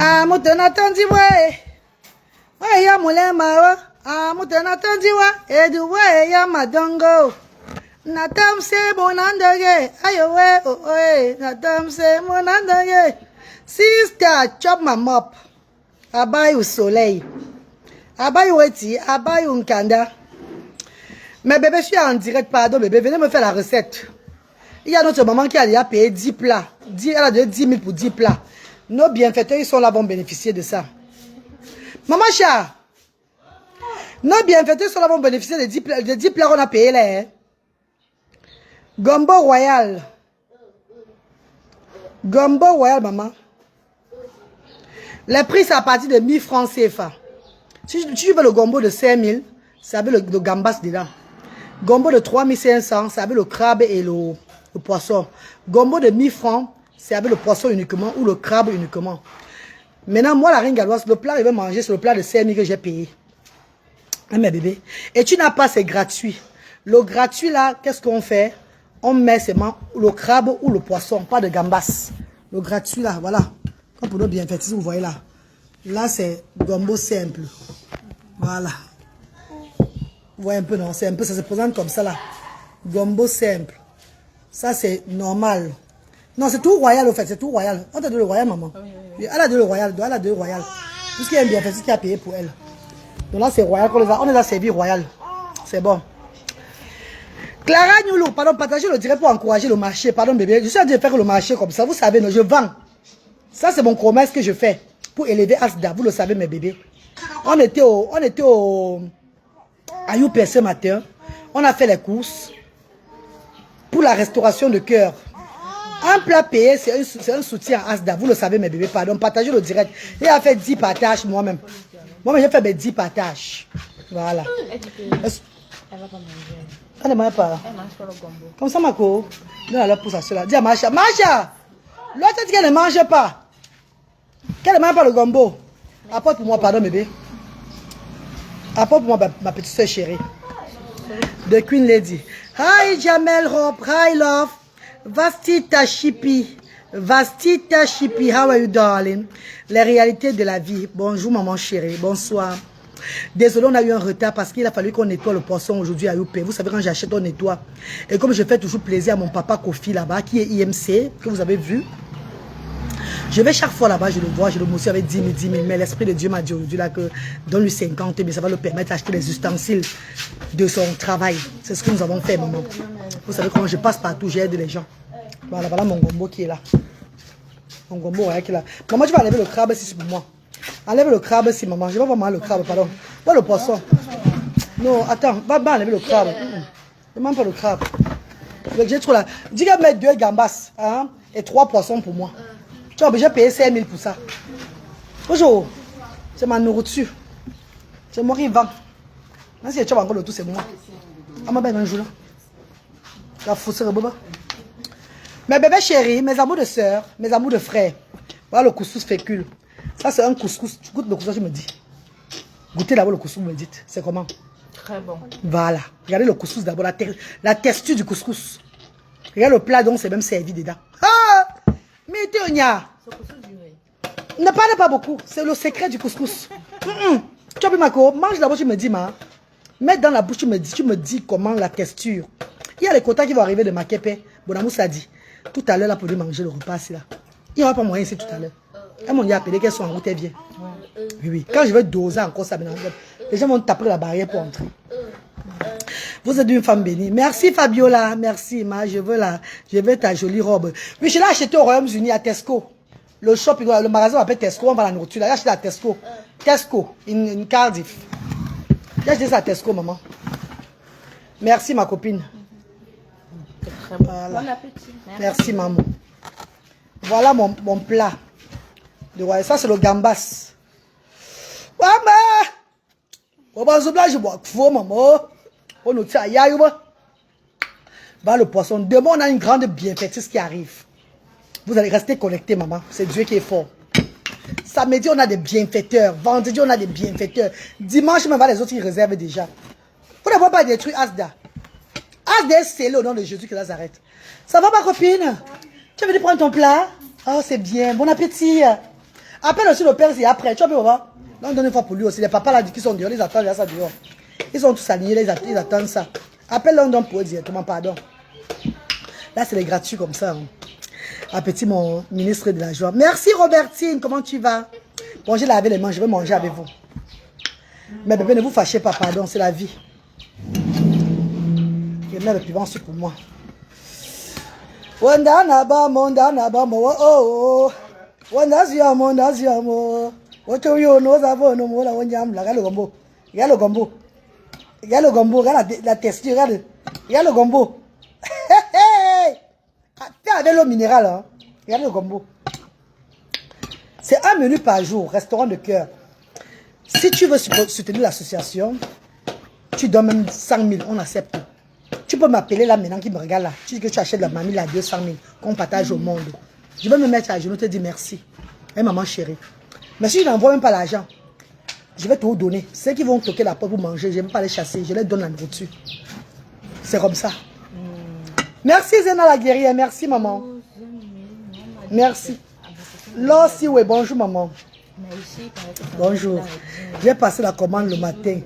Amutenatanji we. We ya mulema. Amutenatanji we. Edu we ya madongo. Natam se monandage. Ayo we oh. Natam se monandage. Sister, chop my mop. Abaye au soleil. Abaye weti. Abaye unkanda. Mais bébé, je suis en direct, pardon bébé. Venez me faire la recette. Il y a notre maman qui a déjà payé 10 plats. Elle a donné 10 000 pour 10 plats. Nos bienfaiteurs, ils sont là, vont bénéficier de ça. Maman chat. Nos bienfaiteurs sont là, vont bénéficier de 10 plats qu'on a payé là. Hein. Gombo royal. Gombo royal, maman. Les prix, c'est à partir de 1000 francs CFA. Si tu veux le gombo de 5000, ça avait le gambas dedans. Gombo de 3500, ça avait le crabe et le poisson. Gombo de 1000 francs, c'est avec le poisson uniquement ou le crabe uniquement. Maintenant, moi, la reine galloise, le plat, je vais manger, c'est le plat de 5000 que j'ai payé. Hein, mes bébés. Et tu n'as pas, c'est gratuit. Le gratuit, là, qu'est-ce qu'on fait? On met seulement le crabe ou le poisson, pas de gambas. Le gratuit, là, voilà. Comme pour nos bienfaiteurs, vous voyez là. Là, c'est gombo simple. Voilà. Vous voyez un peu, non? C'est un peu, ça se présente comme ça, là. Gombo simple. Ça, c'est normal. Non, c'est tout royal, au fait. C'est tout royal. On t'a donné le royal, maman. Oui. Elle a donné le royal. Elle a donné le royal. Tout ce qui est un bienfaiteur qui a payé pour elle. Donc là, c'est royal. On les a servi royal. C'est bon. Clara Nyoulou, pardon, partagez le direct pour encourager le marché. Pardon, bébé. Je suis en train de faire le marché comme ça. Vous savez, non, je vends. Ça, c'est mon commerce que je fais pour élever Asda. Vous le savez, mes bébés. On était à Youper ce matin. On a fait les courses pour la restauration de cœur. Un plat payé, c'est un soutien à Asda. Vous le savez, mes bébés. Pardon, partagez le direct. Il a fait 10 partages moi-même. Moi-même, j'ai fait mes 10 partages. Voilà. Elle va pas manger. Elle ne mange pas. Elle mange pas le gombo. Comme ça, ma co. Non, elle pousse à cela. Dis à Macha. Macha! L'autre dit qu'elle ne mange pas. Qu'elle ne mange pas le gombo. Apporte pour moi, pardon, bébé. Apporte pour moi, ma petite soeur chérie. The Queen Lady. Hi, Jamel Rob. Hi, love. Vastita Chipi. Vastita Chipi. How are you, darling? Les réalités de la vie. Bonjour, maman chérie. Bonsoir. Désolé, on a eu un retard parce qu'il a fallu qu'on nettoie le poisson aujourd'hui à Youper. Vous savez, quand j'achète, on nettoie. Et comme je fais toujours plaisir à mon papa Kofi là-bas, qui est IMC, que vous avez vu, je vais chaque fois là-bas, je le vois, je le motive avec 10 000. Mais l'Esprit de Dieu m'a dit aujourd'hui là que donne-lui 50 000, mais ça va le permettre d'acheter les ustensiles de son travail. C'est ce que nous avons fait, maman. Vous savez comment je passe partout, j'aide les gens. Voilà, voilà mon gombo qui est là. Mon gombo qui est là. Maman, tu vas enlever le crabe si c'est pour moi. Enlève le crabe si maman. Je vais vraiment le crabe, pardon. Pas le poisson. Non, attends, va enlever le crabe. Ne mange pas le crabe. J'ai trop là. Dis qu'elle met 2 gambas hein, et 3 poissons pour moi. Tu vois, j'ai payé 5 000 pour ça. Bonjour. C'est ma nourriture. C'est moi qui vends. Même si tu as encore le tout, c'est moi. Ah, ma belle, un jour là. La fausse boba. Mes bébés chéris, mes amours de soeur, mes amours de frères. Voilà le couscous fécule. Ça, c'est un couscous. Tu goûtes le couscous, tu me dis. Goûtez d'abord le couscous, vous me dites. C'est comment? Très bon. Voilà. Regardez le couscous d'abord, la texture du couscous. Regarde le plat dont c'est même servi dedans. Ah! Mais Théonia! Ne parle pas beaucoup. C'est le secret du couscous. Tu as vu ma co? Mange d'abord, tu me dis, ma. Mets dans la bouche, tu me dis comment la texture. Il y a les quotas qui vont arriver de ma képé. Bonamou ça dit. Tout à l'heure, là, pour lui manger le repas, c'est là. Il n'y aura pas moyen ici tout à l'heure. Elles m'ont dit appelé qu'elles sont en route, elles viennent. Oui, oui. Quand je vais doser encore ça, les gens vont taper la barrière pour entrer. Vous êtes une femme bénie. Merci Fabiola. Merci, ma. Je veux ta jolie robe. Oui, je l'ai acheté au Royaume-Uni à Tesco. Le shop, le magasin s'appelle Tesco. On va la nourriture. J'ai acheté à Tesco. Tesco, in Cardiff. J'ai acheté ça à Tesco, maman. Merci, ma copine. Voilà. Bon appétit. Merci, maman. Voilà mon plat. Ça, c'est le gambas. Maman! Je bois maman. On nous tient à le poisson. Demain, on a une grande bienfaitrice qui arrive. Vous allez rester connectés, maman. C'est Dieu qui est fort. Samedi, on a des bienfaiteurs. Vendredi, on a des bienfaiteurs. Dimanche, même les autres qui réservent déjà. Vous ne pouvez pas détruire Asda. Asda, c'est le nom de Jésus qui Nazareth. Ça va, ma copine? Tu es venue prendre ton plat? Oh, c'est bien. Bon appétit. Appelle aussi le père, c'est après. Tu vas voir. Là, on donne une fois pour lui aussi. Les papas là qui sont dehors, ils attendent ça dehors. Ils sont tous alignés, ils attendent ça. Appelle l'un d'eux pour eux directement, pardon. Là, c'est les gratuits comme ça. Hein. Appétit, mon ministre de la joie. Merci Robertine, comment tu vas? Bon, j'ai lavé les mains, je vais manger avec vous. Mais bébé, ne vous fâchez pas, pardon, c'est la vie. Je mets le piment aussi pour moi. Wanda naba, monda naba, mo oh oh. Wanda ziamo, wanda ziamo. Ocho yo no zavo no mo la wanyam la galo gombo. Galo gombo. Galo gombo, regarde la texture, regarde. Galo gombo. Fais avec l'eau minérale, hein. Regarde le gombo. C'est un menu par jour, restaurant de cœur. Si tu veux soutenir l'association, tu donnes même 100 000, on accepte. Tu peux m'appeler là maintenant qui me regarde là. Tu dis que tu achètes la mamie là 200 000 qu'on partage au monde. Je vais me mettre à genoux te dire merci. Et maman chérie. Mais si je n'envoie même pas l'argent, je vais tout donner. Ceux qui vont toquer la porte pour manger, je ne vais pas les chasser. Je les donne la nourriture. C'est comme ça. Merci Zéna la guerrière. Merci maman. Merci. Lossi, oui, bonjour maman. Bonjour. J'ai passé la commande le matin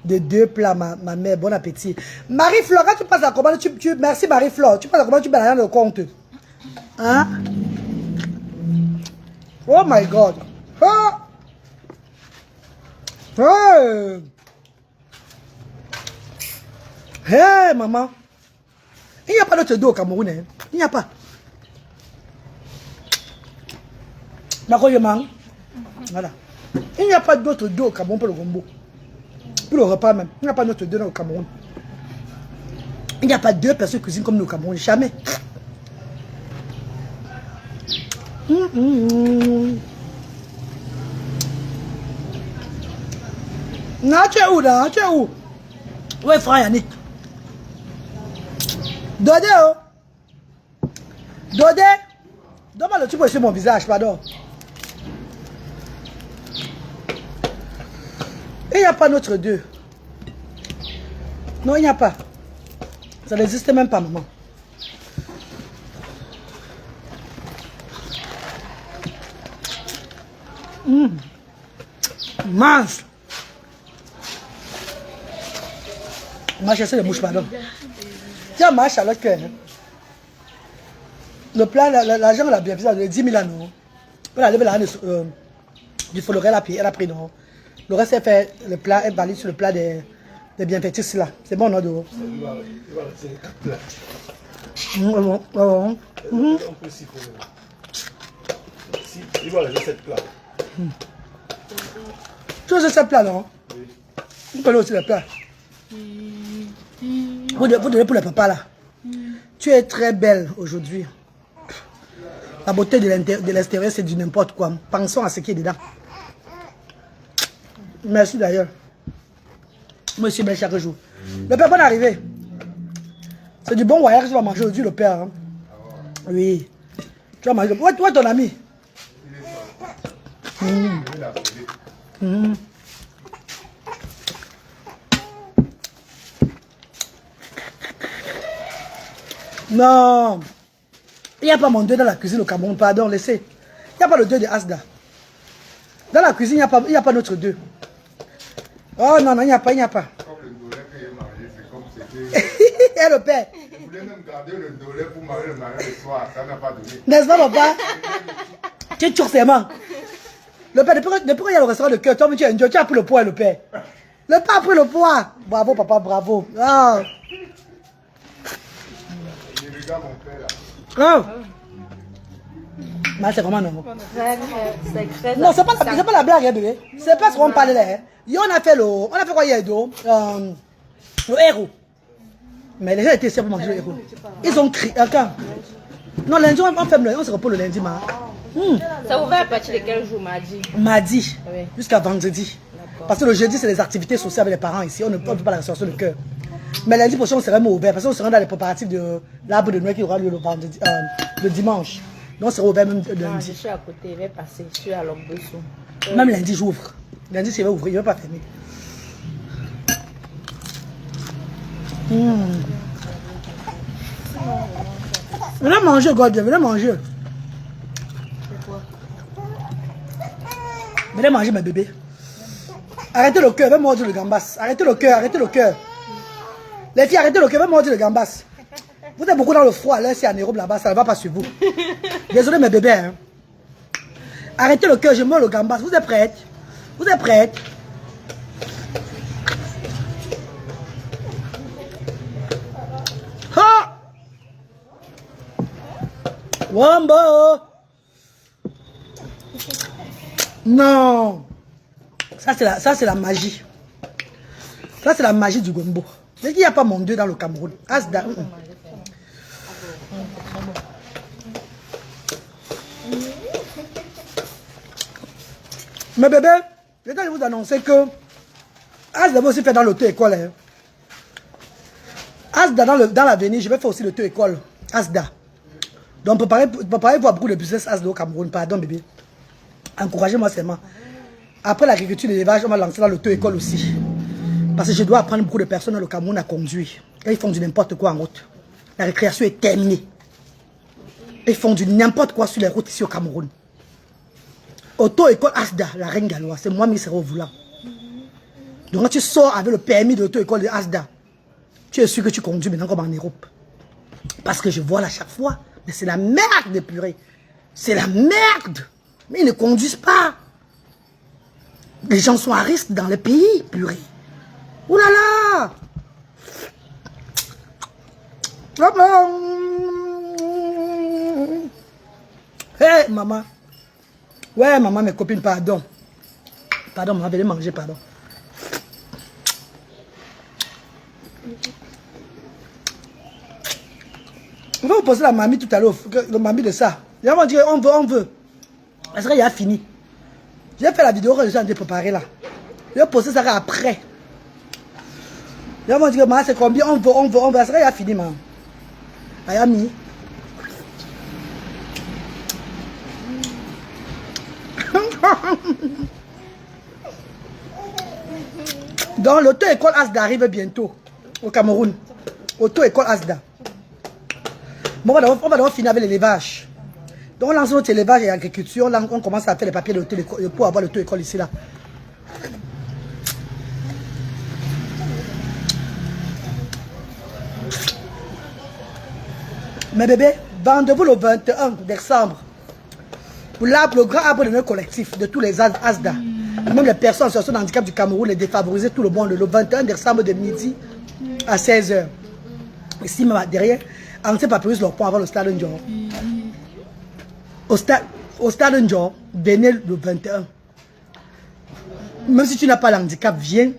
de 2 plats, ma mère. Bon appétit. Marie-Flore, quand tu passes la commande, merci Marie-Flore. Tu passes la commande, tu mets l'argent dans le compte. Hein? Oh my God. Oh. Hey. Hey, maman. Il n'y a pas d'autre dos au Cameroun. Hein? Il n'y a pas. Voilà. Il n'y a pas d'autre dos au Cameroun pour le gombo. Pour le repas même. Il n'y a pas d'autre dos au Cameroun. Il n'y a pas 2 personnes qui cuisinent comme nous au Cameroun. Jamais. Non, tu es où là? Tu es où? Où est frère Yannick? Dodé, oh. Dodé. Donne-moi le truc sur mon visage, pardon. Il n'y a pas notre 2. Non, il n'y a pas. Ça n'existe même pas, maman. Mince. Ma chassé les mouches, pardon. Tiens, ma Charlotte cœur. Le plan, l'argent, elle a bien pris, 10 000 ans. Elle a levé l'argent du Foloré, elle a pris, non. Le reste, elle fait le plat, elle valide sur le plat des bienfaitistes là. C'est bon, non, de haut. Il va retirer 4 plats. On peut siphonner. Il va retirer 7 plats. Tu veux 7 plats, non? Oui. Vous prenez aussi les plats. Vous donnez pour le papa là. Tu es très belle aujourd'hui. La beauté de l'extérieur, c'est du n'importe quoi. Pensons à ce qui est dedans. Merci d'ailleurs. Moi aussi, belle chaque jour. Le père, bonne arrivée. C'est du bon voyage que tu vas manger aujourd'hui, le père. Hein? Oui. Tu vas manger. Où est ton ami? Non. Il n'y a pas mon 2 dans la cuisine au Cameroun. Pardon, laissez. Il n'y a pas le 2 de Asda. Dans la cuisine, il n'y a pas notre 2. Oh non, non, il n'y a pas, il n'y a pas. Comme le dolé que j'ai mangé, c'est comme c'était... Et le père. Je voulais même garder le dolé pour manger le matin le soir. Ça n'a pas donné. N'est-ce pas, papa? Tu es forcément. Le père, depuis qu'il y a le restaurant de cœur, toi, tu as pris le poids, le père. Le père a pris le poids. Bravo, papa, bravo. Oh. Je regarde mon père là. Oh. Mais c'est vraiment non. C'est Non, c'est pas la blague, hein, bébé. C'est pas ce qu'on parle là. Hein. On a fait quoi hier, le héros. Mais les gens étaient ici pour manger le héros. Ils ont crié. Attends. Non, lundi, on se repose le lundi, ma. Ça ouvert à partir de quel jour, mardi? Mardi, Oui. jusqu'à vendredi. Parce que le jeudi, c'est les activités sociales avec les parents ici. On ne peut pas la restauration de cœur. Mais lundi prochain, on sera même ouvert. Parce qu'on sera dans les préparatifs de l'arbre de Noël qui aura lieu le dimanche. Donc, on sera ouvert même Non, je lundi. suis à côté, je vais passer, je suis à l'Ombrissou. Même lundi, j'ouvre. Lundi, je vais ouvrir, je ne vais pas fermer. Venez manger, God, venez manger. Venez manger mes bébés. Arrêtez le cœur, venez mordre le gambas. Arrêtez le cœur, arrêtez le cœur. Les filles, arrêtez le cœur, venez mordre le gambas. Vous êtes beaucoup dans le froid, là, c'est anaérobe là-bas, ça ne va pas sur vous. Désolé mes bébés. Hein. Arrêtez le cœur, je mords le gambas. Vous êtes prêtes? Vous êtes prêtes? Ha! Wambo! Non! Ça, c'est la magie. Ça, c'est la magie du gombo. Il n'y a pas mon Dieu dans le Cameroun. Asda. Mais bébé, je vais vous annoncer que Asda va aussi faire dans l'auto-école. Hein. Asda dans l'avenir, je vais faire aussi l'auto-école. Asda. Donc préparez-vous à beaucoup de business Asda au Cameroun. Pardon bébé. Encouragez-moi seulement. Après l'agriculture et l'élevage, on va lancer dans l'auto-école aussi. Parce que je dois apprendre beaucoup de personnes dans le Cameroun à conduire. Et ils font du n'importe quoi en route. La récréation est terminée. Ils font du n'importe quoi sur les routes ici au Cameroun. Auto-école Asda, la reine galloise, c'est moi qui serai au volant. Donc quand tu sors avec le permis de l'auto-école de Asda, tu es sûr que tu conduis maintenant comme en Europe. Parce que je vois là chaque fois, mais c'est la merde de purée. C'est la merde. Mais ils ne conduisent pas. Les gens sont à risque dans le pays, purée. Ouh là là! Hé, hey, maman. Ouais, maman, mes copines, pardon. Pardon, maman, venez manger, pardon. On va vous poser la mamie tout à l'heure, le mamie de ça. Ils vont dire, on veut. Parce qu'il y a fini. J'ai fait la vidéo que les gens ont préparé là. Je vais poster ça après. Ils vont dire, maman, c'est combien? On veut. Parce qu'il y a fini, maman. Ayami. Donc l'auto-école Asda arrive bientôt au Cameroun. Auto-école Asda. Bon, on va d'abord finir avec l'élevage. Donc on lance notre élevage et l'agriculture. Là, on commence à faire les papiers de pour avoir l'auto-école ici là. Mes bébés, vendez-vous le 21 décembre. Pour le grand arbre de notre collectif, de tous les Asda. Même les personnes en situation de handicap du Cameroun, les défavorisés, tout le monde, le 21 décembre de midi à 16h. Ici, derrière, Ancien Papyrus, leur pont avant le stade Ndior. Au stade Ndior, venez le 21. Même si tu n'as pas l'handicap, viens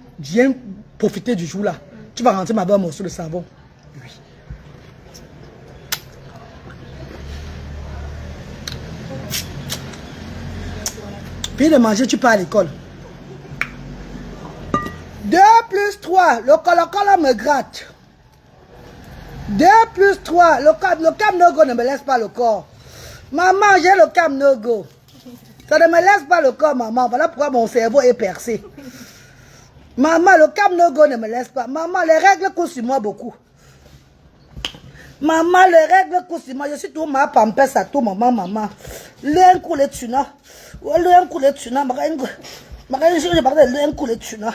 profiter du jour là. Tu vas rentrer ma bonne morceau de savon. Oui. Puis de manger, tu pars à l'école. 2 plus 3, le col me gratte. 2 plus 3, le cam no go ne me laisse pas le corps. Maman, j'ai le cam no go. Ça ne me laisse pas le corps, maman. Voilà pourquoi mon cerveau est percé. Maman, le cam no go ne me laisse pas. Maman, les règles coûtent sur moi beaucoup. Maman, les règles coûtent sur moi. Je suis tout ma pampesse à tout maman. L'un coup les tuna. L'un coup les tuna. Je parle de l'un coup les tuna.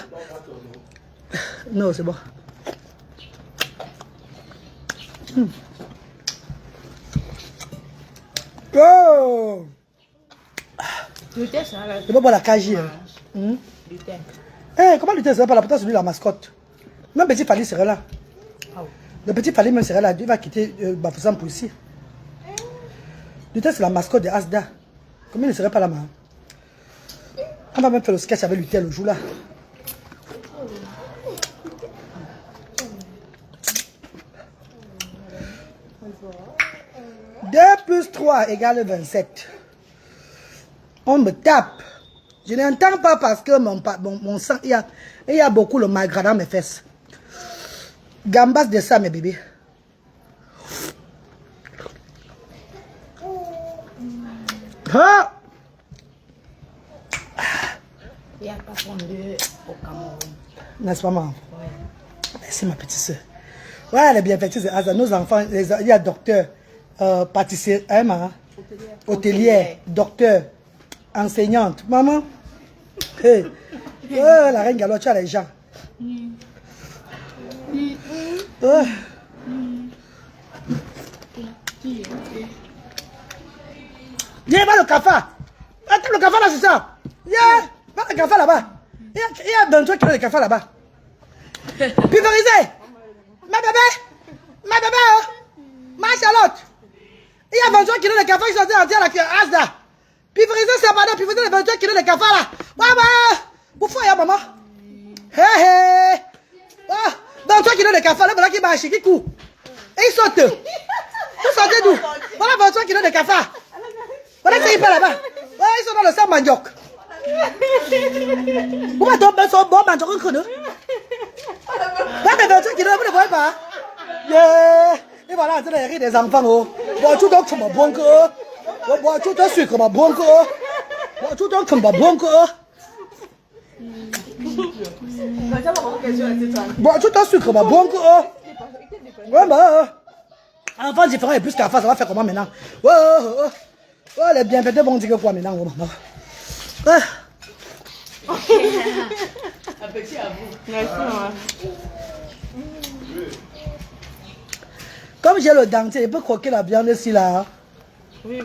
Non, c'est bon. Oh! C'est pas pour la cage. Eh, comment lutter serait pas là? Pourtant, c'est lui la mascotte. Même petit Fali serait là. Le petit Fali même serait là. Il va quitter Bafoussam pour ici. Lutter, c'est la mascotte de Asda. Comment il ne serait pas là, maman? On va même faire le sketch avec Lutter le jour là. « 2 plus 3 égale 27. » On me tape. Je n'entends pas parce que mon sang, il y a beaucoup le malgrat dans mes fesses. Gambas de ça, mes bébés. Ah! Il n'y a pas fondu au Cameroun. N'est-ce pas, maman? Merci, ma petite soeur. Ouais, elle est bien faite. Nos enfants, il y a docteur, pâtissier, hein, maman? Hôtelière, docteur, enseignante. Maman, Hey. La reine Gallo, tu as les gens. Viens, va le cafard. Attends, le cafard là, c'est ça. Viens, va le cafard là-bas. Il y a 23 kilos de cafard là-bas. Pulvérisé. Ma bébé, oh. Ma Charlotte. Il y a 23 kilos de cafard qui sont en train de la Asda. Pulvérisé, c'est pas pulvérisé les 23 kilos de cafard là. Maman, vous faites, maman. Hé, hé. 23 kilos de cafard là, voilà qui marche, qui court. Et ils sautent. Vous sortez d'où? Voilà 23 kilos de cafard. Voilà qui est là-bas. Ouais, ils sont dans le sang manioc. Vous m'avez tombé sur un bon manioc. Là, mais 23 kilos, vous ne voyez pas. Et voilà, c'est les rires des enfants. Bon, tout donc, comme un bon corps. Bon, tout un sucre, comme un bon corps. Bon, tout donc, comme un bon corps. Bon, tout un sucre, comme un bon corps. Ouais, bah. Enfant différent et plus qu'à face, ça va faire comment maintenant? Oh, les bienfaiteurs vont dire quoi maintenant, maman? Appétit à vous. Merci, comme j'ai le dentier, je peux croquer la viande ici là. Oui.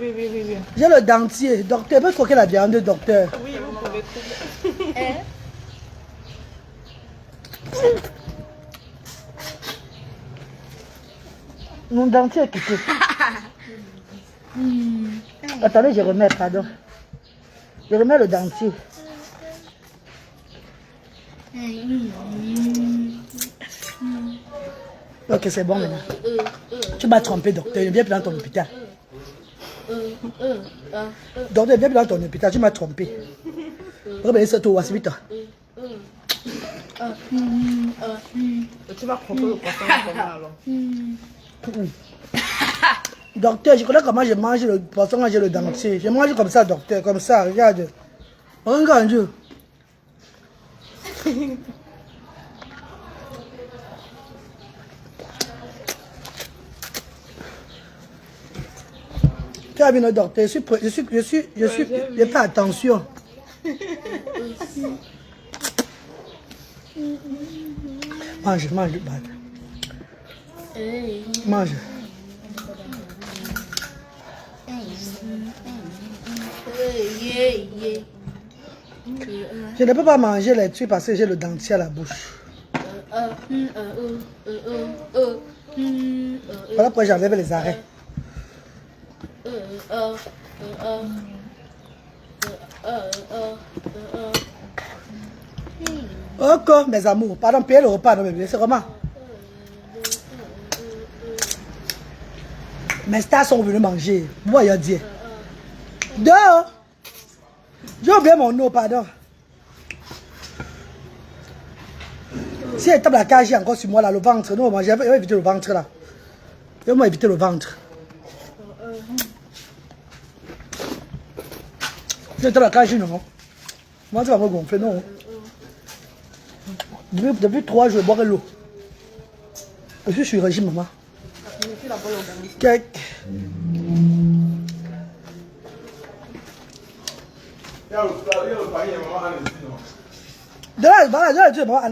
J'ai le dentier, docteur, je peux croquer la viande, docteur. Oui, vous pouvez trouver. Mon dentier est quitté. Attendez, je remets, pardon. Je remets le dentier. Ok, c'est bon maintenant. Tu m'as trompé, docteur. Viens plus dans ton hôpital. Docteur, viens plus dans ton hôpital. Tu m'as trompé. Revenez sur toi, c'est vite. Tu vas croquer le poisson comme ça alors. Docteur, je connais comment je mange le poisson quand j'ai le dentier. Je mange comme ça, docteur, comme ça, regarde. Regarde. Tu as vu le docteur, je fais attention. Mange. Mange. Je ne peux pas manger les trucs parce que j'ai le dentier à la bouche. Voilà pourquoi j'enlève les arrêts. Ok, mes amours. Pardon, payer le repas, non, bébé. C'est comment? Mes stars sont venus manger. Moi, il dit. Dehors. J'ai oublié mon eau, pardon. Si elle tape la cage, j'ai encore sur moi là, le ventre. Non, moi, je vais éviter le ventre là. Je vais éviter le ventre. Si elle tape la cage, non. Moi, ça va me gonfler, non. Depuis 3 jours, je boirai l'eau. Je suis sur le régime, maman. Voilà,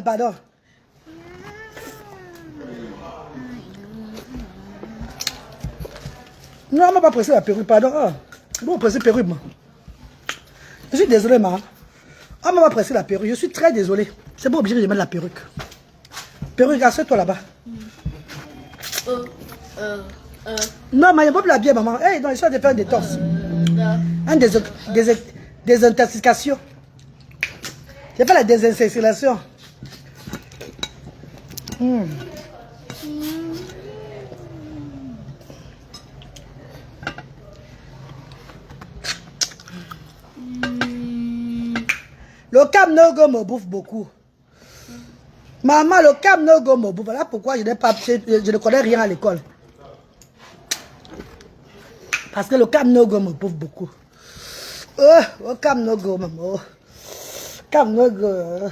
pardon. Non, on m'a pas pressé la perruque, pardon. Bon, pressé la perruque, moi. Je suis désolé, maman. On m'a pas pressé la perruque. Je suis très désolé. C'est pas obligé de mettre la perruque. Perruque, assieds-toi là-bas. Non, mais il n'y a pas de la bière, maman. Hey, non, ils sont en train de faire un détox. Des intoxications. J'ai fait la désintoxication. Le Cam No-Go me bouffe beaucoup. Maman, le Cam No-Go me bouffe. Voilà pourquoi je ne connais rien à l'école. Parce que le Cam No-Go me bouffe beaucoup. Le Cam No-Go, maman. Cam No-Go.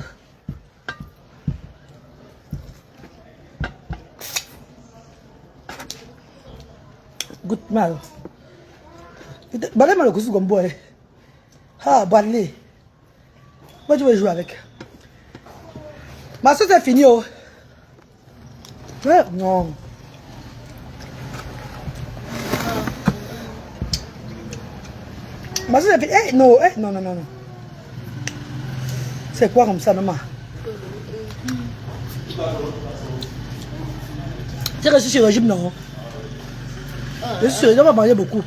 Goûte mal. Balai mal le cousu comme boy. Ah, balai. Moi, tu veux jouer avec. Ma soeur, c'est fini, oh. Ouais, non. Ma soeur, c'est fini. Eh, non, non, non, non, non. C'est quoi comme ça, maman? C'est que je suis sur le régime, non? Je suis sûr, je dois manger beaucoup.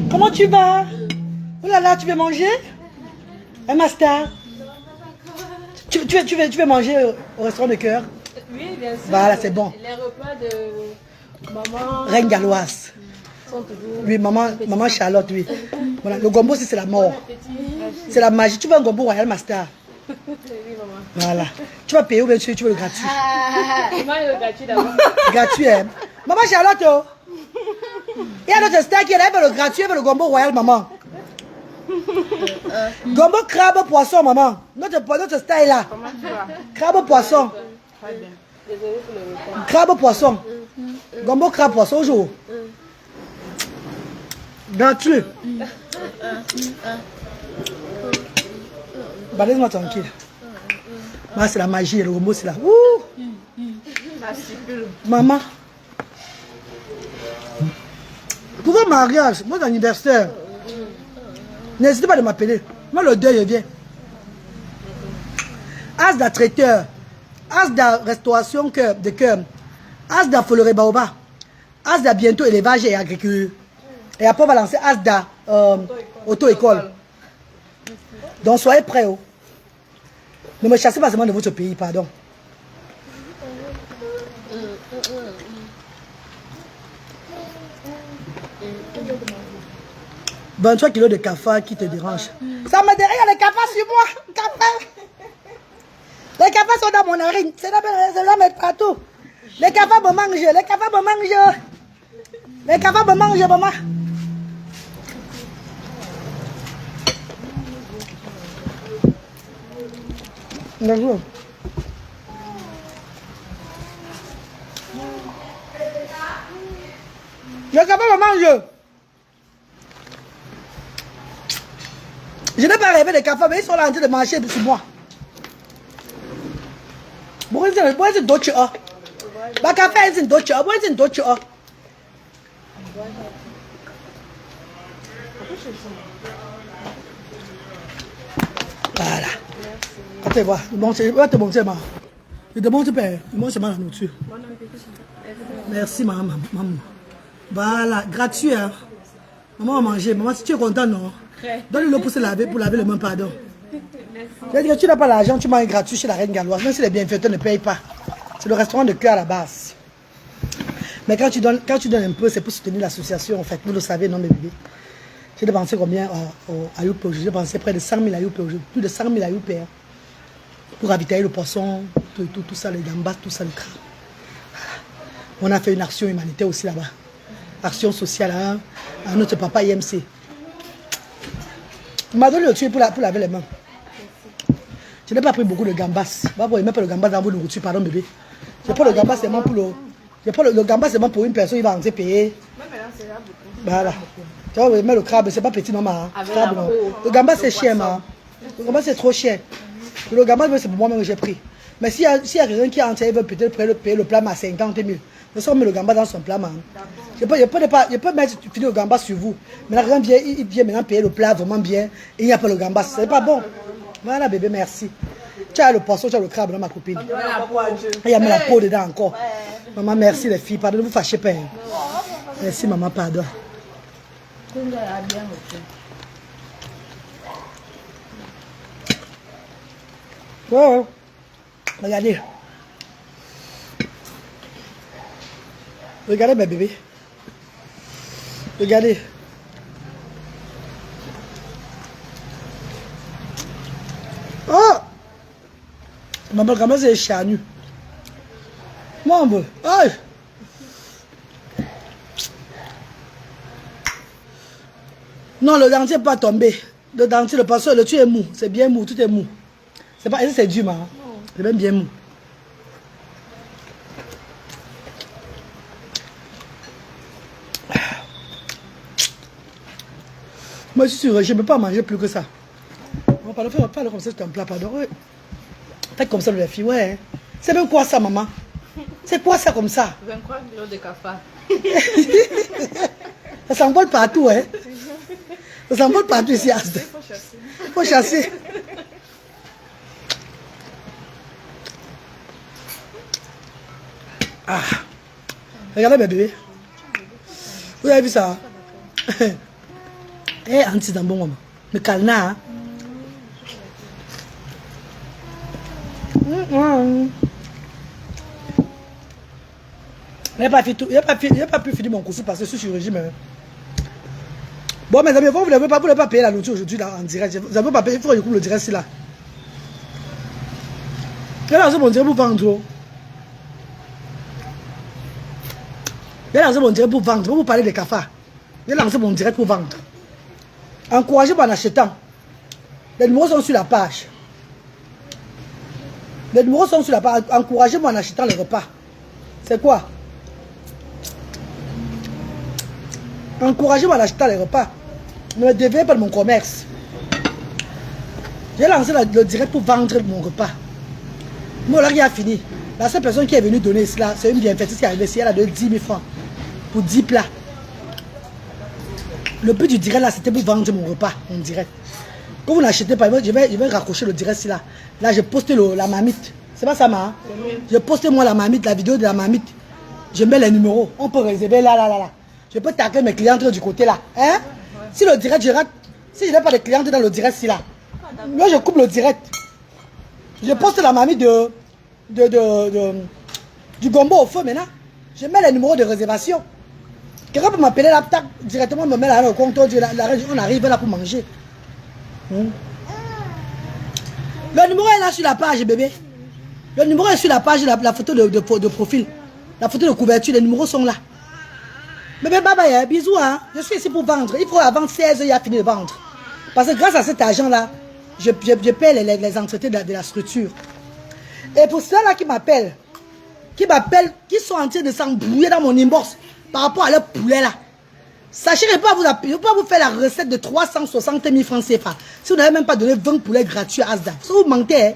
Comment tu vas? Oh là là, tu veux manger? Un master? Tu veux manger au restaurant de cœur? Oui, bien sûr. Voilà, c'est bon. Les repas de maman. Reine galloise. Sont toujours. Oui, maman Charlotte, oui. Voilà, le gombo, c'est la mort. C'est la magie. Tu veux un gombo Royal Master? Oui, maman. Voilà. Tu vas payer ou bien tu veux le gratuit? Maman, le gratuit d'abord. Gratuit, hein? Maman Charlotte, oh. Il y a notre star qui est là, elle veut le gratuit, elle veut le gombo Royal, maman. Gombo crabe poisson, maman. Notre star est là. Comment tu vas? Crabe poisson. Très bien. Désolée pour le repas. Crabe poisson. Gombo crabe poisson au jour. Gratuit. Bah, laisse-moi tranquille. Bah, c'est la magie, le gombo, c'est là. Ouh. Maman. Pour vos mariages, vos anniversaires, n'hésitez pas de m'appeler. Moi, le deuil vient. Asda traiteur, Asda restauration de cœur, Asda Foloré Baoba, Asda bientôt élevage et agriculture. Et après, on va lancer Asda auto-école. Donc, soyez prêts. Oh. Ne me chassez pas seulement de votre pays, pardon. « 23 kilos de cafard qui te dérange. » Ça me dérange, il y a des cafards sur moi. Cafards. Les cafards sont dans mon narine. C'est là, mettre partout. Les cafards me mangent. Les cafards me mangent. Les cafards me mangent, maman. Bonjour. Les cafards me mangent. Je n'ai pas rêvé des cafards, mais ils sont là en train de marcher sur moi. Pourquoi est-ce d'autres? Ma café est d'autres. Pourquoi est-ce d'autres? Voilà. Attends, voir. Je vais te montrer, maman. Je te montre, père. Moi, c'est ma nourriture. Merci, maman. Voilà, gratuit, hein. Maman va manger. Maman, si tu es content, non? Donne-le pour se laver, pour laver les mains, pardon. Merci. Tu n'as pas l'argent, tu manges gratuit chez la Reine Galloise. Même si les bienfaiteurs ne payent pas. C'est le restaurant de cœur à la base. Mais quand tu donnes un peu, c'est pour soutenir l'association, en fait. Vous le savez, non, mes bébés. J'ai dépensé combien à Youp aujourd'hui? J'ai dépensé près de 100 000 à Youp aujourd'hui. Plus de 100 000 à Youp. Pour ravitailler le poisson, tout ça, les gambas, tout ça, le crabe. On a fait une action humanitaire aussi là-bas. Action sociale à notre papa IMC. Il m'a donné le tuyau pour laver les mains. Je n'ai pas pris beaucoup de gambas. Vous ne même pas le gambas dans vos nourritures, pardon bébé. Je prends le gambas seulement pour le gambas seulement pour une personne, il va en payer. Voilà. Tu vois, mais le crabe, c'est pas petit, non, crabe, non. Le gambas, c'est cher, ma. Le gambas, c'est trop cher. Le gambas, c'est pour moi-même que j'ai pris. Mais s'il y a quelqu'un qui en veut peut-être payer le plat à 50 000, je sors le gambas dans son plat, man. Je peux mettre le gambas sur vous. Mais là, il vient maintenant payer le plat vraiment bien. Et il n'y a pas le gambas. C'est pas bon. Voilà, bébé, merci. Tu as le poisson, tu as le crabe, ma copine. Il y a mis la peau dedans encore. Maman, merci les filles. Pardon, ne vous fâchez pas. Merci, maman, pardon. Ouais. Regardez. Regardez mes bébés. Regardez. Oh! Maman, comment c'est charnu? Moi, on veut. Aïe! Non, le dentier n'est pas tombé. Le dentier, le passeur, le tuyau est mou. C'est bien mou, tout est mou. C'est pas, c'est dur, hein? C'est même bien mou. Moi, je suis sûr, je ne peux pas manger plus que ça. On va pas comme ça, c'est un plat, pardon. Ouais. Faites comme ça, les filles, ouais. C'est même quoi ça, maman? C'est quoi ça comme ça? 23 kilos de cafard. Ça s'envole partout, hein? Ça s'envole partout ici, Asda. Il faut chasser. Ah. Regardez mes bébés. Vous avez vu ça? Eh, anti dans bon moment. Mais calna. Il n'a pas pu finir mon couscous parce que je suis sur le régime. Hein. Bon, mes amis, vous ne voulez pas payer la nourriture aujourd'hui en direct. Vous n'avez pas payé, il faut que je coupe le direct ici là. Il y a mon direct pour vendre. Il y a mon direct pour vendre. Vous parlez des cafards. Il y a mon direct pour vendre. Encouragez-moi en achetant. Les numéros sont sur la page. Les numéros sont sur la page. Encouragez-moi en achetant les repas. C'est quoi? Encouragez-moi en achetant les repas. Ne me déviez pas de mon commerce. J'ai lancé le direct pour vendre mon repas. Moi, là, il a fini. La seule personne qui est venue donner cela, c'est une bienfaitrice qui est arrivée ici. Elle a donné 10 000 francs pour 10 plats. Le but du direct là, c'était pour vendre mon repas en direct. Quand vous n'achetez pas, je vais raccrocher le direct ici là. Là, j'ai posté la marmite. C'est pas ça, ma? Je poste moi la marmite, la vidéo de la marmite. Je mets les numéros. On peut réserver là. Je peux tacler mes clientes du côté là. Hein? Si le direct, je rate. Si je n'ai pas de clientes dans le direct ici là. Moi, je coupe le direct. Je poste la marmite du gombo au feu maintenant. Je mets les numéros de réservation. Quelqu'un peut m'appeler là, directement me met là au comptoir, on arrive là pour manger. Le numéro est là sur la page, bébé. Le numéro est sur la page, la photo de profil. La photo de couverture, les numéros sont là. Bébé, bye bye, bisous. Hein. Je suis ici pour vendre. Il faut avant 16 heures, il a fini de vendre. Parce que grâce à cet argent-là, je paie les entretiens de la structure. Et pour ceux-là qui m'appellent, qui sont en train de s'embrouiller dans mon inbox par rapport à leur poulet là. Sachez que je ne peux pas vous faire la recette de 360 000 francs CFA. Si vous n'avez même pas donné 20 poulets gratuits à Asda. Si vous mentez, hein.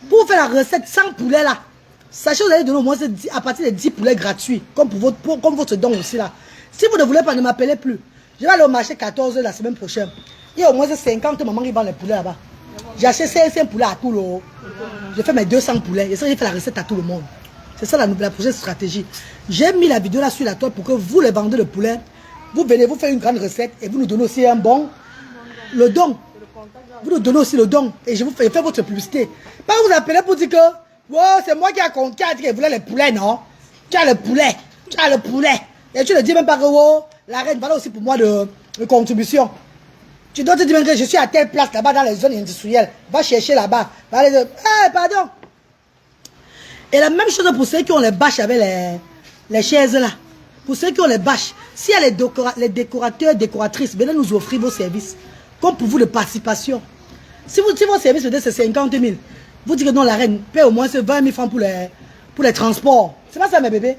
Pour vous faire la recette sans poulet là. Sachez que vous allez donner au moins à partir de 10 poulets gratuits. Comme votre don aussi là. Si vous ne voulez pas, ne m'appelez plus. Je vais aller au marché 14 h la semaine prochaine. Il y a au moins 50 mamans qui vendent les poulets là-bas. J'ai acheté 500 poulets à tout le monde. Je fais mes 200 poulets. Et ça, j'ai fait la recette à tout le monde. C'est ça la prochaine stratégie. J'ai mis la vidéo là sur la toile pour que vous les vendez le poulet. Vous venez, vous faites une grande recette et vous nous donnez aussi le don. Vous nous donnez aussi le don et je fais votre publicité. Pas vous appelez pour dire que wow, c'est moi qui a dit qu'il voulait les poulets, non? Tu as le poulet. Et tu ne dis même pas que wow, la reine, voilà aussi pour moi de contribution. Tu dois te dire même que je suis à telle place là-bas dans les zones industrielles. Va chercher là-bas. Pardon. Et la même chose pour ceux qui ont les bâches avec les chaises là. Pour ceux qui ont les bâches. S'il y a les décorateurs, décoratrices, venez nous offrir vos services. Comme pour vous de participation. Si vos services, c'est 50 000. Vous dites que non, la reine paie au moins 20 000 francs pour les transports. C'est pas ça mes bébés.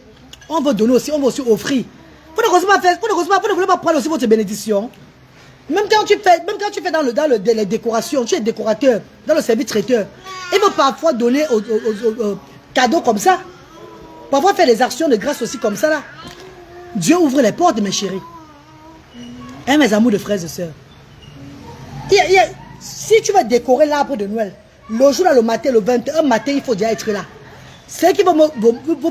On va donner aussi, on va aussi offrir. Vous ne voulez pas prendre aussi votre bénédiction. Même quand tu fais dans les décorations, tu es décorateur, dans le service traiteur. Il faut parfois donner aux cadeaux comme ça. Parfois faire des actions de grâce aussi comme ça là. Dieu ouvre les portes, mes chéris. Hein, mes amours de frères et sœurs. Si tu veux décorer l'arbre de Noël, le jour là, le matin, le 21 matin, il faut déjà être là. Ceux qui vont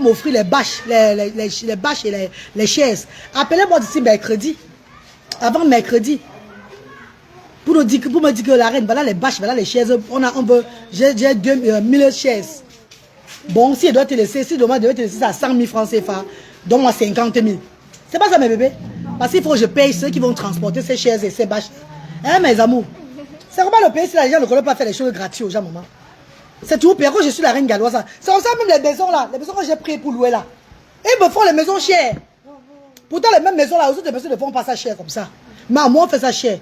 m'offrir les bâches, les bâches et les chaises, appelez-moi d'ici mercredi. Avant mercredi. Pour me dire que la reine, voilà les bâches, voilà les chaises. J'ai 2000 chaises. Bon, si elle doit te laisser, si demain devait te laisser à 100 000 francs CFA, donne-moi 50 000. C'est pas ça mes bébés. Parce qu'il faut que je paye ceux qui vont transporter ces chaises et ces bâches. Hein mes amours. C'est comment le pays si les gens ne connaissent pas faire les choses gratuites aux gens, maman. C'est tout pire que je suis la reine galloise. C'est comme ça même les maisons là, les maisons que j'ai priées pour louer là. Ils me font les maisons chères. Pourtant les mêmes maisons là, aux autres personnes ne font pas ça cher comme ça. Mais moi on fait ça cher.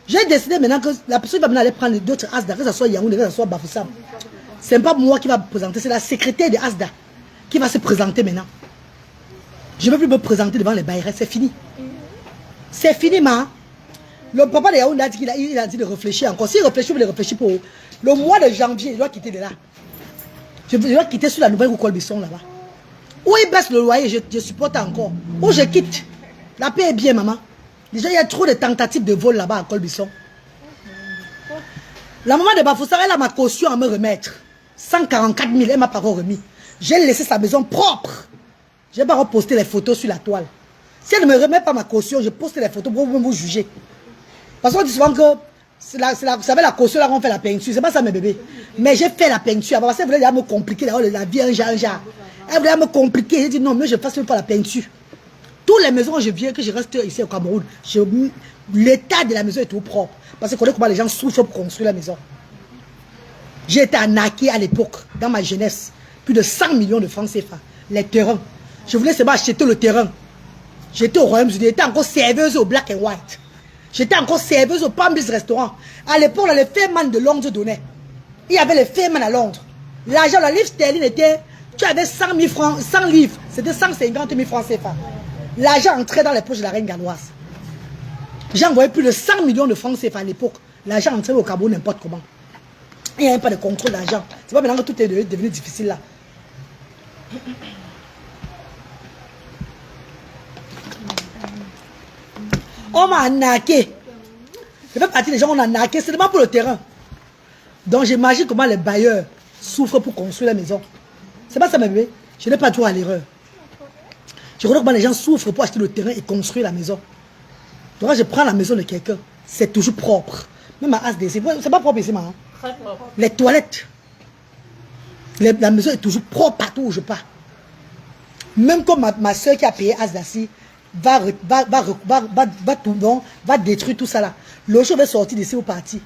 J'ai décidé maintenant que la personne qui va venir aller prendre d'autres Asda, que ce soit Yaoundé, que ce soit Bafoussam. Ce n'est pas moi qui va me présenter, c'est la secrétaire de Asda qui va se présenter maintenant. Je ne veux plus me présenter devant les bailleurs, c'est fini. C'est fini, ma. Le papa de Yaoundé a dit qu'il a dit de réfléchir encore. S'il réfléchit, il réfléchir pour le mois de janvier, il doit quitter de là. Je dois quitter sur la nouvelle rue Colbisson là-bas. Où il baisse le loyer, je supporte encore. Où je quitte. La paix est bien, maman. Déjà, il y a trop de tentatives de vol là-bas à Colbisson. La maman de Bafoussam, elle a ma caution à me remettre. 144 000, elle m'a pas remis. J'ai laissé sa maison propre. Je vais pas reposter les photos sur la toile. Si elle ne me remet pas ma caution, je poste les photos pour vous juger. Parce qu'on dit souvent que vous savez, la caution là, on fait la peinture. C'est pas ça, mes bébés. Mais j'ai fait la peinture. Parce qu'elle voulait me compliquer la vie un genre. Elle voulait me compliquer. J'ai dit non, mais je fasse même pas la peinture. Toutes les maisons où je viens, que je reste ici au Cameroun, l'état de la maison est tout propre. Parce que je connais comment les gens souffrent pour construire la maison. J'ai été arnaqué à l'époque, dans ma jeunesse. Plus de 100 millions de francs CFA. Les terrains. Je voulais seulement acheter le terrain. J'étais au Royaume-Uni. J'étais encore serveuse au Black and White. J'étais encore serveuse au Palm Beach Restaurant. À l'époque, les Fairman de Londres donnaient. Il y avait les Fairman à Londres. L'argent, la livre sterling était... Tu avais 100 000 francs, 100 livres. C'était 150 000 francs CFA. L'argent entrait dans les poches de la reine galloise. J'ai envoyé plus de 100 millions de francs CFA à l'époque. L'argent entrait au Cameroun n'importe comment. Il n'y avait pas de contrôle d'argent. C'est pas maintenant que tout est devenu difficile là. On m'a arnaqué. Je fais partie des gens, on a arnaqué seulement pour le terrain. Donc j'imagine comment les bailleurs souffrent pour construire la maison. C'est pas ça, mes bébés. Je n'ai pas droit à l'erreur. Je connais comment les gens souffrent pour acheter le terrain et construire la maison. Donc quand je prends la maison de quelqu'un, c'est toujours propre. Même à ASD, c'est pas propre ici, maman. Très propre. Les toilettes. La maison est toujours propre partout où je pars. Même comme ma soeur qui a payé Asdassi va détruire tout ça là. Le jour où je vais sortir d'ici au parti,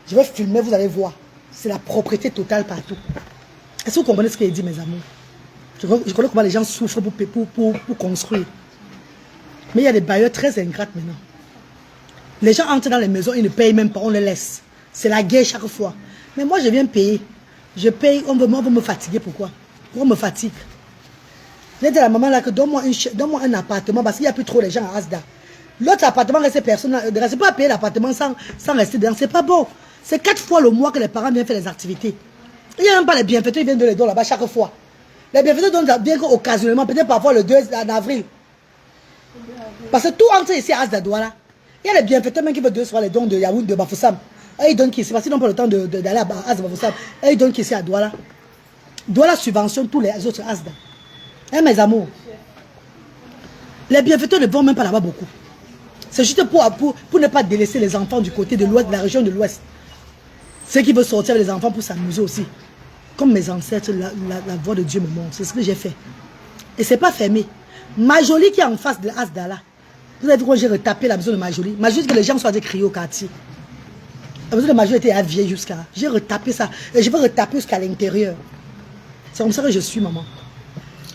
je vais filmer, vous allez voir. C'est la propriété totale partout. Est-ce que vous comprenez ce qu'il dit, mes amours? Je connais comment les gens souffrent pour construire. Mais il y a des bailleurs très ingrates maintenant. Les gens entrent dans les maisons, ils ne payent même pas, on les laisse. C'est la guerre chaque fois. Mais moi, je viens payer. Je paye, on veut me fatiguer. Pourquoi? Pourquoi on me fatigue? J'ai dit à la maman là que donne-moi un appartement parce qu'il n'y a plus trop de gens à Asda. L'autre appartement, personne ne reste pas à payer l'appartement sans rester dedans. C'est pas bon. C'est 4 fois le mois que les parents viennent faire les activités. Il n'y a même pas les bienfaiteurs, ils viennent de les dons là-bas chaque fois. Les bienfaiteurs donnent bien occasionnellement, peut-être parfois le 2 en avril. Parce que tout entre ici à Asda Douala. Il y a les bienfaiteurs même qui veulent recevoir les dons de Yaoundé, de Bafoussam. Et ils donnent qui ici, parce qu'ils n'ont pas le temps d'aller à Asda Bafoussam. Et ils donnent qui ici à Douala. Douala subventionne tous les autres Asda. Hein, mes amours? Les bienfaiteurs ne vont même pas là-bas beaucoup. C'est juste pour ne pas délaisser les enfants du côté de l'ouest, de la région de l'ouest. Ceux qui veulent sortir avec les enfants pour s'amuser aussi. Comme mes ancêtres, la voix de Dieu me montre. C'est ce que j'ai fait. Et c'est pas fermé. Majoli qui est en face de Asda là. Vous avez vu quand j'ai retapé la maison de Majoli. Majoli, que les gens sont allés crier au quartier. La maison de Majoli était vieille jusqu'à. J'ai retapé ça. Et je vais retaper jusqu'à l'intérieur. C'est comme ça que je suis, maman.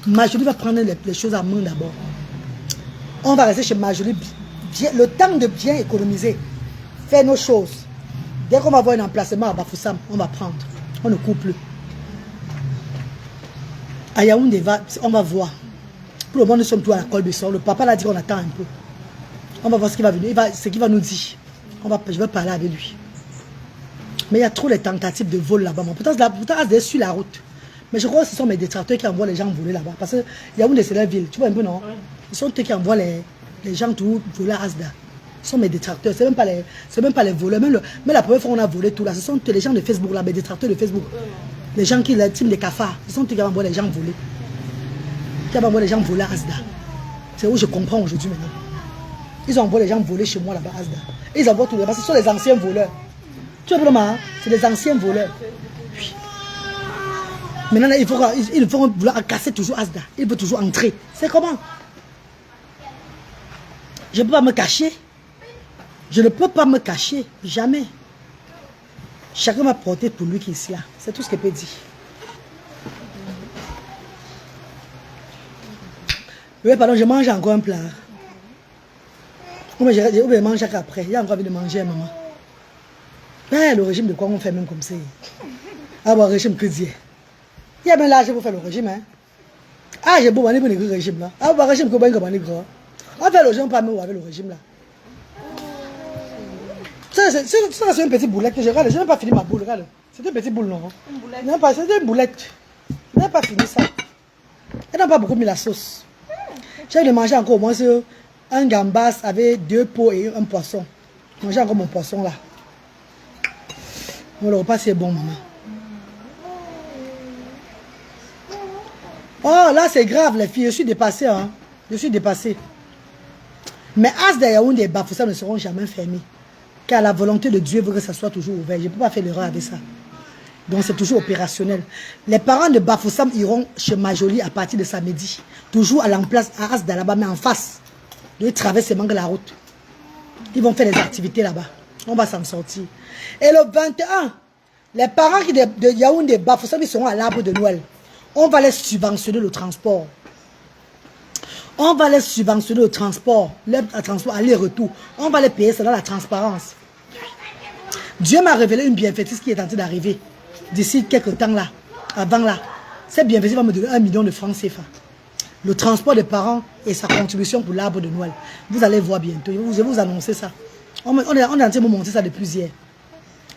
Majoli va prendre les choses à main d'abord. On va rester chez Majoli. Le temps de bien économiser. Faire nos choses. Dès qu'on va avoir un emplacement à Bafoussam, on va prendre. On ne coupe plus. À Yaoundé, on va voir. Pour le moment, nous sommes tous à la Colbisson. Le papa l'a dit qu'on attend un peu. On va voir ce qu'il va venir. Ce qu'il va nous dire. Je vais parler avec lui. Mais il y a trop de tentatives de vol là-bas. Pourtant, c'est sur la route. Mais je crois que ce sont mes détracteurs qui envoient les gens voler là-bas. Parce que Yaoundé, c'est la ville. Tu vois un peu, non? Ce sont eux qui envoient les gens tout voler à Asda. Ce sont mes détracteurs. Ce n'est même pas les voleurs. Mais la première fois, on a volé tout là. Ce sont les gens de Facebook là, mes détracteurs de Facebook. Les gens qui, la team des cafards. Ce sont eux qui envoient les gens voler. Qui envoient les gens voler à Asda. C'est où je comprends aujourd'hui maintenant. Ils envoient les gens voler chez moi là-bas à Asda. Ils envoient tout. Parce que ce sont les anciens voleurs. Tu vois vraiment, c'est les anciens voleurs. Oui. Maintenant, ils vont vouloir casser toujours Asda. Ils veulent toujours entrer. C'est comment? Je ne peux pas me cacher. Je ne peux pas me cacher. Jamais. Chacun m'a porté pour lui qui est ici là. C'est tout ce qu'il peut dire. Oui, pardon, je mange encore un plat. Ou je mange après. Il y a encore envie de manger, maman. Ben, le régime de quoi on fait même comme ça? Ah bon, régime que Dieu. Il y a même l'âge pour faire le régime. Hein? Ah, j'ai beau manier pour le régime là. Ah, bon, régime que bon, comme on est gros. On fait le régime pas même avec le régime là. Ça, c'est une petite boulette que je regarde. Je n'ai même pas fini ma boule, regarde. C'est une petite boule, non? Une boulette. Non, pas, c'est une boulette. Je n'ai pas fini ça. Elle n'a pas beaucoup mis la sauce. J'ai de manger encore au moins un gambas avec 2 pots et un poisson. Manger encore mon poisson là. Bon, le repas c'est bon, maman. Oh, là c'est grave, les filles. Je suis dépassée, hein. Je suis dépassée. Mais Asda Yaoundé et Bafoussam ne seront jamais fermés. Car la volonté de Dieu veut que ça soit toujours ouvert. Je ne peux pas faire l'erreur avec ça. Donc c'est toujours opérationnel. Les parents de Bafoussam iront chez Majoli à partir de samedi. Toujours à l'emplace à Asda là-bas, mais en face. Ils traversent seulement la route. Ils vont faire des activités là-bas. On va s'en sortir. Et le 21, les parents de Yaoundé et Bafoussam, ils seront à l'arbre de Noël. On va les subventionner le transport. On va les subventionner le transport. Le transport aller-retour. On va les payer, c'est dans la transparence. Dieu m'a révélé une bienfaitrice qui est en train d'arriver. D'ici quelques temps là. Avant là. Cette bienfaitrice va me donner 1 million de francs CFA. Le transport des parents et sa contribution pour l'arbre de Noël. Vous allez voir bientôt. Je vais vous annoncer ça. On est en train de monter ça depuis hier.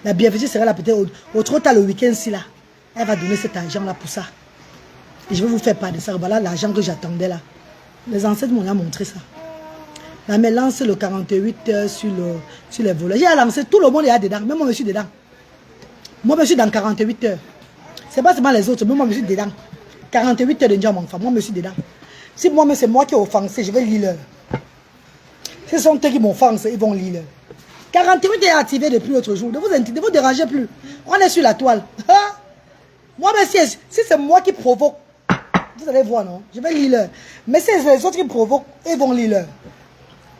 La bienfaitrice sera là peut-être au trop tard le week-end-ci là. Elle va donner cet argent là pour ça. Et je vais vous faire part de ça. Voilà l'argent que j'attendais là. Les ancêtres m'ont montré ça. La mère lance le 48 heures sur les volets. J'ai lancé, tout le monde est là dedans. Même moi, je suis dedans. Moi, je suis dans 48 heures. Ce n'est pas seulement les autres, mais moi, je suis dedans. 48 heures de Ndiaye, mon enfant. Moi, je suis dedans. Si moi, c'est moi qui ai offensé, je vais lire l'heure. Si ce sont eux qui m'offensent, ils vont lire l'heure. 48 heures activé depuis l'autre jour. Ne vous dérangez plus. On est sur la toile. Moi, mais si c'est moi qui provoque, vous allez voir, non? Je vais lire l'heure. Mais si c'est les autres qui provoquent, ils vont lire l'heure.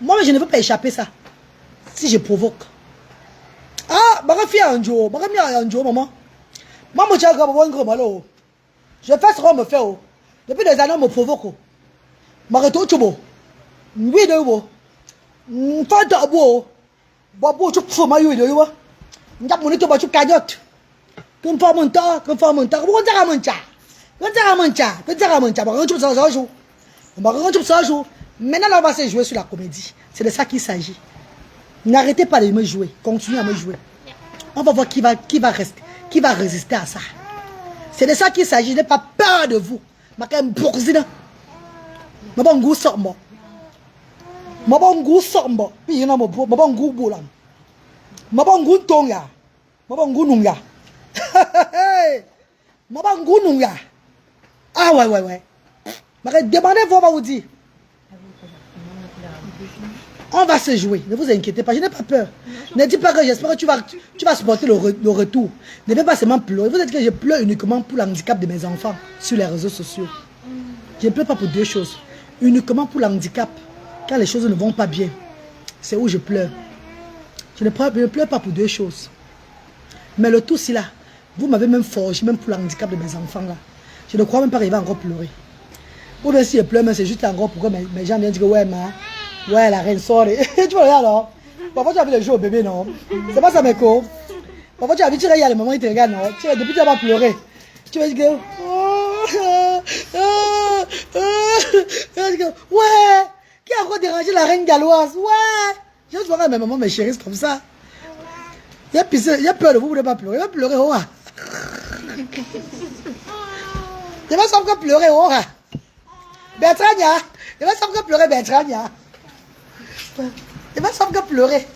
Moi, je ne veux pas échapper ça. Si je provoque. Ah, je vais faire un jour. Maman. Moi, je fais ce qu'on me fait. Depuis des années, on me provoque. Je retourne au bout. Oui, de vous. Je fais un bout. Je fais un bout. Je fais un bout. Je fais un bout. Je fais un bout. Je fais un bout. Je fais un bout. Maintenant, on va se jouer sur la comédie. C'est de ça qu'il s'agit. N'arrêtez pas de me jouer. Continuez à me jouer. On va voir qui va résister à ça. C'est de ça qu'il s'agit. Je n'ai pas peur de vous. Je suis un boursin. Je suis un goût sormo. Je suis un goût sormo. Puis il y a un goût boulam. Je suis un goût tonga. Je suis un goût nunga. Je suis un goût nunga. Ah ouais. Demandez-vous, on va vous dire. On va se jouer, ne vous inquiétez pas, je n'ai pas peur. Ne dis pas que j'espère que tu vas supporter le retour. Ne vais pas seulement pleurer. Vous dites que je pleure uniquement pour l'handicap de mes enfants sur les réseaux sociaux. Je ne pleure pas pour 2 choses. Uniquement pour l'handicap, quand les choses ne vont pas bien. C'est où je pleure. Je ne pleure pas pour 2 choses. Mais le tout, c'est là. Vous m'avez même forgé, même pour l'handicap de mes enfants là. Je ne crois même pas qu'il va encore pleurer. Ou bien si je pleure, c'est juste encore pour que mes gens viennent dire que ouais, la reine sort. Tu vois, regarde, non? Parfois, tu as vu le jeu au bébé, non? C'est pas ça, mes co. Parfois, tu as vu, tu regardes les moments où ils te regardent, non? Depuis, tu vas pleurer. Tu vas dire que. Ouais! Qui a encore dérangé la reine galloise? Ouais! Je vois que mes mamans me chérissent comme ça. Il y a peur de vous, vous ne pas pleurer. Il va pleurer, oh! Il va encore pleurer, oh! Bertrania! Il va encore pleurer, Bertrania! Il va encore pleurer.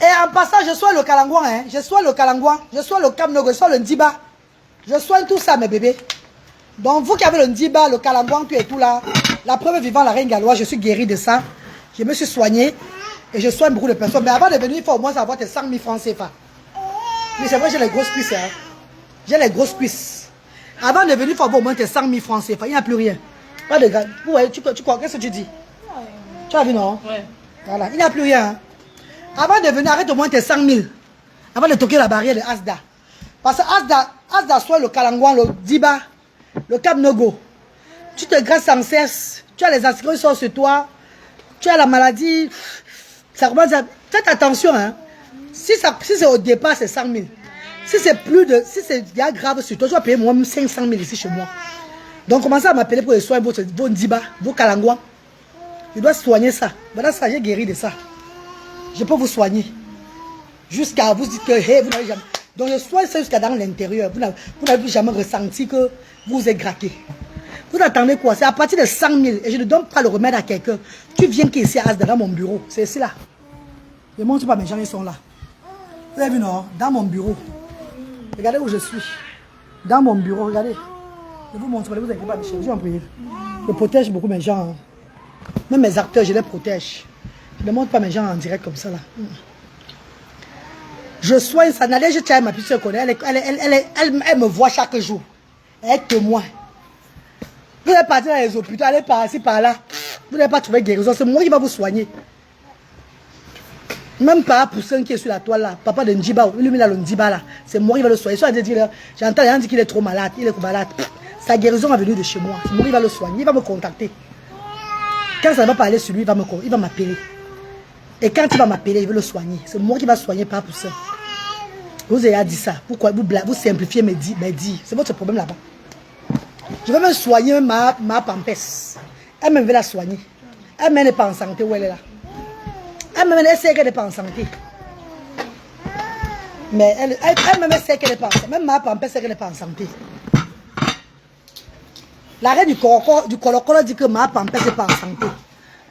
Et en passant, je sois le Kalangouan, hein. Je sois le Kalangouan, je sois le Kamnogo, je sois le Ndiba. Je soigne tout ça, mes bébés. Donc, vous qui avez le Ndiba, le Kalangouan, tout et tout là, la preuve vivant, la reine galloise, je suis guérie de ça. Je me suis soignée et je soigne beaucoup de personnes. Mais avant de venir, il faut au moins avoir tes 100 000 francs CFA. Oui, c'est vrai, j'ai les grosses cuisses, hein. J'ai les grosses cuisses. Avant de venir, il faut avoir au moins tes 100 000 francs CFA. Il n'y a plus rien. Pas de gars. Ouais, tu crois, qu'est-ce que tu dis? Tu as vu, non? Ouais. Voilà, il n'y a plus rien. Hein. Avant de venir, arrête au moins tes 100 000. Avant de toquer la barrière de Asda. Parce que Asda soit le Kalangouan, le Diba, le Kamnogo. Tu te graisses sans cesse. Tu as les assurances sur toi. Tu as la maladie. Ça commence à... Faites attention, hein. Si c'est au départ, c'est 100 000. Si c'est plus de... Si c'est grave sur toi, tu vas payer moi 500 000 ici chez moi. Donc, commencez à m'appeler pour les soins, vos ndiba, vos kalangwa. Je dois soigner ça. Voilà ça, j'ai guéri de ça. Je peux vous soigner. Jusqu'à vous dire que, hey, vous n'avez jamais... Donc, je soigne ça jusqu'à dans l'intérieur. Vous n'avez jamais ressenti que vous êtes gratté. Vous attendez quoi? C'est à partir de 100 000. Et je ne donne pas le remède à quelqu'un. Tu viens ici à dans mon bureau. C'est ici là. Je ne montre pas, mes gens, ils sont là. Vous avez vu, non? Dans mon bureau. Regardez où je suis. Dans mon bureau, regardez. Je vous montre, vous inquiétez pas, Michel. Je vais en prier. Je protège beaucoup mes gens. Même mes acteurs, je les protège. Je ne montre pas mes gens en direct comme ça là. Je soigne ça. Nadège, je tiens ma petite soeur connaît. Elle me voit chaque jour. Elle est témoin. Vous allez partir dans les hôpitaux, allez par ici, par là. Vous n'avez pas trouvé guérison. C'est moi qui va vous soigner. Même pas Poussin qui est sur la toile là. Papa de Njiba, lui, il a le Njiba là. C'est moi qui va le soigner. J'entends les gens dire qu'il est trop malade. Il est malade. Sa guérison est venue de chez moi. C'est moi qui va le soigner. Il va me contacter. Quand ça ne va pas aller sur lui, il va m'appeler. Et quand il va m'appeler, il veut le soigner. C'est moi qui va soigner Papa Poussin. Vous avez dit ça. Pourquoi vous simplifiez mes dits? C'est votre problème là-bas. Je vais même soigner ma pampesse. Elle-même veut la soigner. Elle-même n'est pas en santé où elle est là. Elle-même elle sait qu'elle n'est pas en santé. Mais elle-même sait qu'elle n'est pas en santé. Même ma pampesse sait qu'elle n'est pas en santé. L'arrêt du colocolo dit que ma pampesse n'est pas en santé.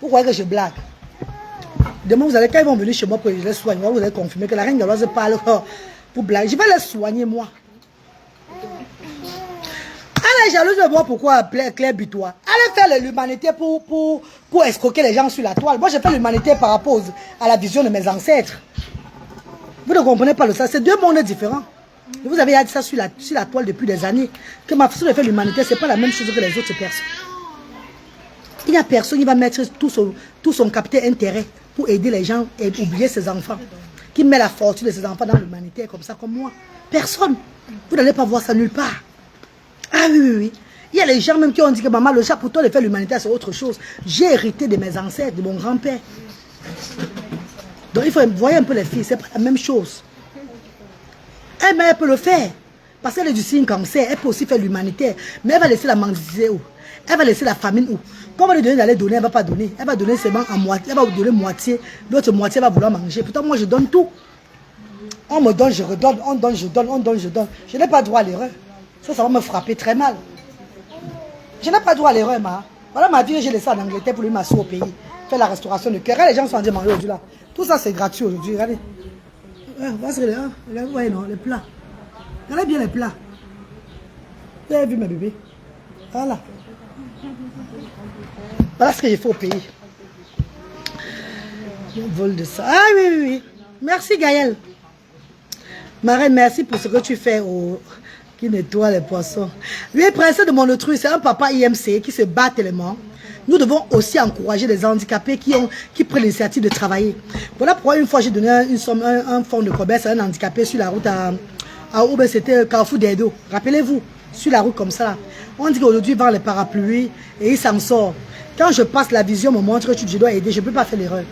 Vous croyez que je blague? Demain, quand ils vont venir chez moi pour que je les soigne, vous allez confirmer que la reine Galoise parle pour blague. Je vais les soigner moi. Elle est jalouse de moi, pourquoi Claire Butois? Elle fait l'humanité pour escroquer les gens sur la toile. Moi, je fais l'humanité par rapport à la vision de mes ancêtres. Vous ne comprenez pas le ça. C'est deux mondes différents. Vous avez dit ça sur la toile depuis des années. Que ma façon de faire l'humanité, ce n'est pas la même chose que les autres personnes. Il n'y a personne qui va mettre tout son capital intérêt pour aider les gens et oublier ses enfants. Qui met la fortune de ses enfants dans l'humanité comme ça, comme moi. Personne. Vous n'allez pas voir ça nulle part. Ah oui. Il y a les gens même qui ont dit que maman, le chat pour toi de faire l'humanité, c'est autre chose. J'ai hérité de mes ancêtres, de mon grand-père. Donc il faut voir un peu les filles, c'est pas la même chose. Elle peut le faire. Parce qu'elle est du signe cancer, elle peut aussi faire l'humanité. Mais elle va laisser la mendicité où? Elle va laisser la famine où? Quand on va lui donner d'aller donner, elle ne va pas donner. Elle va donner seulement à moitié. Elle va vous donner moitié. L'autre moitié va vouloir manger. Pourtant, moi, je donne tout. On me donne, je redonne. On donne, je donne. On donne, je donne. Je n'ai pas droit à l'erreur. Ça va me frapper très mal. Je n'ai pas droit à l'erreur, ma. Voilà ma vie, j'ai laissé en Angleterre pour lui m'asseoir au pays. Faire la restauration de cœur. Les gens sont en train de manger aujourd'hui là. Tout ça, c'est gratuit aujourd'hui. Regardez. Ouais, non, les plats. Regardez bien les plats. Vous avez vu mes bébés? Voilà. Voilà ce que j'ai fait au pays. Le vol de ça. Ah oui. Merci Gaël. Marraine, merci pour ce que tu fais qui nettoie les poissons. Lui, princesse de Monotru, c'est un papa IMC qui se bat tellement. Nous devons aussi encourager les handicapés qui prennent l'initiative de travailler. Voilà pourquoi une fois j'ai donné un fonds de commerce à un handicapé sur la route à c'était Carrefour d'Edo. Rappelez-vous, sur la route comme ça. On dit qu'aujourd'hui il vend les parapluies et il s'en sort. Quand je passe, la vision me montre que je dois aider, je ne peux pas faire l'erreur.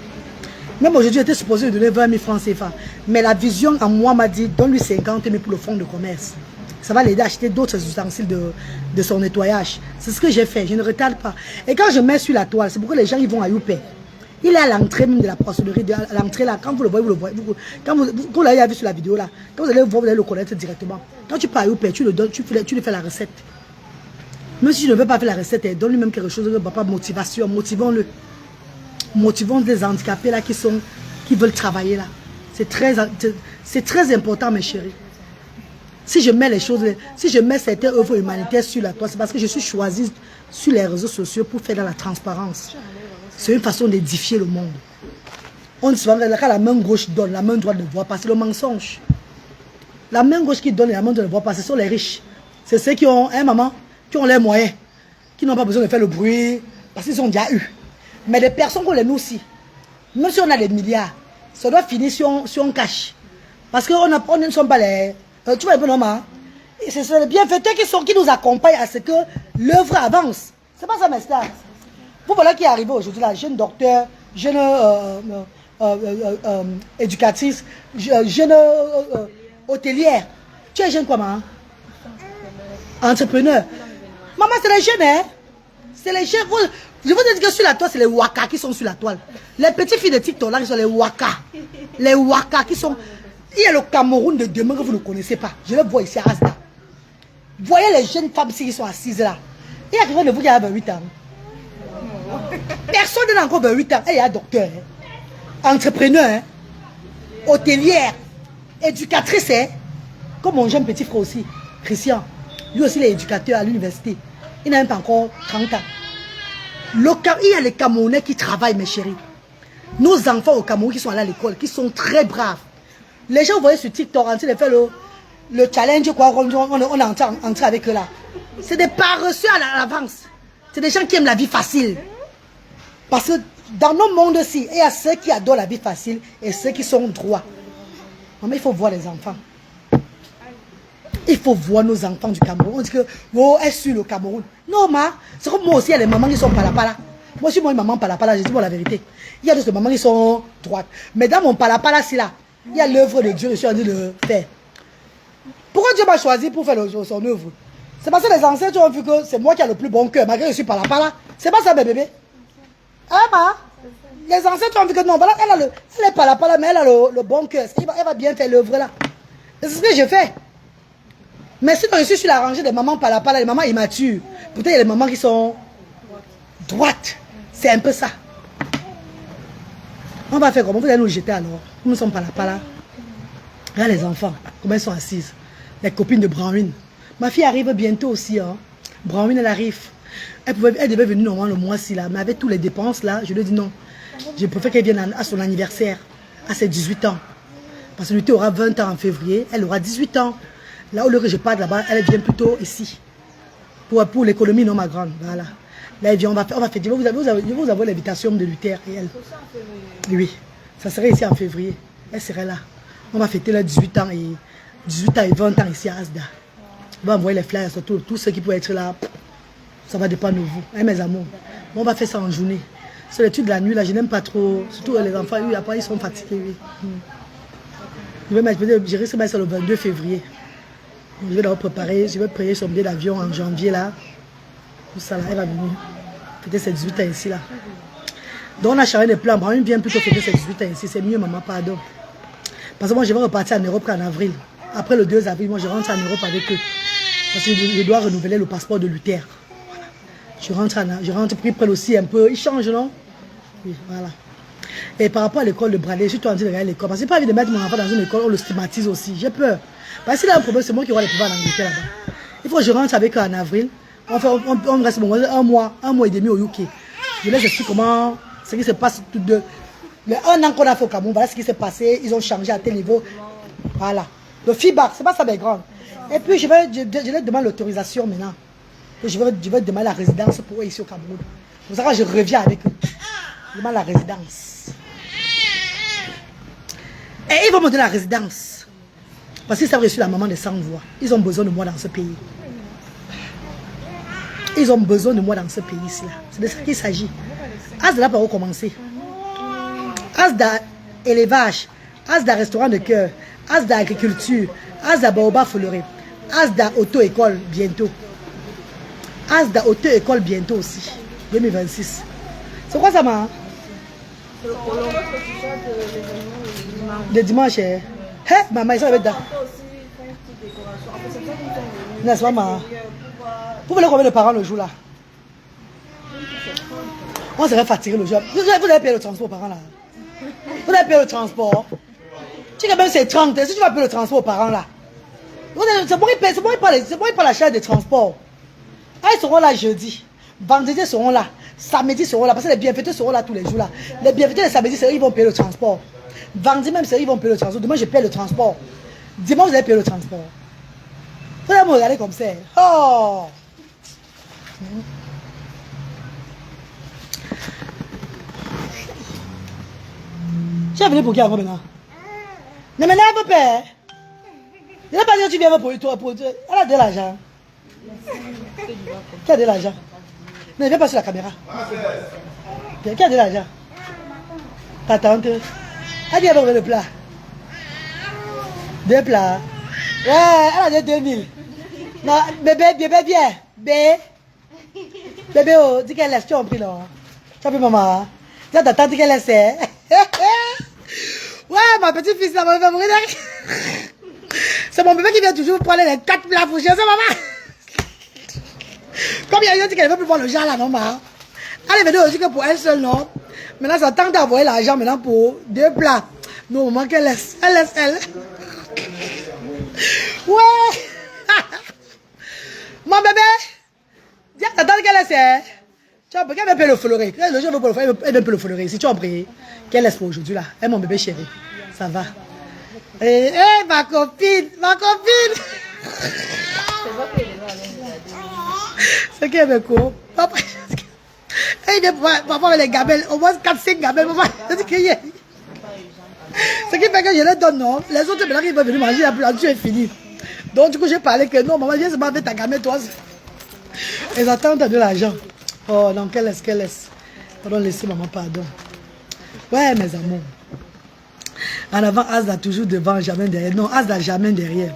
Même aujourd'hui, j'étais supposé lui donner 20 000 francs CFA. Mais la vision en moi m'a dit, donne-lui 50 000 pour le fonds de commerce. Ça va l'aider à acheter d'autres ustensiles de son nettoyage. C'est ce que j'ai fait, je ne retarde pas. Et quand je mets sur la toile, c'est pourquoi les gens ils vont à Youpé. Il est à l'entrée même de la poissonnerie, à l'entrée là. Quand vous le voyez, vous le voyez. Quand vous l'avez vu sur la vidéo là, quand vous allez voir, vous allez le connaître directement. Quand tu pars à Youpé, tu lui fais la recette. Même si je ne veux pas faire la recette, donne-lui même quelque chose de papa, motivation, motivons-le. Motivons les handicapés là qui veulent travailler là. C'est très important, mes chéris. Si je mets les choses, si je mets certaines œuvres humanitaires sur la toile, c'est parce que je suis choisie sur les réseaux sociaux pour faire dans la transparence. C'est une façon d'édifier le monde. On dit souvent que quand la main gauche donne, la main droite ne voit pas, c'est le mensonge. La main gauche qui donne et la main droite ne voit pas, ce sont les riches. C'est ceux qui ont qui ont les moyens, qui n'ont pas besoin de faire le bruit, parce qu'ils ont déjà eu. Mais des personnes comme les nous aussi, même si on a des milliards, ça doit finir si on cache. Parce qu'on ne sommes pas les... tu vois un peu normal. C'est les bienfaiteurs qui nous accompagnent à ce que l'œuvre avance. C'est pas ça mes stars. Vous voilà qui est arrivé aujourd'hui là, jeune docteur, jeune éducatrice, jeune hôtelière. Tu es jeune comment? Entrepreneur. Maman, c'est les jeunes, hein? C'est les jeunes. Je vous dis que sur la toile, c'est les waka qui sont sur la toile. Les petites filles de TikTok là, qui sont les waka. Les waka qui sont... Il y a le Cameroun de demain que vous ne connaissez pas. Je le vois ici à Asda. Voyez les jeunes femmes ici qui sont assises là. Il y a quelqu'un de vous qui a 28 ans. Personne n'a encore 28 ans. Il y a un docteur, hein? Entrepreneur, hein? Hôtelière, éducatrice, hein? Comme mon jeune petit frère aussi, Christian. Lui aussi, il est éducateur à l'université. Il n'a même pas encore 30 ans. Il y a les Camerounais qui travaillent, mes chéris. Nos enfants au Cameroun qui sont allés à l'école, qui sont très braves. Les gens, vous voyez sur TikTok, en train de faire le challenge, quoi, on est entré avec eux là. C'est des paresseux à l'avance. C'est des gens qui aiment la vie facile. Parce que dans nos mondes-ci, il y a ceux qui adorent la vie facile et ceux qui sont droits. Mais il faut voir les enfants. Il faut voir nos enfants du Cameroun. On dit que, oh, elle suit le Cameroun. Non, c'est comme moi aussi, il y a les mamans qui sont palapala. Moi aussi, moi, une maman palapala, je dis moi la vérité. Il y a d'autres mamans qui sont droites. Mais dans mon palapala, c'est là. Il y a l'œuvre de Dieu, je suis en train de faire. Pourquoi Dieu m'a choisi pour faire son œuvre? C'est parce que les ancêtres ont vu que c'est moi qui ai le plus bon cœur, malgré que je suis palapala. C'est pas ça, mes bébés. Hein, les ancêtres ont vu que non, voilà, elle est palapala, mais elle a le bon cœur. Elle va bien faire l'œuvre là. C'est ce que je fais. Mais sinon, je suis sur la rangée des mamans palapala, les mamans immatures. Peut-être il y a les mamans qui sont droites. C'est un peu ça. On va faire comment? Vous allez nous jeter alors. Nous sommes palapala. Regarde les enfants, comment elles sont assises. Les copines de Browine. Ma fille arrive bientôt aussi. Hein. Browine, elle arrive. Elle devait venir normalement le mois-ci là. Mais avec toutes les dépenses là, je lui ai dit non. Je préfère qu'elle vienne à son anniversaire, à ses 18 ans. Parce que Luté aura 20 ans en février. Elle aura 18 ans. Là, au lieu que je parte là-bas, elle vient plutôt ici. Pour l'économie, non, ma grande. Voilà. Là, elle vient, on va faire. Vous avez l'invitation de Luther et elle. Oui. Ça serait ici en février. Elle serait là. On va fêter là 18 ans et 20 ans ici à Asda. On va envoyer les flyers surtout. Tous ceux qui peuvent être là, ça va dépendre de vous. Hein, mes amours. On va faire ça en journée. C'est l'étude de la nuit, là, je n'aime pas trop. Surtout les enfants, oui, après, ils sont fatigués. Oui. Je risque de mettre ça le 22 février. Je vais d'abord préparer, je vais payer son billet d'avion en janvier là. Tout ça là, elle va venir. Peut-être c'est 18 ans ici là. Donc on a chargé des plans. Brahim vient plutôt fêter ses 18 ans ici. C'est mieux, maman, pardon. Parce que moi je vais repartir en Europe en avril. Après le 2 avril, moi je rentre en Europe avec eux. Parce que je dois renouveler le passeport de Luther. Voilà. Je rentre, puis ils prennent aussi un peu. Ils changent, non? Oui, voilà. Et par rapport à l'école de Bradley, je suis tout en train de regarder l'école. Parce que j'ai pas envie de mettre mon enfant dans une école, on le stigmatise aussi. J'ai peur. Parce que s'il a un problème, c'est moi qui aurai les pouvoirs en Angleterre là-bas. Il faut que je rentre avec eux en avril. On reste bon, un mois et demi au UK. Je laisse expliquer comment, ce qui se passe tout de. Mais un an qu'on a fait au Cameroun, voilà ce qui s'est passé. Ils ont changé à tel niveau. Voilà. Le feedback, c'est pas ça, mes grands. Et puis je leur demande l'autorisation maintenant. Et je vais demander la résidence pour eux ici au Cameroun. Pour ça que je reviens avec eux. Je demande la résidence. Et ils vont me donner la résidence. Parce qu'ils savent que je suis la maman de 100 voix. Ils ont besoin de moi dans ce pays. Ils ont besoin de moi dans ce pays-là. C'est de ça qu'il s'agit. Asda par où commencer. Asda élevage. Asda restaurant de cœur. Asda agriculture. Asda baobab fleuré. Asda auto-école bientôt. Asda auto-école bientôt aussi. 2026. C'est quoi ça, ma? Le dimanche. Hé, maman, ils sont avec toi. N'est-ce pas, maman? Vous voulez combien de parents le jour là? On serait fatigué le jour. Vous allez payer le transport aux parents là. Vous allez payer le transport. Tu sais que même c'est 30, si tu vas payer le transport aux parents là. C'est bon, ils pas la charge de transport. Ah, ils seront là jeudi. Vendredi, ils seront là. Samedi, ils seront là. Parce que les bienfaiteurs seront là tous les jours là. Les bienfaiteurs, les samedis, ils vont payer le transport. Vendredi même, ils vont payer le transport. Demain, je paye le transport. Dimanche, vous allez payer le transport. Vous allez me regarder comme ça. Oh! Tu es venu pour qui avant maintenant? Ne m'énerve pas. Je n'ai pas dit que tu viens pour toi. Elle a de l'argent. Qui a de l'argent? Ne viens pas sur la caméra. Qui a de l'argent? Ta tante. Elle dit elle va ouvrir le plat. 2 plats. Ouais, elle a dit 2000. Non, bébé, viens. Bébé, oh, dis qu'elle laisse, tu as compris, non? Tu as pris maman? Tu as ta tante qu'elle laisse. Ouais, ma petite fille, ça m'a fait mourir. C'est mon bébé qui vient toujours prendre les 4 plats pour chez sa maman. Comme il y a dit qu'elle ne veut plus voir le genre là, non, maman. Elle est venue aussi que pour elle seule, non? Maintenant, ça tente à envoyer l'argent maintenant pour 2 plats. Non, maman, qu'elle laisse. Elle laisse, elle. Ouais. Mon bébé. Dis à ta tante qu'elle laisse. Tu vois, qu'elle veut pas le fleurer. Le jour veut pas le fleurer. Elle veut pas le fleurer. Si tu en pries, qu'elle laisse pour aujourd'hui là. Elle, mon bébé chéri. Ça va. Eh, ma copine. Ma copine. C'est qu'elle veut quoi? Papa. Papa avec les gamelles. Au moins 4-5 gamelles. Papa. C'est qu'il y a. Ce qui fait que je les donne, non. Les autres, maintenant, ils veulent venir manger, la tu est fini. Donc, du coup, j'ai parlé que non, maman, viens seulement avec ta gamelle, toi. Ils attendent de l'argent. Oh, non, qu'elle laisse. Pardon, laissez maman, pardon. Ouais, mes amours. En avant, Asda toujours devant, jamais derrière. Non, Asda jamais derrière.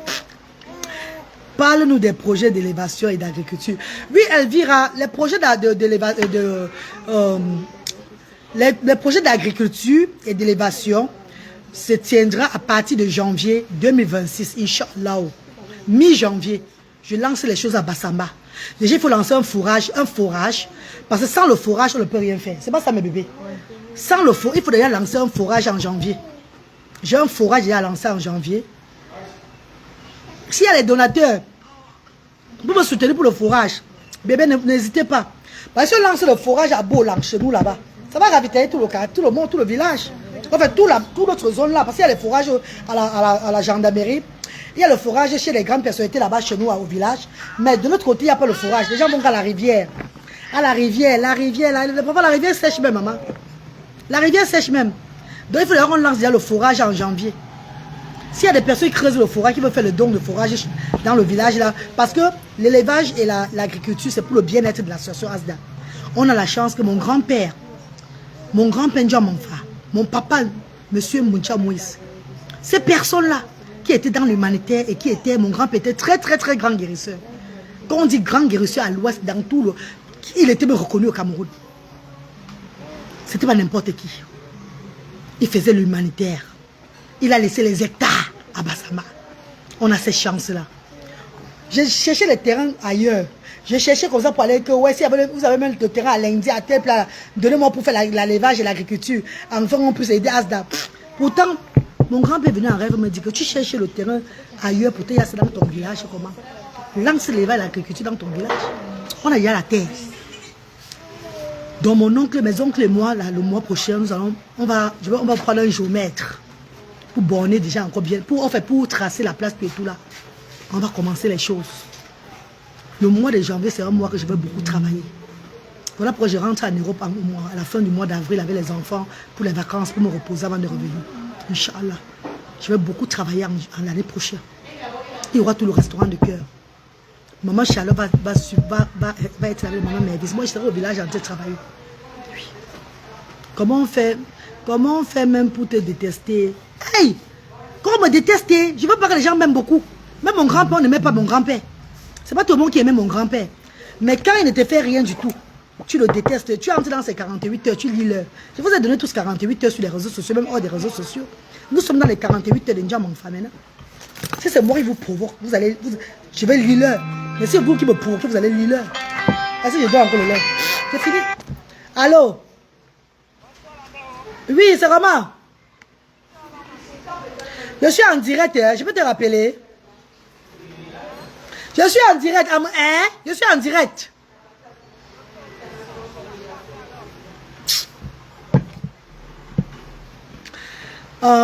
Parle-nous des projets d'élévation et d'agriculture. Oui, Elvira, les projets les projets d'agriculture et d'élévation se tiendra à partir de janvier 2026, Inch'Allah. Mi-janvier, je lance les choses à Bassamba. Déjà, il faut lancer un forage, parce que sans le forage, on ne peut rien faire. C'est pas ça, mes bébés. Sans le forage, il faut déjà lancer un forage en janvier. J'ai un forage déjà lancé en janvier. S'il y a les donateurs, pour me soutenir pour le forage, bébé, n'hésitez pas. Parce que si on lance le forage à Bolang, chez nous là-bas, ça va ravitailler tout le monde, tout le village. En fait, toute notre zone là, parce qu'il y a les forages à la gendarmerie, il y a le forage chez les grandes personnalités là-bas chez nous au village, mais de l'autre côté, il n'y a pas le forage. Les gens vont à la rivière. À la rivière, la rivière sèche même, maman. La rivière sèche même. Donc il faut qu'on lance déjà le forage en janvier. S'il y a des personnes qui creusent le forage, qui veulent faire le don de forage dans le village là, parce que l'élevage et l'agriculture, c'est pour le bien-être de l'association Asda. On a la chance que mon grand-père, Ndja Monfa, mon papa, monsieur Mouncha Moïse, ces personnes-là qui étaient dans l'humanitaire et qui étaient, mon grand-père était très très très grand guérisseur. Quand on dit grand guérisseur à l'ouest, dans tout le... Il était même reconnu au Cameroun. C'était pas n'importe qui. Il faisait l'humanitaire. Il a laissé les hectares à Bassamba. On a cette chance-là. J'ai cherché les terrains ailleurs. J'ai cherché comme ça pour aller que, ouais, si vous avez même le terrain à l'Indie, à tel plat, donnez-moi pour faire l'élevage et l'agriculture. Enfin, on peut aider Asda. Pourtant, mon grand-père venu en rêve me dit que tu cherches le terrain ailleurs pour te y aller dans ton village. Comment? Lance l'élevage et l'agriculture dans ton village. On a déjà la terre. Donc mon oncle, mes oncles et moi, là, le mois prochain, on va prendre un géomètre pour borner déjà encore bien, pour tracer la place et tout là. On va commencer les choses. Le mois de janvier, c'est un mois que je vais beaucoup travailler. Voilà pourquoi je rentre en Europe à la fin du mois d'avril avec les enfants pour les vacances, pour me reposer avant de revenir. Inch'Allah. Je vais beaucoup travailler en l'année prochaine. Il y aura tout le restaurant de cœur. Maman Charlotte va être avec maman Mervis. Moi, je serai au village en train de travailler. Oui. Comment on fait même pour te détester? Hey! Comment me détester? Je ne veux pas que les gens m'aiment beaucoup. Même mon grand-père, on n'aimait pas mon grand-père. C'est pas tout le monde qui aimait mon grand-père. Mais quand il ne te fait rien du tout, tu le détestes. Tu entres dans ces 48 heures, tu lis l'heure. Je vous ai donné tous 48 heures sur les réseaux sociaux, même hors des réseaux sociaux. Nous sommes dans les 48 heures de Ndja Monfa maintenant. Si c'est moi qui vous provoque, je vais lire l'heure. Mais c'est vous qui me provoquez, vous allez lire l'heure. Ah si je dois encore le l'heure. C'est fini. Allô? Oui, c'est Romain. Je suis en direct, hein? Je peux te rappeler. Je suis en direct. Hein? Je suis en direct.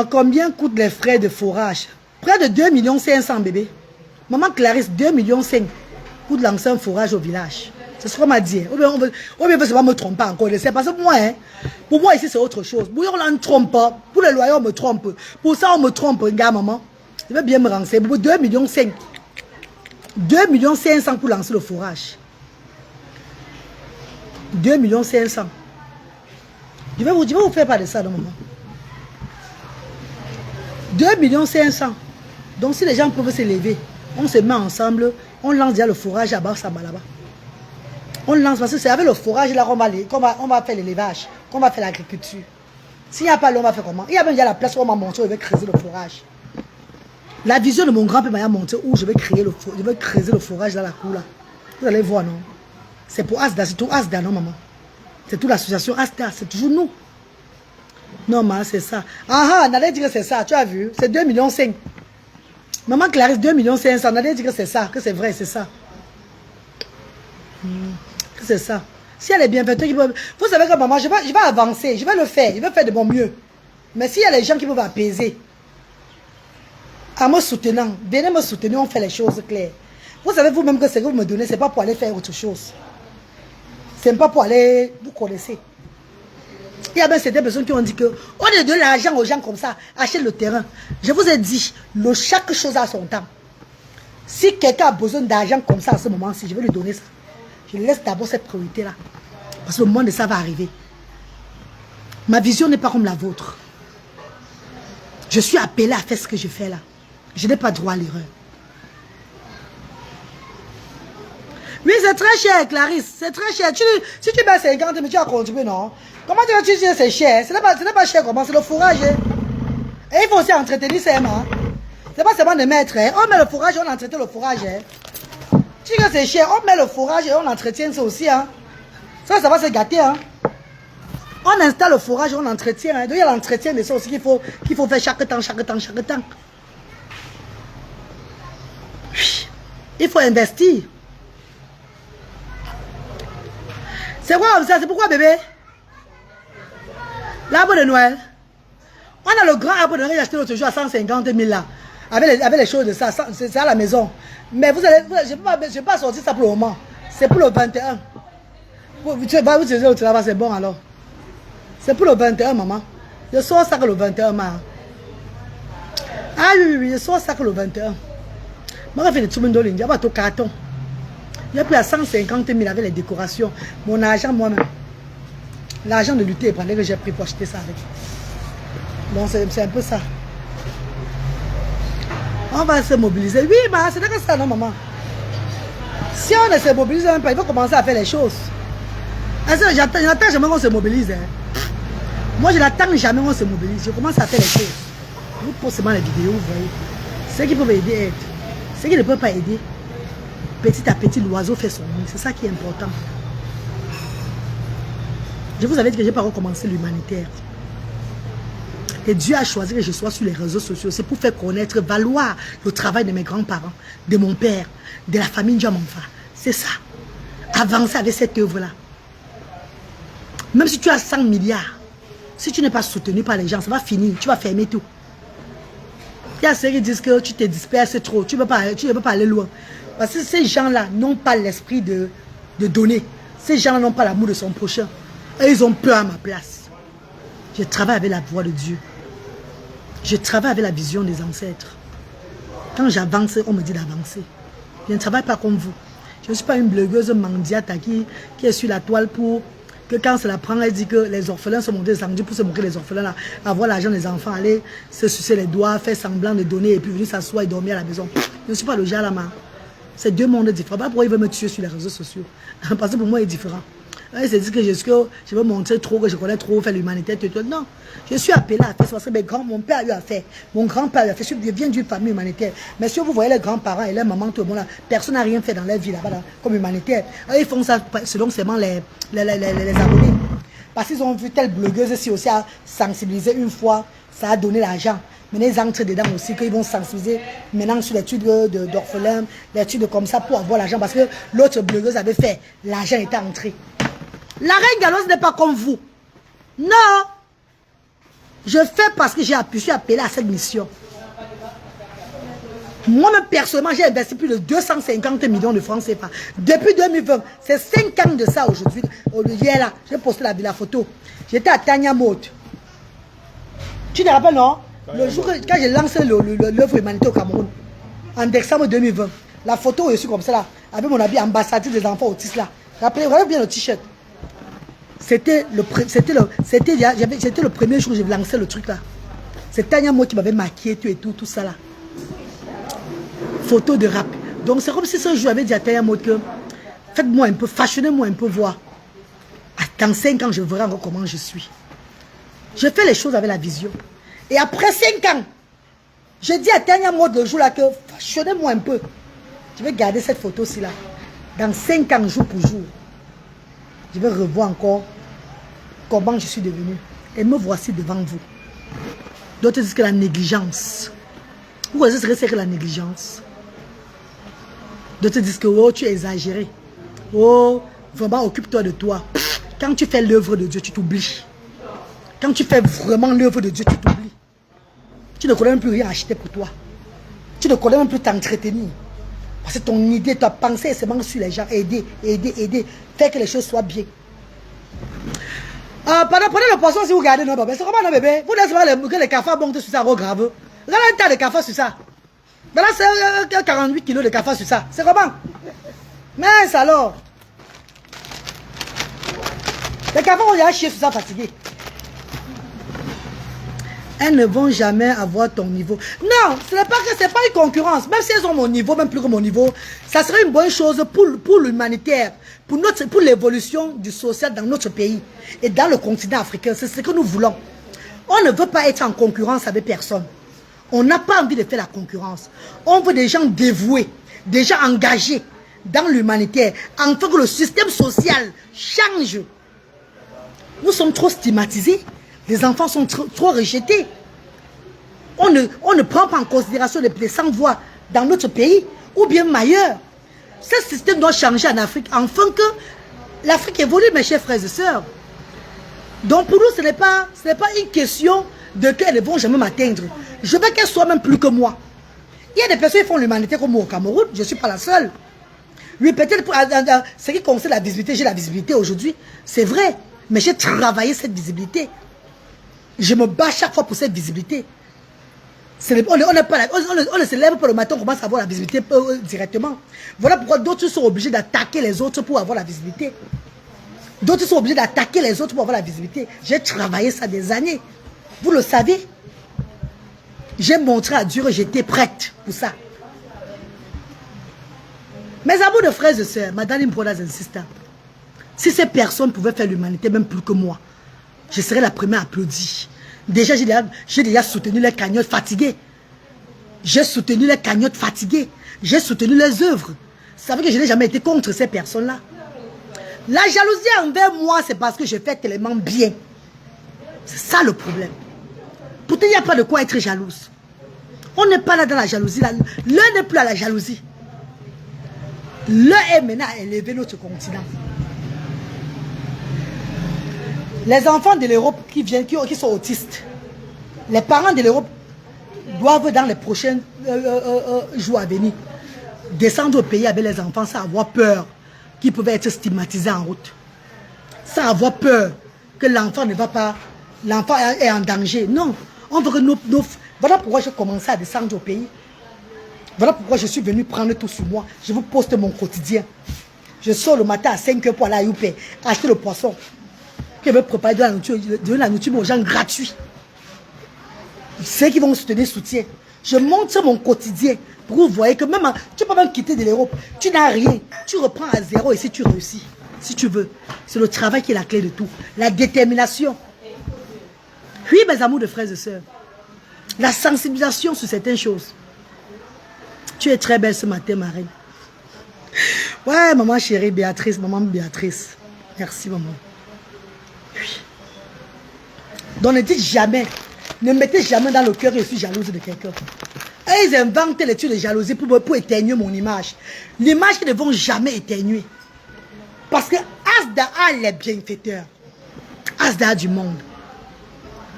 Combien coûtent les frais de forage? Près de 2,5 millions, bébé. Maman Clarisse, 2,5 millions pour lancer un forage au village. C'est ce qu'on m'a dit. Ou bien ne me trompe pas encore. C'est parce que moi, hein, pour moi ici c'est autre chose. Pour on ne trompe pas. Pour les loyers on me trompe. Pour ça on me trompe, gars, maman. Je vais bien me renseigner. 2,5 millions. 2,5 millions pour lancer le forage. 2,5 millions. Je vais vous faire part de ça, non, maman. 2 500 000. Donc si les gens peuvent s'élever, on se met ensemble, on lance déjà le forage à Barsaba là-bas. On lance parce que c'est avec le forage là qu'on va faire l'élevage, qu'on va faire l'agriculture. S'il n'y a pas l'eau, on va faire comment? Il y a même déjà la place où on va monter, on va creuser le forage. La vision de mon grand-père m'a montré où je vais creuser le forage dans la cour là. Vous allez voir, non? C'est pour Asda, c'est tout Asda, non, maman? C'est toute l'association Asda, c'est toujours nous. Non, maman, c'est ça. Ah, on allait dire que c'est ça, tu as vu? C'est 2,5 millions. Maman Clarisse, 2,5 millions, on allait dire que c'est ça, que c'est vrai, c'est ça. Que c'est ça. Si elle est bienfaiteurs qui peuvent... Vous savez que maman, je vais avancer, je vais le faire, je vais faire de mon mieux. Mais s'il y a les gens qui peuvent apaiser, en me soutenant, venez me soutenir, on fait les choses claires. Vous savez vous-même que ce que vous me donnez, ce n'est pas pour aller faire autre chose. Ce n'est pas pour aller... Vous connaissez. Il y a bien certaines personnes qui ont dit que on est de l'argent aux gens comme ça, achète le terrain. Je vous ai dit, chaque chose a son temps. Si quelqu'un a besoin d'argent comme ça à ce moment-ci, je vais lui donner ça. Je laisse d'abord cette priorité-là. Parce que le moment de ça va arriver. Ma vision n'est pas comme la vôtre. Je suis appelée à faire ce que je fais là. Je n'ai pas droit à l'erreur. Oui, c'est très cher, Clarisse. C'est très cher. Si tu mets 50 000, tu as contribué, non? Comment tu vas dire que c'est cher? Ce n'est pas cher comment? C'est le fourrage. Hein? Et il faut aussi entretenir ça. Hein? C'est pas seulement de mettre. Hein? On met le fourrage et on entretient le fourrage. Hein? Tu dis que c'est cher. On met le fourrage et on entretient ça aussi. Hein? Ça va se gâter. Hein? On installe le fourrage et on entretient. Hein? Donc il y a l'entretien de ça aussi qu'il faut faire chaque temps. Il faut investir. C'est quoi ça? C'est pourquoi bébé? L'arbre de Noël. On a le grand arbre de Noël acheté l'autre jour à 150 000 là. Avec les choses de ça. C'est à la maison. Mais je ne vais pas sortir ça pour le moment. C'est pour le 21. Tu vas vous dire au travail, c'est bon alors. C'est pour le 21, maman. Je sors ça que le 21, maman. Ah oui, je sors ça que le 21. Moi, je fais des trucs de ligne. Il y a tout carton. J'ai pris à 150 000 avec les décorations. Mon argent, moi-même. L'argent de lutter, pendant que j'ai pris pour acheter ça avec. Donc, c'est un peu ça. On va se mobiliser. Oui, mais c'est que ça, non, maman. Si on ne se mobilise même pas, il faut commencer à faire les choses. J'attends jamais qu'on se mobilise. Hein. Moi, je n'attends jamais qu'on se mobilise. Je commence à faire les choses. Vous postez les vidéos, vous voyez. Ceux qui peuvent aider, aident. Ceux qui ne peuvent pas aider, petit à petit, l'oiseau fait son nid. C'est ça qui est important. Je vous avais dit que je n'ai pas recommencé l'humanitaire. Et Dieu a choisi que je sois sur les réseaux sociaux. C'est pour faire connaître, valoir le travail de mes grands-parents, de mon père, de la famille Ndiamanfa. C'est ça. Avancer avec cette œuvre-là. Même si tu as 100 milliards, si tu n'es pas soutenu par les gens, ça va finir. Tu vas fermer tout. Il y a ceux qui disent que tu te disperses trop. Tu ne peux pas aller loin. Parce que ces gens-là n'ont pas l'esprit de donner. Ces gens-là n'ont pas l'amour de son prochain. Et ils ont peur à ma place. Je travaille avec la voix de Dieu. Je travaille avec la vision des ancêtres. Quand j'avance, on me dit d'avancer. Je ne travaille pas comme vous. Je ne suis pas une blogueuse mendiate qui est sur la toile pour que quand ça la prend, elle dit que les orphelins sont montés samedi pour se moquer les orphelins là, avoir l'argent des enfants, aller se sucer les doigts, faire semblant de donner et puis venir s'asseoir et dormir à la maison. Je ne suis pas le genre là-bas. C'est deux mondes différents. Pas pourquoi il veut me tuer sur les réseaux sociaux. Parce que pour moi, il est différent. Il s'est dit que je veux montrer trop, que je connais trop, faire l'humanité. Non, je suis appelé à faire ça parce que mon père a eu à faire. Mon grand-père a fait. Je viens d'une famille humanitaire. Mais si vous voyez les grands-parents et les mamans, tout le monde là, personne n'a rien fait dans leur vie là-bas là, comme humanitaire. Ils font ça selon seulement les abonnés. Parce qu'ils ont vu telle blogueuse aussi à sensibiliser une fois, ça a donné l'argent. Maintenant, ils entrent dedans aussi, qu'ils vont sensibiliser maintenant sur les trucs d'orphelins, les trucs comme ça pour avoir l'argent. Parce que l'autre blogueuse avait fait, l'argent était entré. La reine galoise n'est pas comme vous. Non. Je fais parce que je suis appelé à cette mission. Moi-même, personnellement, j'ai investi plus de 250 millions de francs CFA. Depuis 2020, c'est 5 ans de ça aujourd'hui. Hier, là, j'ai posté la photo. J'étais à Tanya Mode. Tu te rappelles, non? Le jour quand j'ai lancé l'œuvre humanitaire au Cameroun, en décembre 2020, la photo, je suis comme ça, là, avec mon habit ambassadeur des enfants autistes, là. Rappelez-vous bien le t-shirt. C'était le premier jour où j'ai lancé le truc là. C'est Tania Mo qui m'avait maquillé tout ça là. Photo de rap. Donc c'est comme si ce jour j'avais dit à Tania Mo que faites-moi un peu, fashionez-moi un peu, voir. Dans 5 ans, je verrai encore comment je suis. Je fais les choses avec la vision. Et après 5 ans, je dis à Tania Mo le jour là que fashionez-moi un peu. Je vais garder cette photo-ci là. Dans 5 ans, jour pour jour, je vais revoir encore comment je suis devenue. Et me voici devant vous. D'autres disent que la négligence. Vous voyez ce que c'est que la négligence? D'autres disent que oh, tu es exagéré. Oh, vraiment, occupe-toi de toi. Quand tu fais l'œuvre de Dieu, tu t'oublies. Quand tu fais vraiment l'œuvre de Dieu, tu t'oublies. Tu ne connais même plus rien acheter pour toi. Tu ne connais même plus t'entretenir. Parce que ton idée, ta pensée, c'est seulement sur les gens. Aider, aider, aider. Faire que les choses soient bien. Prenez le poisson si vous regardez, non, bébé. C'est comment, non, bébé? Vous laissez voir que les cafards montent sur ça, grave. Regardez un tas de cafards sur ça. Là, c'est 48 kilos de cafards sur ça. C'est comment? Mince alors. Les cafards ont déjà chier sur ça, fatigué. Elles ne vont jamais avoir ton niveau. Non, ce n'est pas que c'est pas une concurrence. Même si elles ont mon niveau, même plus que mon niveau, ça serait une bonne chose pour l'humanitaire, pour l'évolution du social dans notre pays et dans le continent africain. C'est ce que nous voulons. On ne veut pas être en concurrence avec personne. On n'a pas envie de faire la concurrence. On veut des gens dévoués, des gens engagés dans l'humanitaire, afin que le système social change. Nous sommes trop stigmatisés. Les enfants sont trop rejetés. On ne prend pas en considération les sans-voix dans notre pays ou bien ailleurs. Ce système doit changer en Afrique afin que l'Afrique évolue, mes chers frères et sœurs. Donc pour nous, ce n'est pas une question de qu'elles ne vont jamais m'atteindre. Je veux qu'elles soient même plus que moi. Il y a des personnes qui font l'humanité comme moi au Cameroun. Je ne suis pas la seule. Oui, peut-être pour ce qui concerne la visibilité, j'ai la visibilité aujourd'hui. C'est vrai. Mais j'ai travaillé cette visibilité. Je me bats chaque fois pour cette visibilité. On ne se lève pas le matin, on commence à avoir la visibilité directement. Voilà pourquoi d'autres sont obligés d'attaquer les autres pour avoir la visibilité. D'autres sont obligés d'attaquer les autres pour avoir la visibilité. J'ai travaillé ça des années. Vous le savez. J'ai montré à Dieu que j'étais prête pour ça. Mes amours de frères et sœurs, Madame Brothers and Sisters, si ces personnes pouvaient faire l'humanité, même plus que moi, je serais la première à applaudir. Déjà, j'ai déjà soutenu les cagnottes fatiguées. J'ai soutenu les cagnottes fatiguées. J'ai soutenu les œuvres. Ça veut dire que je n'ai jamais été contre ces personnes-là. La jalousie envers moi, c'est parce que je fais tellement bien. C'est ça le problème. Pourtant, il n'y a pas de quoi être jalouse. On n'est pas là dans la jalousie. L'un n'est plus à la jalousie. L'un est maintenant à élever notre continent. Les enfants de l'Europe qui sont autistes, les parents de l'Europe doivent dans les prochains jours à venir descendre au pays avec les enfants sans avoir peur qu'ils peuvent être stigmatisés en route. Sans avoir peur que l'enfant ne va pas, l'enfant est en danger. Non, on veut que voilà pourquoi j'ai commencé à descendre au pays. Voilà pourquoi je suis venu prendre tout sur moi. Je vous poste mon quotidien. Je sors le matin à 5 h pour aller à Youpé, acheter le poisson. Je vais préparer de la nourriture aux gens gratuits. Ceux qui vont me soutenir soutiennent. Je montre mon quotidien pour que vous voyez que même tu peux même quitter de l'Europe. Tu n'as rien. Tu reprends à zéro et si tu réussis, si tu veux. C'est le travail qui est la clé de tout. La détermination. Oui, mes amours de frères et sœurs. La sensibilisation sur certaines choses. Tu es très belle ce matin, Marine. Ouais, maman chérie, Béatrice, maman Béatrice. Merci, maman. Oui. Donc ne dites jamais, ne mettez jamais dans le cœur que je suis jalouse de quelqu'un. Et ils inventent les trucs de jalousie pour éteigner mon image. L'image qu'ils ne vont jamais éteigner. Parce que Asda a les bienfaiteurs. Asda a du monde.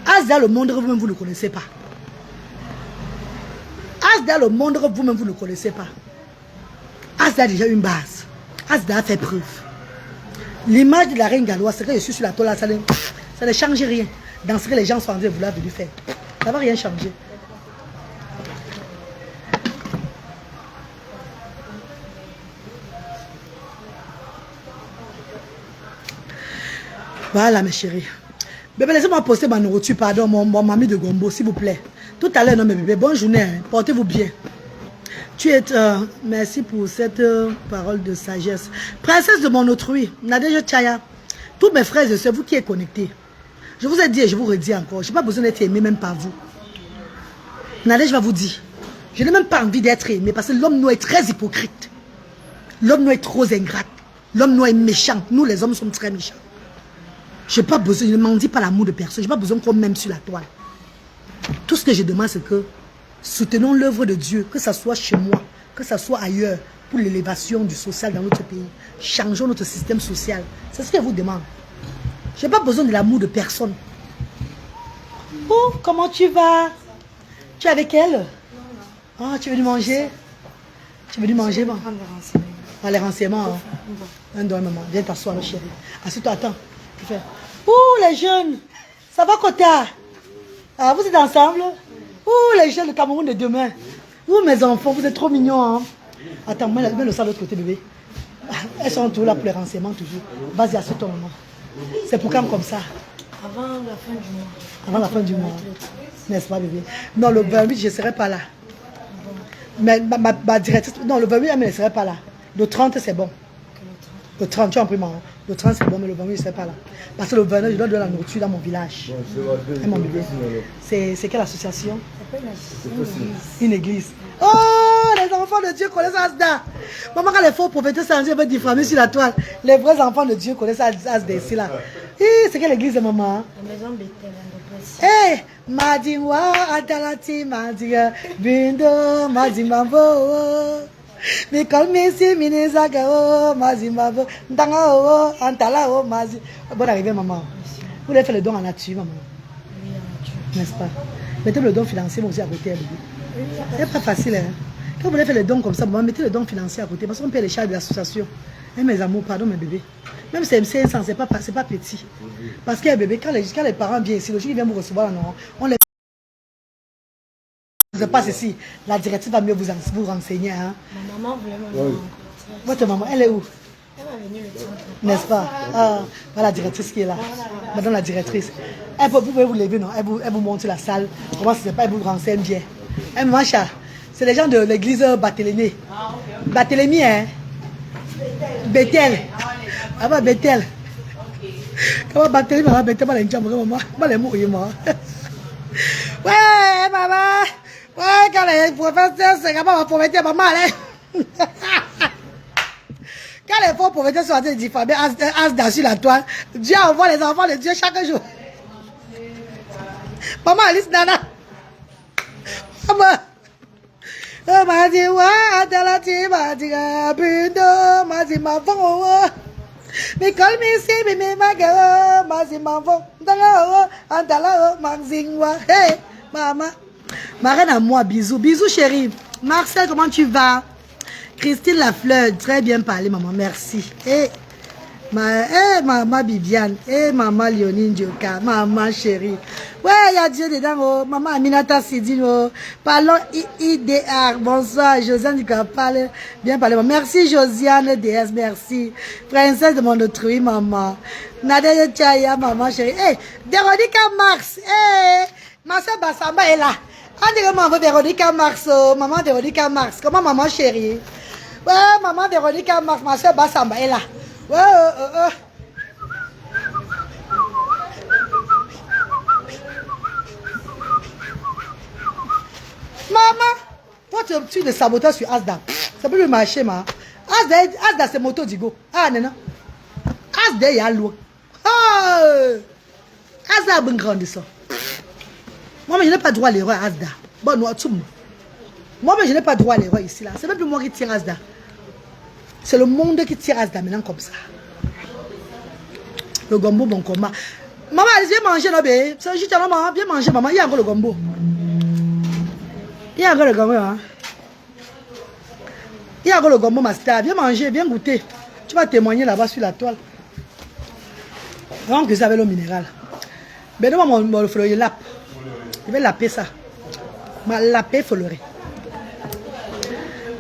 Asda, le monde, vous-même, vous ne connaissez pas. Asda, le monde, vous-même, vous ne connaissez pas. Asda a déjà une base. Asda a fait preuve. L'image de la reine galloise, c'est que je suis sur la toile, ça ne change rien. Dans ce que les gens sont en train de vouloir venir faire. Ça ne va rien changer. Voilà, mes chéris. Bébé, laissez-moi poster ma nourriture, pardon, mon mamie de gombo, s'il vous plaît. Tout à l'heure, non, mais bébé, bonne journée, hein. Portez-vous bien. Tu es... merci pour cette parole de sagesse. Princesse de mon autrui, Nadège Tchaya, tous mes frères et sœurs, vous qui êtes connectés, je vous ai dit et je vous redis encore, je n'ai pas besoin d'être aimé même par vous. Nadège va vous dire, je n'ai même pas envie d'être aimé parce que l'homme noir est très hypocrite. L'homme noir est trop ingrat. L'homme noir est méchant. Nous, les hommes, sommes très méchants. Je n'ai pas besoin, je ne m'en dis pas l'amour de personne. Je n'ai pas besoin qu'on m'aime sur la toile. Tout ce que je demande, c'est que soutenons l'œuvre de Dieu, que ce soit chez moi, que ce soit ailleurs, pour l'élévation du social dans notre pays. Changeons notre système social. C'est ce que je vous demande. Je n'ai pas besoin de l'amour de personne. Oh, comment tu vas? Tu es avec elle? Oh, tu veux du manger? Tu veux du manger, bon? Ah, les renseignements. Hein? Un doigt, maman. Viens t'asseoir, chérie. Assieds-toi, attends. Ouh, les jeunes. Ça va, Kota? Ah, vous êtes ensemble? Ouh, les jeunes du Cameroun de demain. Ouh, mes enfants, vous êtes trop mignons, hein? Attends, mets le sang de l'autre côté, bébé. Elles sont toujours là pour les renseignements, toujours. Vas-y, assieds-toi, maman. C'est pour quand comme ça? Avant la fin du mois. Avant la fin du mois. N'est-ce pas, bébé? Non, le 28, je ne serai pas là. Mais ma directrice... Non, le 28, elle ne serait pas là. Le 30, c'est bon. Le 30, tu as compris, maman. Le 30, c'est bon, mais le 28, je ne serai pas là. Parce que le 29, je dois donner la nourriture dans mon village. Et mon bébé. C'est quelle association? Une église. Oh, les enfants de Dieu connaissent Asda. Maman, quand les faux prophètes s'en veulent diffamer sur la toile, les vrais enfants de Dieu connaissent Asda ici, là. C'est quelle église, maman? La maison Bethel. Hey, Madinwa, Atalati, Madiga, Bindo, Madimabo. Mais comme ici, Minezagao, Mazimabo, Ndangao, Antalao, Mazi. Bonne arrivée, maman. Vous voulez faire le don en nature, maman? Oui, en nature. N'est-ce pas? Mettez le don financier aussi à côté, bébé. C'est pas facile, hein? Quand vous voulez faire le don comme ça, maman, mettez le don financier à côté. Parce qu'on paie les charges de l'association. Et mes amours, pardon, mes bébés. Même si c'est MC100, c'est pas petit. Parce que bébé, quand les parents viennent ici, le jour qu'ils viennent vous recevoir, non, on les... Je passe ici, la directrice va mieux vous renseigner. Hein. Ma maman voulait me rencontrer. Votre maman, elle est où? Elle va venir le 30. N'est-ce pas? Ah, voilà la directrice qui est là. Madame la directrice. Vous pouvez vous lever, non? Elle vous montre la salle. Comment c'est pas, elle vous renseigne bien. Eh, Macha, c'est les gens de l'église Barthélemy. Barthélemy, hein? Bethel. Ah bah Bethel. Comment Barthélemy, maman, Bethel, maman, maman. Ouais, maman. Ouais, quand les professeurs, c'est comment on promettait maman, hein? Quand les faux prophètes sont en train de diffamer Asda sur la toile, Dieu envoie les enfants de Dieu chaque jour. Maman Alice Nana. Maman. Madiwa, Adalati, Madiga, Bindo, Mazimavon. Mikol Misi, Mimi Magao, Mazimavon. Dangao, Andalao, Mazingwa. Hey, maman. Ma reine à moi, bisous. Bisous, chérie. Marcel, comment tu vas? Christine Lafleur, très bien parlé, maman, merci. Et maman Bibiane, et maman Léonine Dioka, maman chérie. Ouais, il y a Dieu dedans, oh. Maman Aminata Sidine, oh. Parlons IDR, bonsoir, Josiane Dioka, parle, bien parlé, maman. Merci Josiane DS, merci. Princesse de mon autrui, maman. Nadia Tchaya, maman chérie. Hey, Véronica Marx, hey, ma soeur Bassamba est là. On dirait maman Véronica Marx, oh. Maman Véronica Marx, comment maman chérie? Ouais, maman Véronica Marx, ma soeur Bassamba est là. Ouais, Maman, toi tu es de sabotage sur Asda. Ça peut lui marcher, ma. Asda c'est moto digo. Ah, non. Asda y a l'eau. Asda a bien grandi ça. Moi, mais je n'ai pas droit à l'erreur à Asda. Bon, non, tout le monde. Moi, mais je n'ai pas droit à l'erreur ici, là. C'est même plus moi qui tire Asda. C'est le monde qui tire Asda maintenant comme ça. Le gombo, bon combat. Maman, allez, viens manger, non, bé. C'est juste maman, viens manger, maman. Il y a encore le gombo. Il y a encore le gombo, hein. Il y a encore le gombo, ma star. Viens manger, viens goûter. Tu vas témoigner là-bas sur la toile. Vraiment que ça avait l'eau minérale. Mais non, mon frère, il lappe. Je vais laper ça. Ma laper, il faut le.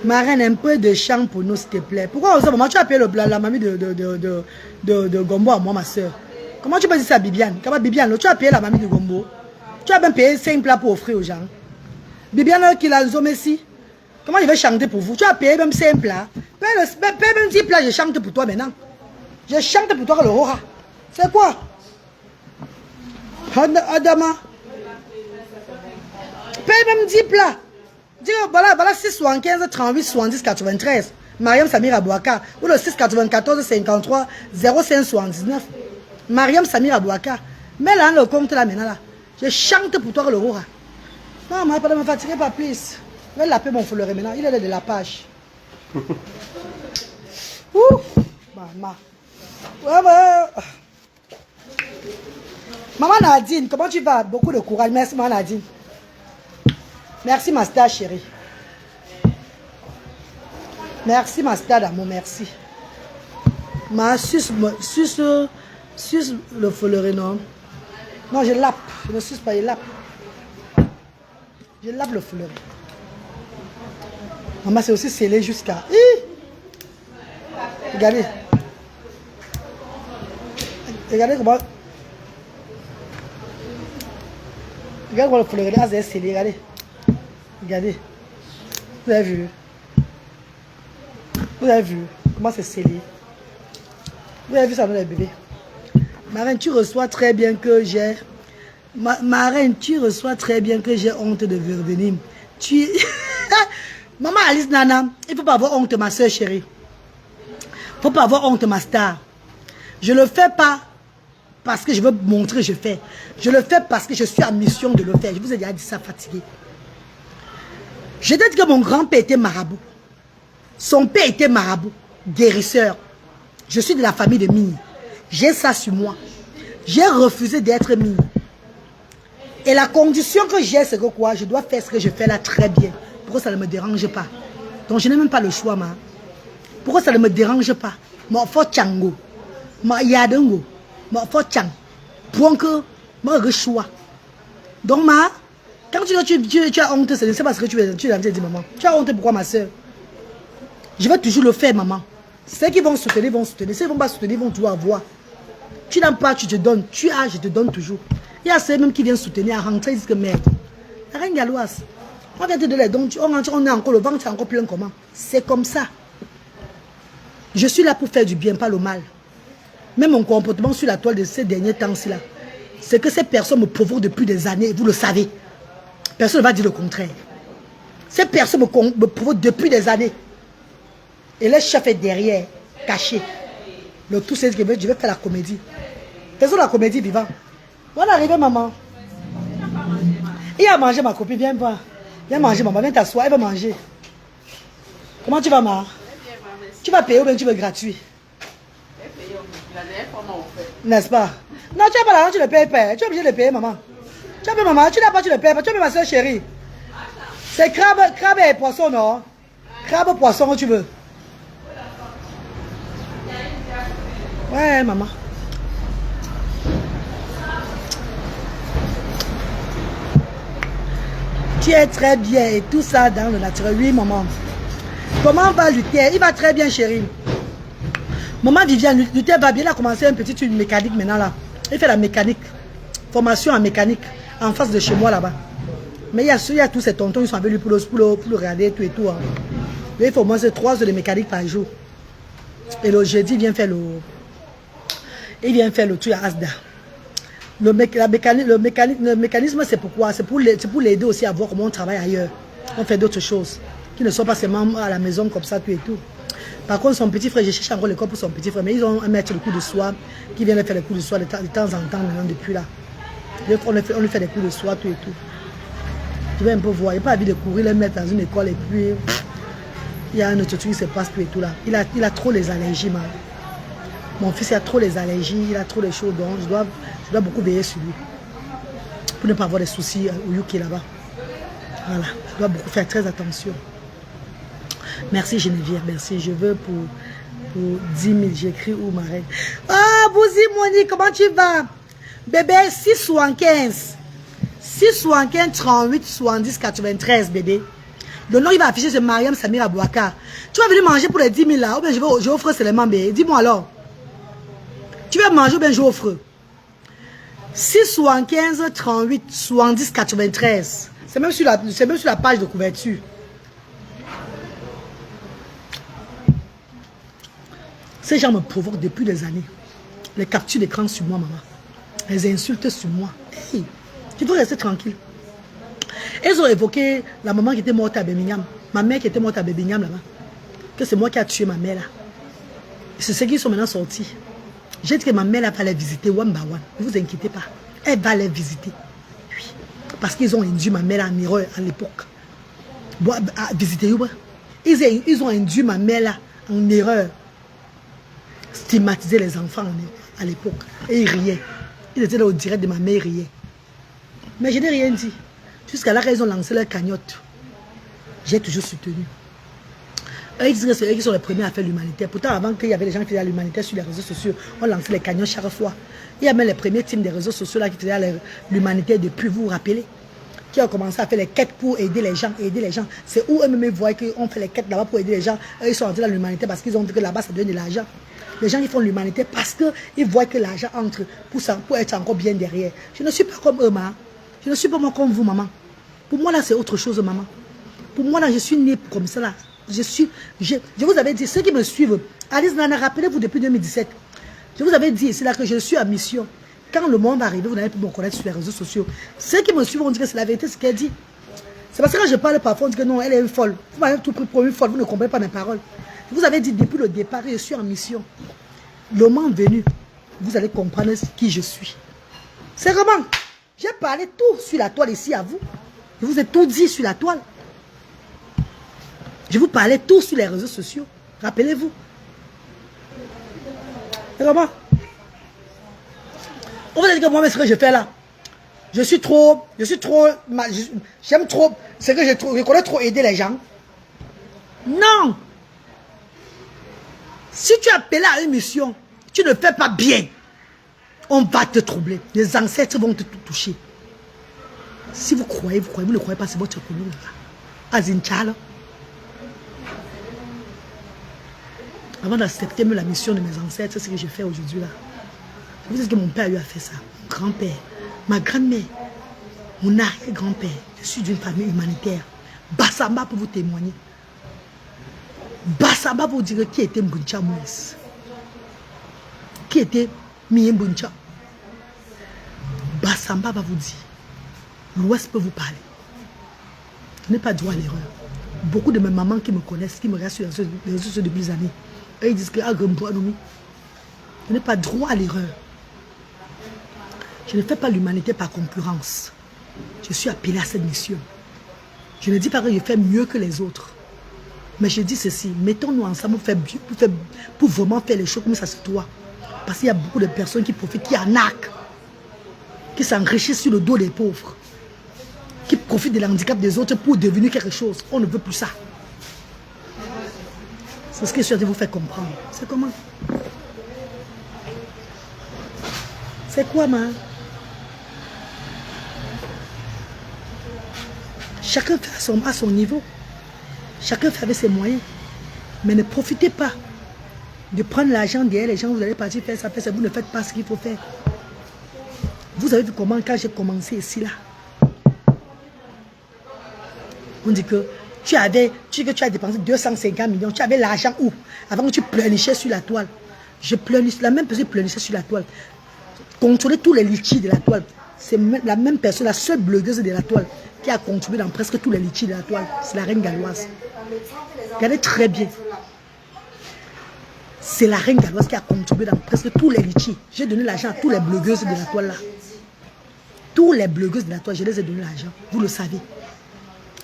Ma reine, un peu de chant pour nous, s'il te plaît. Pourquoi maman, tu as payé la mamie de Gombo à moi, ma soeur? Comment tu peux dire ça à Bibiane? Comment Bibiane, tu as payé la mamie de Gombo. Tu as même payé 5 plats pour offrir aux gens. Bibiane qui l'a ici. Comment il va chanter pour vous? Tu as payé même 5 plats. Paye même 10 plats, je chante pour toi maintenant. Je chante pour toi le Rora. C'est quoi? Adama. Paye même 10 plats. Dis, voilà 675 38 70 93. Mariam Samir Abouaka. Ou le 694 53 05 79. Mariam Samir Abouaka. Mets là le compte là maintenant là. Je chante pour toi le Rora. Non, mais pas me fatiguer, pas plus. Je vais l'appeler mon fleuret maintenant. Il est de la page. Ouh. Maman. Ouais. Maman Nadine, comment tu vas? Beaucoup de courage. Merci, maman Nadine. Merci, ma star chérie. Merci, ma star d'amour. Merci. Ma suce le fleuret, non? Non, je lappe. Je ne suce pas, je lappe. Je lappe le fleuret. Maman, c'est aussi scellé jusqu'à... Regardez. Regardez comment... Regardez comment le fleuret là, c'est scellé. Regardez. Regardez. Vous avez vu? Vous avez vu comment c'est scellé? Vous avez vu ça dans les bébés? Marraine, tu reçois très bien que j'ai... Marraine, tu reçois très bien que j'ai honte de revenir. Tu... Maman Alice Nana, il ne faut pas avoir honte, ma soeur chérie. Il ne faut pas avoir honte, ma star. Je ne le fais pas parce que je veux montrer que je fais. Je le fais parce que je suis en mission de le faire. Je vous ai déjà dit ça, fatigué. Je t'ai dit que mon grand-père était marabout. Son père était marabout, guérisseur. Je suis de la famille de Mini. J'ai ça sur moi. J'ai refusé d'être Mini. Et la condition que j'ai, c'est que quoi? Je dois faire ce que je fais là très bien. Pourquoi ça ne me dérange pas? Donc je n'ai même pas le choix, ma. Pourquoi ça ne me dérange pas? Ma faut tchango. Ma yadengo. Ma faut tchang. Pour que ma le choix. Donc ma, quand tu as honte, c'est parce que tu es dit maman. Tu as honte pourquoi ma soeur? Je vais toujours le faire, maman. Ceux qui vont soutenir, vont soutenir. Ceux qui ne vont pas soutenir, vont tout avoir. Tu n'as pas, tu te donnes. Tu as, je te donne toujours. Il y a ceux même qui viennent soutenir à rentrer, ils disent que merde. Rien galoise. On vient te donner les dons, on est encore le ventre, encore plein comment. C'est comme ça. Je suis là pour faire du bien, pas le mal. Même mon comportement sur la toile de ces derniers temps-ci là, c'est que ces personnes me provoquent depuis des années, vous le savez. Personne ne va dire le contraire. Ces personnes me provoquent depuis des années. Et le chef est derrière, caché. Le tout c'est que je vais faire la comédie. Faisons la comédie vivant. On est arrivé, maman. Il a mangé ma copine, viens voir. Viens manger, maman, viens t'asseoir, elle va manger. Comment tu vas, ma? Tu vas payer ou bien tu veux gratuit? N'est-ce pas? Non, tu n'as pas l'argent, tu ne payes pas. Tu es obligé de payer, maman. Tu as payé, maman, tu n'as pas, tu ne payes pas. Tu as payé ma soeur chérie. C'est crabe et poisson, non? Crabe, poisson, que tu veux. Ouais, maman. Tu es très bien et tout ça dans le naturel. Oui, maman. Comment va Luther? Il va très bien, chérie. Maman Viviane, Luther va bien. Il a commencé une mécanique maintenant là. Il fait la mécanique. Formation en mécanique. En face de chez moi là-bas. Mais il y a tous ces tontons, ils sont avec lui pour le regarder tout et tout. Hein. Il faut au moins 3 heures de mécanique par jour. Et le jeudi, il vient faire le truc à Asda. Le mécanisme, c'est pourquoi? C'est pour l'aider aussi à voir comment on travaille ailleurs. On fait d'autres choses qui ne sont pas seulement à la maison comme ça, tout et tout. Par contre, son petit frère, je cherche encore l'école pour son petit frère, mais ils ont un maître de coups de soie qui vient faire les coups de soie de temps en temps maintenant depuis là. On lui fait des coups de soie, tout et tout. Je vais un peu voir. Il n'a pas envie de courir, les mettre dans une école et puis il y a un autre truc qui se passe, tout et tout là. Il a trop les allergies, man. Mon fils il a trop les allergies, il a trop les choses, donc je dois beaucoup veiller sur lui. Pour ne pas avoir des soucis au UK là-bas. Voilà, je dois beaucoup faire très attention. Merci Geneviève, merci. Je veux pour 10 000, j'écris où ma reine. Ah, Bouzi Moni, comment tu vas? Bébé, 675. 675 38 70 93, bébé. Le nom il va afficher, c'est Mariam Samir Abouaka. Tu vas venir manger pour les 10 000 là, ou bien j'offre seulement, bébé. Dis-moi alors. Tu vas manger ou bien j'offre? 675 38 70 93. C'est même sur la page de couverture. Ces gens me provoquent depuis des années. Les captures d'écran sur moi, maman. Les insultes sur moi. Hey, tu veux rester tranquille. Ils ont évoqué la maman qui était morte à Birmingham. Ma mère qui était morte à Birmingham là-bas. Que c'est moi qui a tué ma mère là. C'est ceux qui sont maintenant sortis. J'ai dit que ma mère va les visiter one by one. Ne vous inquiétez pas. Elle va les visiter. Oui. Parce qu'ils ont induit ma mère en erreur à l'époque. Bon, visiter. Ils ont induit ma mère là en erreur. Stigmatiser les enfants à l'époque. Et ils riaient. Ils étaient là au direct de ma mère, ils riaient. Mais je n'ai rien dit. Jusqu'à là qu'ils ont lancé leur cagnotte. J'ai toujours soutenu. Eux, ils disent que c'est eux qui sont les premiers à faire l'humanitaire. Pourtant, avant qu'il y avait les gens qui faisaient l'humanitaire sur les réseaux sociaux, on lançait les cagnottes chaque fois. Il y a même les premiers teams des réseaux sociaux là qui faisaient l'humanitaire depuis, vous vous rappelez, qui ont commencé à faire les quêtes pour aider les gens. C'est où eux-mêmes voient qu'on fait les quêtes là-bas pour aider les gens. Eux, ils sont entrés dans l'humanitaire parce qu'ils ont vu que là-bas, ça donne de l'argent. Les gens qui font l'humanité parce qu'ils voient que l'argent entre pour être encore bien derrière. Je ne suis pas comme eux, maman. Je ne suis pas comme vous, maman. Pour moi, là, c'est autre chose, maman. Pour moi, là, je suis née comme ça, là. Je vous avais dit, ceux qui me suivent, Alice Nana, rappelez-vous depuis 2017. Je vous avais dit ici, là, que je suis en mission. Quand le monde va arriver, vous n'allez plus me connaître sur les réseaux sociaux. Ceux qui me suivent, on dit que c'est la vérité, ce qu'elle dit. C'est parce que quand je parle parfois, on dit que non, elle est folle. Vous m'avez tout pris pour une folle, vous ne comprenez pas mes paroles. Je vous avais dit depuis le départ, je suis en mission. Le moment venu, vous allez comprendre qui je suis. C'est comment? J'ai parlé tout sur la toile ici à vous. Je vous ai tout dit sur la toile. Je vous parlais tout sur les réseaux sociaux. Rappelez-vous. C'est comment? On va dire que moi, ce que je fais là, j'aime trop, c'est que je connais trop aider les gens. Non! Si tu es appelé à une mission, tu ne fais pas bien, on va te troubler. Les ancêtres vont te toucher. Si vous croyez, vous ne croyez pas, c'est votre couleur. Azinchala. Avant d'accepter la mission de mes ancêtres, c'est ce que je fais aujourd'hui là. Je vous dis que mon père lui a fait ça. Mon grand-père, ma grand-mère, mon arrière-grand-père. Je suis d'une famille humanitaire. Bassamba pour vous témoigner. Bassamba pour vous dire qui était Mbuncha Moïse. Qui était Mie Mbuncha. Bassamba va vous dire. L'Ouest peut vous parler. Je n'ai pas droit à l'erreur. Beaucoup de mes mamans qui me connaissent, qui me regardent sur les réseaux sociaux depuis des années, eux, ils disent que je n'ai pas droit à l'erreur. Je ne fais pas l'humanité par concurrence. Je suis appelé à cette mission. Je ne dis pas que je fais mieux que les autres. Mais je dis ceci, mettons-nous ensemble pour vraiment faire les choses comme ça se doit. Parce qu'il y a beaucoup de personnes qui profitent, qui arnaquent, qui s'enrichissent sur le dos des pauvres, qui profitent de l'handicap des autres pour devenir quelque chose. On ne veut plus ça. C'est ce que je suis en train de vous faire comprendre. C'est comment? C'est quoi, ma? Chacun fait à son niveau. Chacun fait avec ses moyens. Mais ne profitez pas de prendre l'argent derrière les gens. Vous allez partir faire ça, vous ne faites pas ce qu'il faut faire. Vous avez vu comment, quand j'ai commencé ici, là, on dit que tu as dépensé 250 millions. Tu avais l'argent où? Avant que tu pleurnichais sur la toile. Je pleurnichais, la même personne pleurnichait sur la toile. Contrôler tous les litiges de la toile. C'est la même personne, la seule blogueuse de la toile qui a contribué dans presque tous les litiges de la toile. C'est la reine galloise. Regardez très bien. C'est la reine galloise qui a contribué dans presque tous les litiges. J'ai donné l'argent à tous les blogueuses de la toile là. Tous les blogueuses de la toile, je les ai donné l'argent. Vous le savez.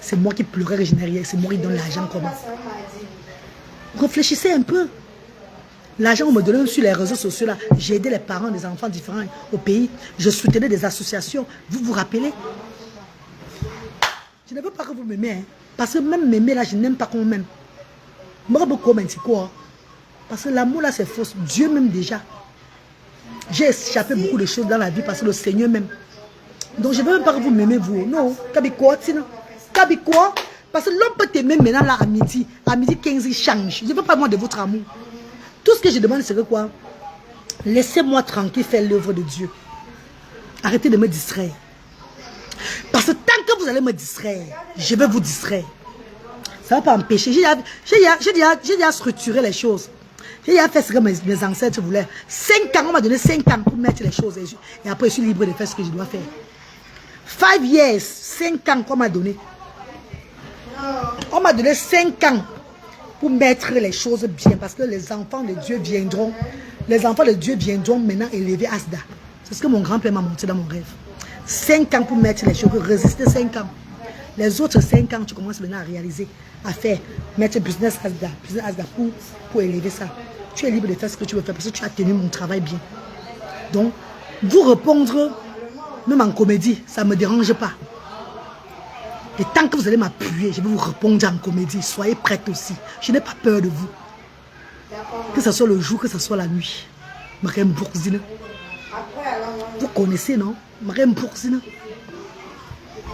C'est moi qui pleurais régénéré. C'est moi qui donne l'argent comment. Réfléchissez un peu. L'argent, on me donnait sur les réseaux sociaux là. J'ai aidé les parents des enfants différents au pays. Je soutenais des associations. Vous vous rappelez? Je ne veux pas que vous m'aimez. Hein. Parce que même m'aimer là, je n'aime pas qu'on m'aime. Moi, quoi. Parce que l'amour là, c'est faux. Dieu m'aime déjà. J'ai échappé beaucoup de choses dans la vie parce que le Seigneur m'aime. Donc je ne veux même pas que vous m'aimez vous. Non. Kabiko, Kabiko. Parce que l'homme peut t'aimer maintenant là à midi. À midi 15, il change. Je ne veux pas moi de votre amour. Tout ce que je demande, c'est que quoi? Laissez-moi tranquille faire l'œuvre de Dieu. Arrêtez de me distraire. Parce que tant que vous allez me distraire, je vais vous distraire. Ça ne va pas empêcher. J'ai déjà structuré les choses. J'ai déjà fait ce que mes ancêtres voulaient. 5 ans, on m'a donné 5 ans pour mettre les choses. Et après, je suis libre de faire ce que je dois faire. 5 years, 5 ans qu'on m'a donné. On m'a donné 5 ans pour mettre les choses bien. Parce que les enfants de Dieu viendront. Les enfants de Dieu viendront maintenant élever Asda. C'est ce que mon grand-père m'a montré dans mon rêve. 5 ans pour mettre les choses, résister 5 ans. Les autres 5 ans, tu commences maintenant à réaliser, à faire, mettre business Asda pour élever ça. Tu es libre de faire ce que tu veux faire parce que tu as tenu mon travail bien. Donc, vous répondre, même en comédie, ça ne me dérange pas. Et tant que vous allez m'appuyer, je vais vous répondre en comédie. Soyez prêts aussi. Je n'ai pas peur de vous. Que ce soit le jour, que ce soit la nuit. Marème Bourzine. Vous connaissez, non? Marème Bourzine.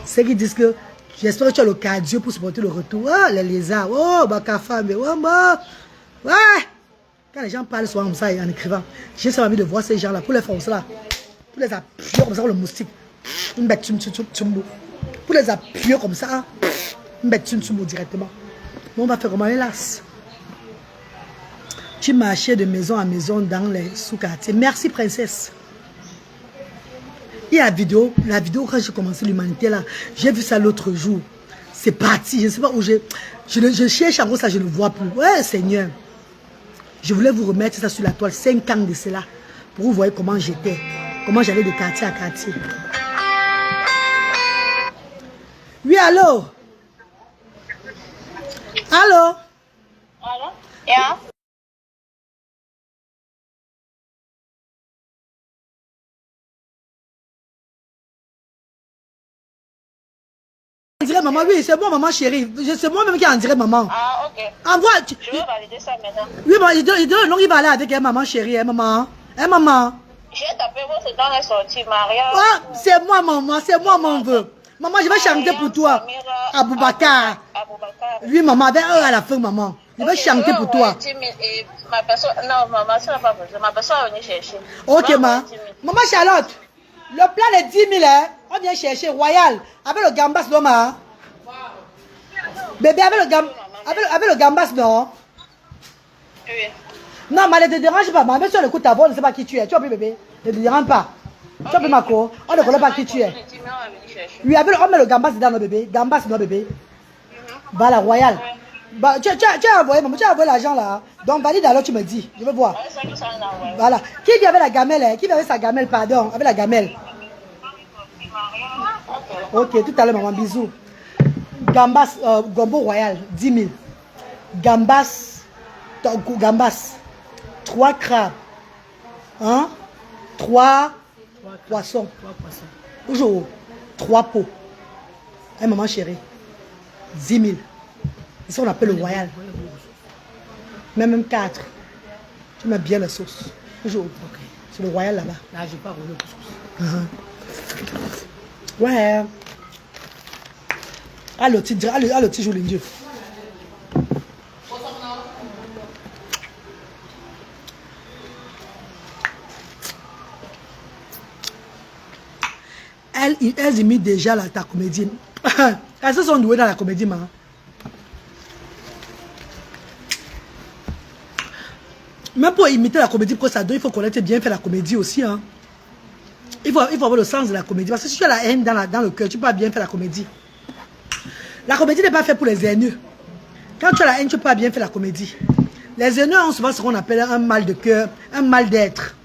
C'est qui disent que j'espère que tu as le cardio pour supporter le retour. Ah, les lézards. Oh, Bakafa, mais oh, bah. Ouais. Quand les gens parlent souvent comme ça en écrivant, j'ai ça envie de voir ces gens-là pour les forcer là. Pour les appuyer comme ça, le moustique. Pour les appuyer comme ça, directement. Mais on va faire comment? Hélas. Tu marchais de maison en maison dans les sous-quartiers. Merci, princesse. Et la vidéo quand j'ai commencé l'humanité là, j'ai vu ça l'autre jour. C'est parti, je ne sais pas où je cherche en gros ça, je ne vois plus. Ouais, Seigneur. Je voulais vous remettre ça sur la toile, 5 ans de cela, pour vous voir comment j'étais, comment j'allais de quartier à quartier. Oui, allô? Allô? Allô? Yeah. On dirait maman, oui, c'est moi, maman chérie. C'est moi-même qui en dirait maman. Ah, ok. Envoie. Je vais valider ça maintenant. Oui, bon, il donne, non, il va aller avec elle, maman chérie, hein, maman. Hein, maman? J'ai tapé votre dans les sorties, Maria. Ah, c'est moi, maman, c'est moi, mon vœu. Maman, je vais chanter pour toi. Aboubakar. Oui, maman, avec eux à la fin, maman. Je vais chanter pour toi. Ma personne, non, ma personne n'a pas besoin. Ma personne est venue chercher. Ok, maman. Maman Charlotte, le plat de 10 000, hein, on vient chercher Royal avec le gambas, non, ma. Bébé, avec le gambas, non. Oui. Non, mais ne te dérange pas, maman. Même si on écoute ta voix, on ne sait pas qui tu es. Tu as vu, bébé? Ne te dérange pas. Tu as vu, ma co? On ne connaît pas qui tu es. Oui, on met le gambas dedans, le bébé. Gambas, non, bébé. Voilà, Royal. Bah, tu as envoyé, maman, tu as envoyé l'argent là. Donc, valide alors, tu me dis. Je veux voir. Voilà. Qui vient avec la gamelle, hein? Qui vient avec sa gamelle, pardon, avec la gamelle? Ok, tout à l'heure, maman, bisous. Gambas, gombo Royal, 10 000. Gambas, 3 crabes. Hein? 3 poissons. Toujours 3 pots. Hein, maman chérie? 10 000. Ici, on appelle le Royal. Même 4. Tu mets bien la sauce. Toujours. C'est le Royal là-bas. Là, je n'ai pas roulé pour sauce. Ouais. Allô, tu joues l'indieux. Elles imitent déjà ta comédie. Elles se sont douées dans la comédie, maman. Même pour imiter la comédie, pour ça, il faut connaître bien faire la comédie aussi. Hein. Il faut avoir le sens de la comédie. Parce que si tu as la haine dans le cœur, tu peux pas bien faire la comédie. La comédie n'est pas faite pour les haineux. Quand tu as la haine, tu peux pas bien faire la comédie. Les haineux ont souvent ce qu'on appelle un mal de cœur, un mal d'être.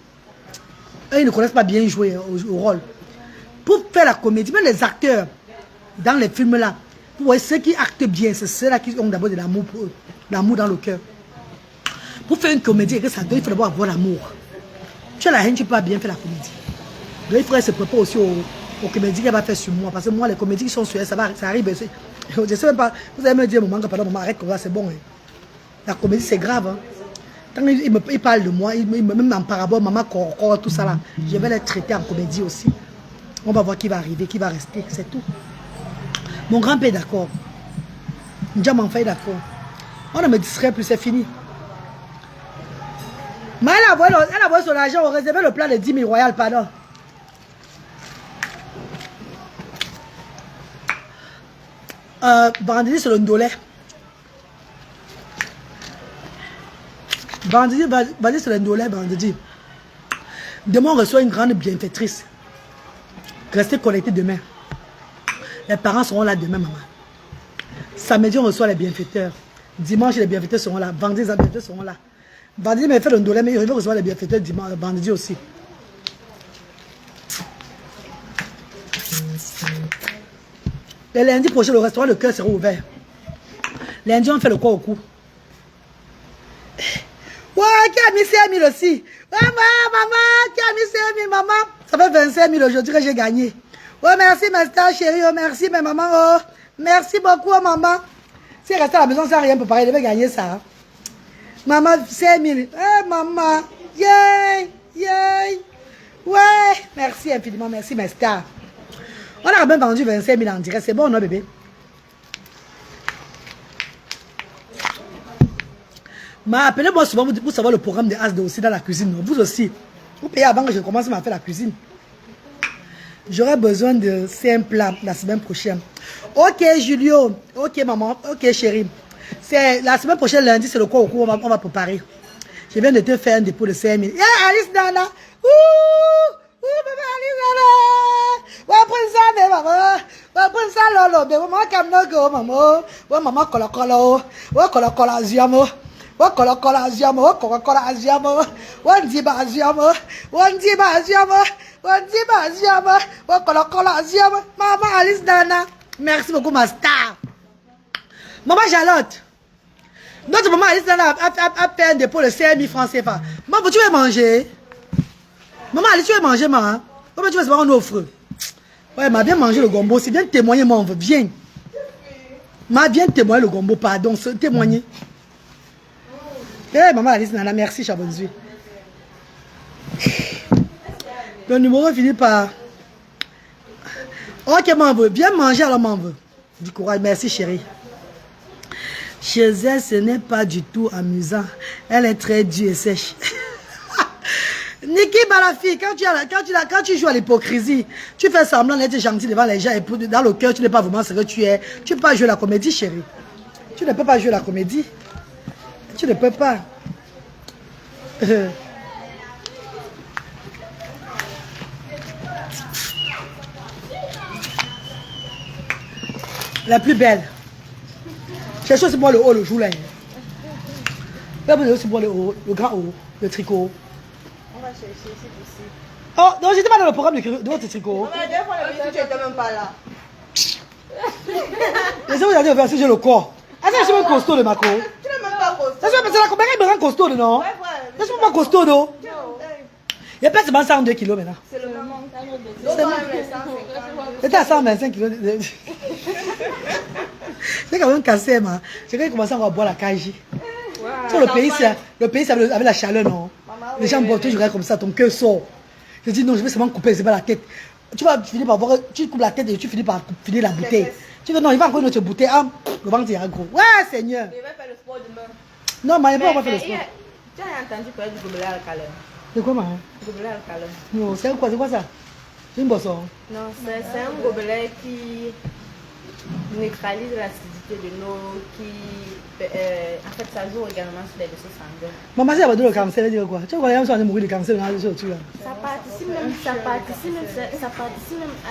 Eux, ils ne connaissent pas bien jouer au rôle. Pour faire la comédie, même les acteurs, dans les films là, pour voir ceux qui actent bien, c'est ceux-là qui ont d'abord de l'amour pour eux, l'amour dans le cœur. Pour faire une comédie, il faut d'abord avoir l'amour. Tu as la haine, tu peux pas bien faire la comédie. Donc il faudrait se préparer aussi aux comédies qu'elle va faire sur moi. Parce que moi, les comédies qui sont sur elle, ça arrive. Je ne sais même pas, vous allez me dire, maman, arrête comme ça, c'est bon. Hein. La comédie, c'est grave. Hein. Quand il parle de moi, même en parabole, maman, tout ça là, je vais les traiter en comédie aussi. On va voir qui va arriver, qui va rester, c'est tout. Mon grand-père est d'accord. Déjà, mon frère est d'accord. On ne me distrait plus, c'est fini. Mais elle a envoyé son argent, on réservait le plat de 10 000 royales, pardon. Vendredi, c'est le ndolé. Vendredi, c'est le ndolé, vendredi. Demain, on reçoit une grande bienfaitrice. Restez connectés demain. Les parents seront là demain, maman. Samedi, on reçoit les bienfaiteurs. Dimanche, les bienfaiteurs seront là. Vendredi, les bienfaiteurs seront là. Vendredi, mais fait le ndolé, mais il va recevoir les bienfaiteurs dimanche, vendredi aussi. Et lundi prochain, le restaurant Le Cœur sera ouvert. Lundi, on fait le quoi au cou. Ouais, qui a mis 5 000 aussi? Maman, qui a mis 5 000, maman? Ça fait 25 000 aujourd'hui que j'ai gagné. Oh, merci, ma star chérie. Oh, merci, mes mamans. Oh, merci beaucoup, oh, maman. Si elle reste à la maison sans rien préparer, elle devait gagner ça. Hein. Maman, 5 000. Eh, maman. Yay, yay. Ouais, merci infiniment. Merci, ma star. On a même vendu 25 000 en direct. C'est bon, non, bébé? Appelez-moi souvent pour savoir le programme de As de aussi dans la cuisine. Non? Vous aussi. Vous payez avant que je commence à faire la cuisine. J'aurai besoin de 5 plats la semaine prochaine. Ok, Julio. Ok, maman. Ok, chérie. C'est la semaine prochaine, lundi, c'est le quoi au cours. On va préparer. Je viens de te faire un dépôt de 5 000. Yeah, Alice Nana. Bébé Alice Nana. Ouais, prends ça, bébé, maman. Ouais, prends ça, lolo, bébé. Maman, comme no go, maman. Ouais, maman, colo. Ouais, colo, ziamo. Ouais, colo, ziamo. Ouais, colo, ziamo. Ouais, ndiba, ziamo. Ouais, ndiba, ziamo. Ouais, ndiba, ziamo. Ouais, colo, ziamo. Maman, Alice Nana. Merci beaucoup, ma star. Maman Charlotte. Notre maman Alice Nana a fait un dépôt de 5 000 francs CFA. Maman, tu veux manger? Maman Alice, tu veux manger, maman? Comment tu veux savoir on offre? Ouais, m'a bien mangé le gombo. C'est bien témoigner, moi, on veut bien. M'a bien témoigné le gombo, pardon, témoigner. Eh, maman Alice Nana, merci, Chabonzui. Le numéro finit par... Ok, m'en veut. Bien manger, alors m'en veut. Du courage, merci, chérie. Chez elle, ce n'est pas du tout amusant. Elle est très dure et sèche. Niki Balafi, quand tu joues à l'hypocrisie, tu fais semblant d'être gentil devant les gens et dans le cœur, tu n'es pas vraiment ce que tu es. Tu ne peux pas jouer la comédie, chérie. Tu ne peux pas jouer la comédie. Tu ne peux pas. La plus belle. Cherche aussi moi le haut, le jour là. Aussi moi le haut, le grand haut, le tricot. On va chercher ici. Oh, non, j'étais pas dans le programme de votre tricot. Mais la dernière fois, tu n'étais même pas là. Laissez-moi regarder vers si j'ai le corps. Est-ce que je suis même costaud de ma co? Tu n'es même pas costaud. C'est la combien il me rend costaud, non? Ouais. Laisse-moi pas costaud, non? Il y a peut-être 102 kilos maintenant. C'est le moment. J'étais à 125 kilos. C'est quand même cassé, man. J'ai quand même commencé à boire la kaji. Sur le pays, c'est avec la chaleur, non? Les gens boivent toujours comme ça, ton cœur sort. Je dis non, je vais seulement couper, c'est pas la tête. Tu vas finir par voir, tu coupes la tête et tu finis par finir la bouteille. Tu dis non, il va encore une autre bouteille. Ah, le ventre est gros. Ouais, Seigneur. Il va faire le sport demain. Non, mais il va faire le sport. Tu as entendu parler du gobelet alcalin? C'est quoi, man? Gobelet alcalin. Non, c'est quoi ça? C'est une boisson. Non, c'est un gobelet qui neutralise l'acidité de l'eau, qui en fait ça joue également sur les vaisseaux sanguins. Maman, si elle va donner le cancer, elle dit quoi? Tu vois, il y a un mourir de cancer dans les autres. Ça participe même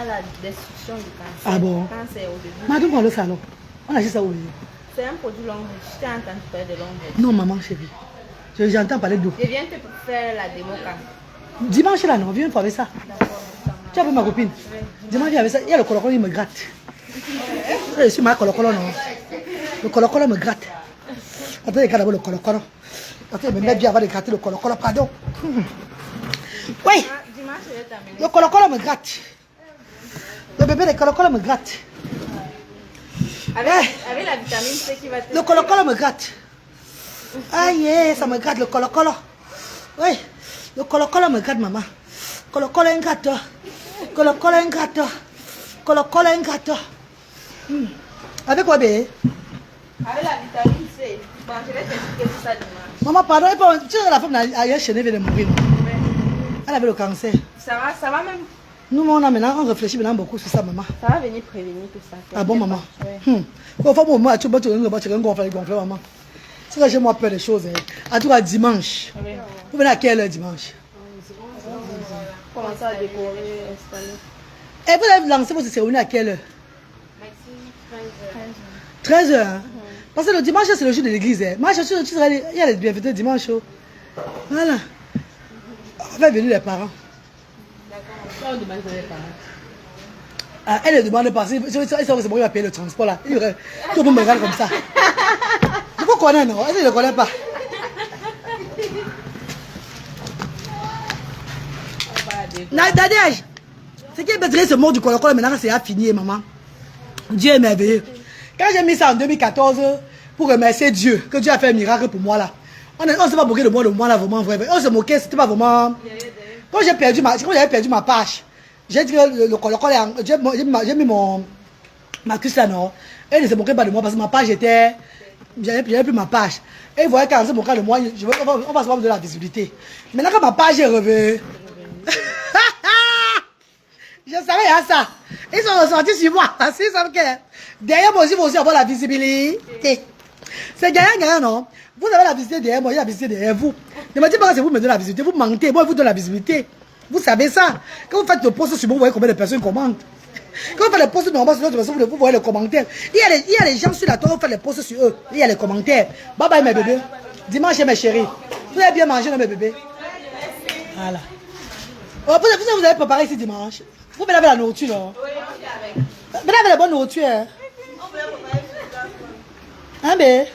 à la destruction du cancer. Ah bon? Quand c'est au début. Mais d'où on le salon? On a juste ça où? C'est un produit long vie. Je t'ai entendu parler de long vie. Non, maman, chérie. J'entends parler d'eau. Je viens te faire la démo quand. Dimanche là, non, viens pour avec ça. Tu as vu ma copine? Dimanche, viens avec ça. Il y a le colocolo, il me gratte. Je suis ma colocolo, non. Le colocolo me gratte. Attends, regarde d'abord le colocolo. Attends, il me met bien avant de gratter le colocolo, pardon. Oui, Dimanche, je vais t'amener. le colocolo me gratte. Le bébé, le colocolo me gratte. Avec la vitamine C qui va te... Le colocolo me gratte. Aïe, ça me gratte le colocolo. Oui, le colocolo me gratte, maman. Colocolo est un gâteau. Colocolo est un gâteau. Colocolo est un gâteau. Avec quoi, bébé? Avec la vitamine C. Bon, je vais t'expliquer tout ça dimanche. Maman, pardon, tu sais, la femme a chez elle vient de mourir. Elle avait le cancer. Ça va même Nous, on réfléchit maintenant beaucoup sur ça, maman. Ça va venir prévenir tout ça. Ah bon, maman? Oui. Faut moi, tu vas gonfler, maman. C'est que j'ai moi peur des choses. À tout cas, dimanche. Oui. Vous venez à quelle heure dimanche? Commencer à décorer, installer. Et vous avez lancé votre cérémonie à quelle heure? 13 heures. Hein? Parce que le dimanche, c'est le jour de l'église. Hein. Moi, il y a les bienfaiteurs dimanche. Voilà. On va venir les parents. On demande les parents. Ah, elle ne demande pas. C'est bon, il va payer le transport là. Tout le monde me regarde comme ça. Il faut connaître, non? Elle ne le connaît pas. Dadège, ce qui est bien ce mot du colocole maintenant, c'est à finir, maman. Dieu est merveilleux. Quand j'ai mis ça en 2014 pour remercier Dieu, que Dieu a fait un miracle pour moi là. On ne s'est pas moqué de moi là, vraiment vrai. On se moquait, c'était pas vraiment. Quand j'avais perdu ma page, j'ai dit que le colocole, j'ai mis ma cuisse là, non. Et il ne se moquait pas de moi parce que ma page était. J'avais plus ma page. Et il voyait qu'en se moquant de moi, on va se voir de la visibilité. Maintenant que ma page est revenue. Je savais à ça. Ils sont ressortis sur moi. Parce qu'ils savent que derrière moi aussi, vous aussi avoir la visibilité. C'est gagnant, non? Vous avez la visibilité derrière moi, il y a la visibilité derrière vous. Ne me dites pas que c'est vous me donnez la visibilité. Vous mentez. Moi, je vous donne la visibilité. Vous savez ça. Quand vous faites le post sur moi, vous voyez combien de personnes commentent. Quand vous faites le post normal sur l'autre personne, vous voyez les commentaires. Il y a les gens sur la toile, vous faites les posts sur eux. Il y a les commentaires. Bye bye mes bébés. Dimanche mes chéris. Vous avez bien mangé, mes bébés. Voilà. Oh, vous avez préparé ici dimanche. Vous venez avec la nourriture, non? Oui, on vient avec. Venez avec la bonne nourriture. Hein? On veut préparer sur place. Hein, mais?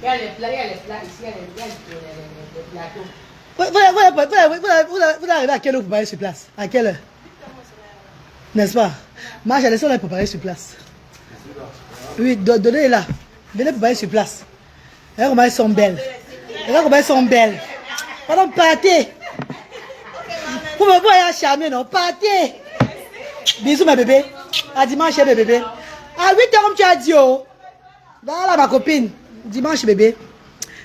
Il y a les plats ici, il y a les plateaux. Vous arrivez à quelle heure pour préparer sur place? À quelle heure? N'est-ce pas? Moi, j'ai laissé on préparer sur place. Oui, donnez là. Venez préparer sur place. Regarde comment elles sont belles. Regarde comment elles sont belles. Pardon, partez. Vous me voyez charmer, non? Partez. Bisous, mes bébés. À dimanche, mes bébés. À 8h, comme tu as dit, oh. Voilà, ma copine. Dimanche, bébé.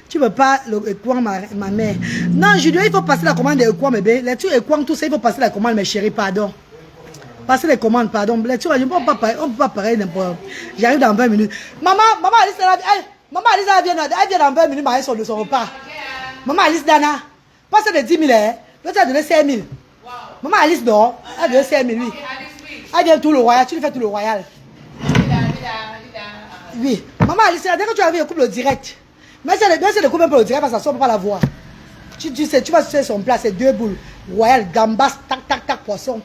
Tu ne peux pas le écouen, ma mère. Non, Julien, il faut passer la commande de écouen, bébé. Les tu écouen, tout ça, il faut passer la commande, mes chéris, pardon. Passer les commandes, pardon. Les tu, on ne peut pas parler n'importe. J'arrive dans 20 minutes. Maman Alice, elle vient dans 20 minutes, marier son repas. Maman Alice Dana, passe de 10 000, hein. L'autre a donné 5 000. Wow. Maman Alice dort, elle a donné 5 000, oui. Elle vient tout le royal, tu lui fais tout le royal. Oui. Maman Alice, dès que tu arrives, elle coupe le direct. Mais c'est le coupe un peu le direct parce que ça ne sort pas la voix. Tu sais, tu vas sur son plat, c'est 2 boules. Royal, gambas, tac, tac, tac, poisson.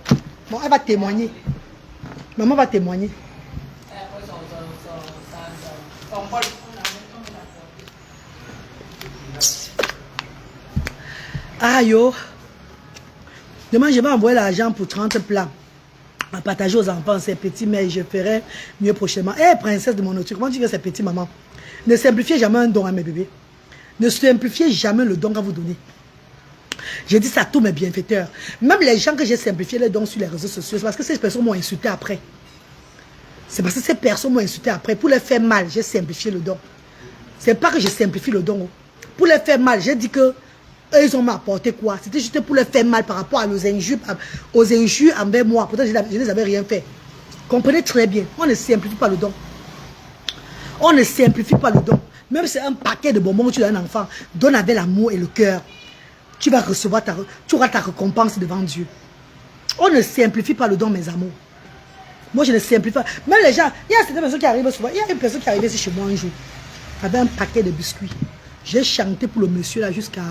Bon, elle va témoigner. Maman va témoigner. Ah yo, demain je vais envoyer l'argent pour 30 plats à partager aux enfants, c'est petit, mais je ferai mieux prochainement. Eh, princesse de mon autre, comment tu veux ces petits, maman? Ne simplifiez jamais un don à mes bébés. Ne simplifiez jamais le don à vous donner. J'ai dit ça à tous mes bienfaiteurs. Même les gens que j'ai simplifié les dons sur les réseaux sociaux, c'est parce que ces personnes m'ont insulté après. C'est parce que ces personnes m'ont insulté après. Pour les faire mal, j'ai simplifié le don. C'est pas que je simplifie le don. Pour les faire mal, j'ai dit que eux, ils ont m'apporté quoi? C'était juste pour les faire mal par rapport aux injures envers moi. Pourtant, je ne les avais rien fait. Comprenez très bien. On ne simplifie pas le don. On ne simplifie pas le don. Même si c'est un paquet de bonbons que tu donnes à un enfant, donne avec l'amour et le cœur. Tu vas recevoir tu auras ta récompense devant Dieu. On ne simplifie pas le don, mes amours. Moi, je ne simplifie pas. Même les gens, il y a certaines personnes qui arrivent souvent. Il y a une personne qui est arrivée ici chez moi un jour, avec un paquet de biscuits. J'ai chanté pour le monsieur là jusqu'à...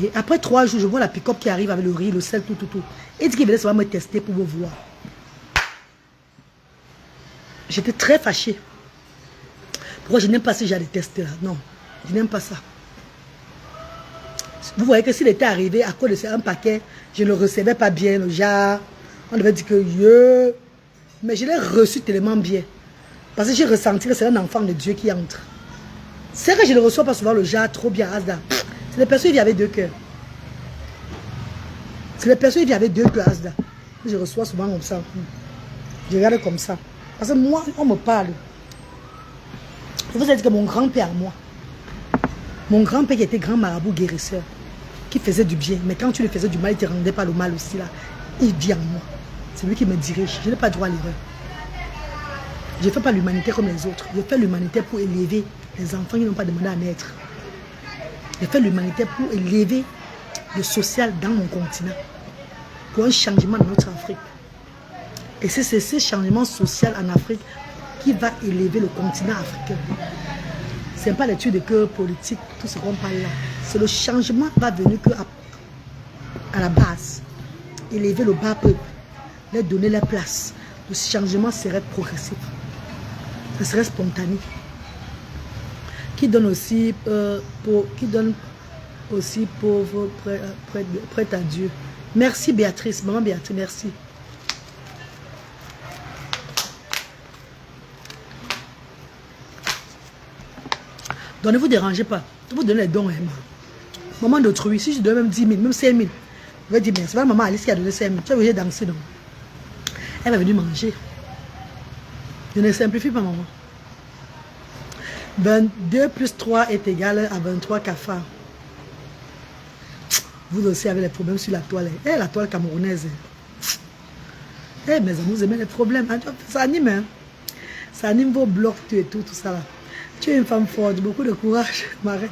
Et après 3 jours, je vois la pick-up qui arrive avec le riz, le sel, tout. Il dit qu'il venait seulement me tester pour vous voir. J'étais très fâchée. Pourquoi je n'aime pas ce genre de test là? Non, je n'aime pas ça. Vous voyez que s'il était arrivé à cause de un paquet, je ne le recevais pas bien, le genre. On devait dire que... Mais je l'ai reçu tellement bien. Parce que j'ai ressenti que c'est un enfant de Dieu qui entre. C'est que je ne reçois pas souvent le genre trop bien, Asda. C'est les personnes qui avaient 2 cœurs. C'est les personnes qui avaient 2 cœurs, Asda. Je reçois souvent comme ça. Je regarde comme ça. Parce que moi, on me parle. Je vous ai dit que mon grand-père, moi, mon grand-père qui était grand marabout guérisseur, qui faisait du bien. Mais quand tu lui faisais du mal, il ne te rendait pas le mal aussi là. Il vit en moi. C'est lui qui me dirige. Je n'ai pas droit à l'erreur. Je ne fais pas l'humanité comme les autres. Je fais l'humanité pour élever les enfants qui n'ont pas demandé à naître. Je fais l'humanité pour élever le social dans mon continent. Pour un changement dans notre Afrique. Et c'est ce changement social en Afrique qui va élever le continent africain. Ce n'est pas l'étude de cœur politique, tout ce qu'on parle là. C'est le changement qui va venir que à la base. Élever le bas peuple. Leur donner la place. Le changement serait progressif. Ce serait spontané. Qui donne aussi pauvre, prête à Dieu. Merci Béatrice, maman Béatrice, merci. Donc ne vous dérangez pas. Vous donnez les dons, maman d'autrui. Si je donne même 10 000, même 5 000, je vais dire bien. C'est pas maman Alice qui a donné 5 000. Tu vas venir danser, non? Elle va venir manger. Je ne simplifie pas, maman. 22 plus 3 est égal à 23 cafards. Vous aussi avez les problèmes sur la toile. Eh, la toile camerounaise. Eh, mes amis, vous aimez les problèmes. Ça anime, hein? Ça anime vos blocs, tout et tout ça là. Tu es une femme forte, beaucoup de courage, ma reine.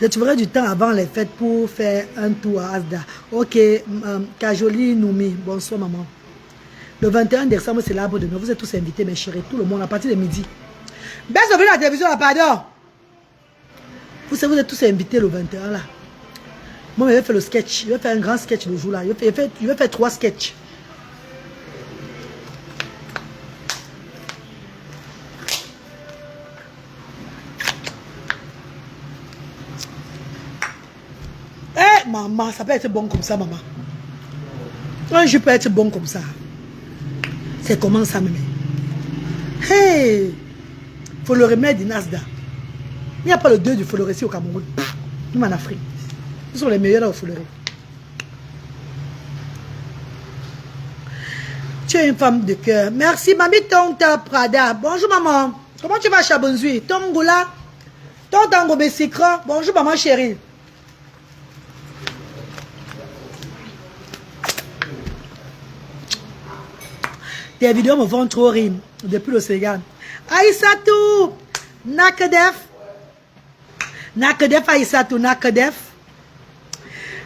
Je trouverai du temps avant les fêtes pour faire un tour à Asda. Ok, Kajoli Noumi, bonsoir maman. Le 21 décembre, c'est l'arbre de Noël. Vous êtes tous invités, mes chéris, tout le monde, à partir de midi. Baisse de la télévision, là, pardon. Vous savez, vous êtes tous invités le 21 là. Moi, je vais faire le sketch. Je vais faire un grand sketch le jour là. Je vais faire 3 sketchs. Eh, maman, ça peut être bon comme ça, maman. Un jeu peut être bon comme ça. C'est comment ça, même? Hey! Faut le remettre d'Inasda. Il n'y a pas le 2 du Foloré ici au Cameroun. Nous en Afrique. Ils sont les meilleurs là au Foloré. Tu es une femme de cœur. Merci, Mamie Tonta Prada. Bonjour, maman. Comment tu vas, Chabonzui? Tongola? Tontango Bessikra? Bonjour, maman chérie. Tes vidéos me font trop rire depuis le Sénégal. Aïssatou, Nakadef. Nakadef, Aïssatou, Nakadef.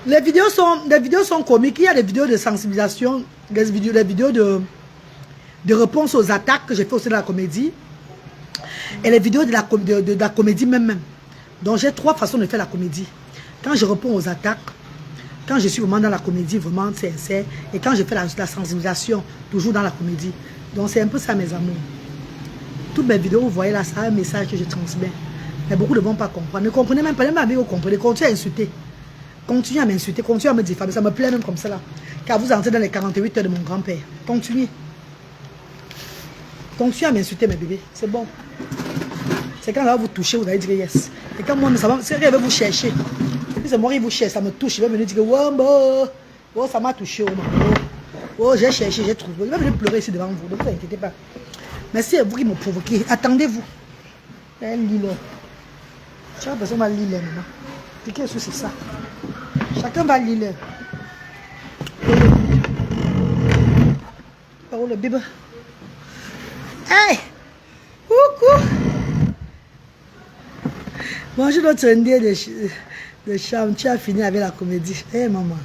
Les vidéos sont comiques. Il y a des vidéos de sensibilisation, des vidéos de réponse aux attaques que j'ai fait aussi dans la comédie. Et les vidéos de la comédie même. Donc j'ai 3 façons de faire la comédie. Quand je réponds aux attaques, quand je suis vraiment dans la comédie, vraiment sincère, et quand je fais la sensibilisation, toujours dans la comédie. Donc c'est un peu ça, mes amours. Toutes mes vidéos, vous voyez là, ça a un message que je transmets. Mais beaucoup ne vont pas comprendre. Ne comprenez même pas, même avec vous comprenez. Continuez à insulter. Continuez à m'insulter, continuez à me diffamer. Ça me plaît même comme ça là. Car vous entrez dans les 48 heures de mon grand-père. Continuez. Continuez à m'insulter, mes bébés. C'est bon. C'est quand on va vous toucher, vous allez dire yes. Et quand moi, c'est qu'il va vous chercher. C'est moi qui vous cherche, ça me touche. Il va venir dire oh, ça m'a touché. Oh, j'ai cherché, j'ai trouvé. Il va venir pleurer ici devant vous. Ne vous inquiétez pas. Mais c'est vous qui me provoquez. Attendez-vous. Un lit-là. Chaque personne va lire maintenant. Cliquez sur ça. Chacun va lire. Oh, le bébé. Hey! Coucou! Bonjour notre indien de chambre. Tu as fini avec la comédie. Hey maman.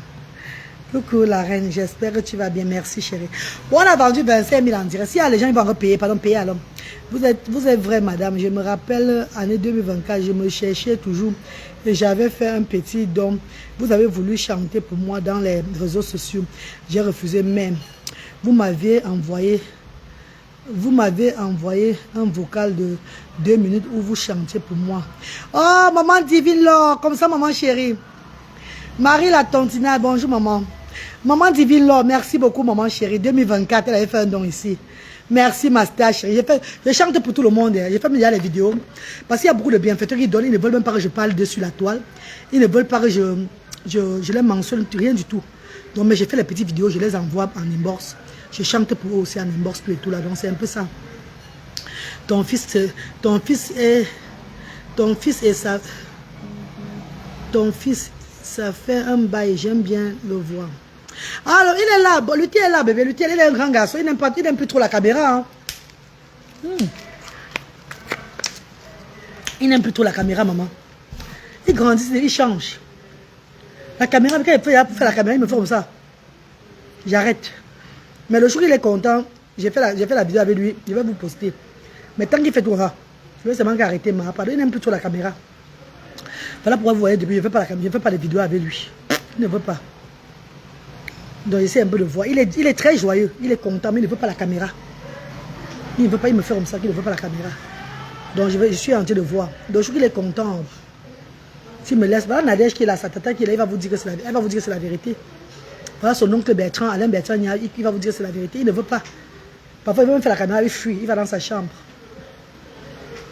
Coucou la reine. J'espère que tu vas bien. Merci chérie. Bon, on a vendu 25 000 en direct. Si les gens ils vont encore payer, pardon, payer alors. Vous êtes vraie madame. Je me rappelle, année 2024, je me cherchais toujours. Et j'avais fait un petit don. Vous avez voulu chanter pour moi dans les réseaux sociaux. J'ai refusé même. Vous m'avez envoyé un vocal de 2 minutes où vous chantez pour moi. Oh, maman divine, là, comme ça, maman chérie. Marie la Tontina, bonjour, maman. Maman divine, là, merci beaucoup, maman chérie. 2024, elle avait fait un don ici. Merci, ma star chérie. Je chante pour tout le monde. J'ai fait déjà les vidéos. Parce qu'il y a beaucoup de bienfaiteurs qui donnent. Ils ne veulent même pas que je parle dessus la toile. Ils ne veulent pas que je les mentionne, rien du tout. Donc, mais j'ai fait les petites vidéos, je les envoie en inbox. Je chante pour eux aussi en inbox, tout et tout là. Donc c'est un peu ça. Ton fils Ça fait un bail, j'aime bien le voir. Alors, il est là, Luthier est là, bébé. Luthier, il est un grand garçon, il n'aime plus trop la caméra. Hein. Il n'aime plus trop la caméra, maman. Il grandit, il change. La caméra, quand il fait la caméra, il me fait comme ça. J'arrête. Mais le jour où il est content, j'ai fait la vidéo avec lui, je vais vous poster. Mais tant qu'il fait tout ça, je vais seulement arrêter, pardon, il n'aime plus trop la caméra. Voilà pourquoi vous voyez depuis, je ne fais pas la caméra, je ne fais pas les vidéos avec lui. Il ne veut pas. Donc j'essaie un peu de voir. Il est très joyeux, il est content, mais il ne veut pas la caméra. Il ne veut pas, il me fait comme ça, qu'il ne veut pas la caméra. Donc je suis en train de voir. Donc je trouve qu'il est content. S'il me laisse, voilà Nadège qui est là, sa tata qui est là, elle va vous dire que c'est la vérité. Voilà son oncle Bertrand, Alain Bertrand, il va vous dire que c'est la vérité. Il ne veut pas. Parfois il veut même faire la caméra, il fuit, il va dans sa chambre.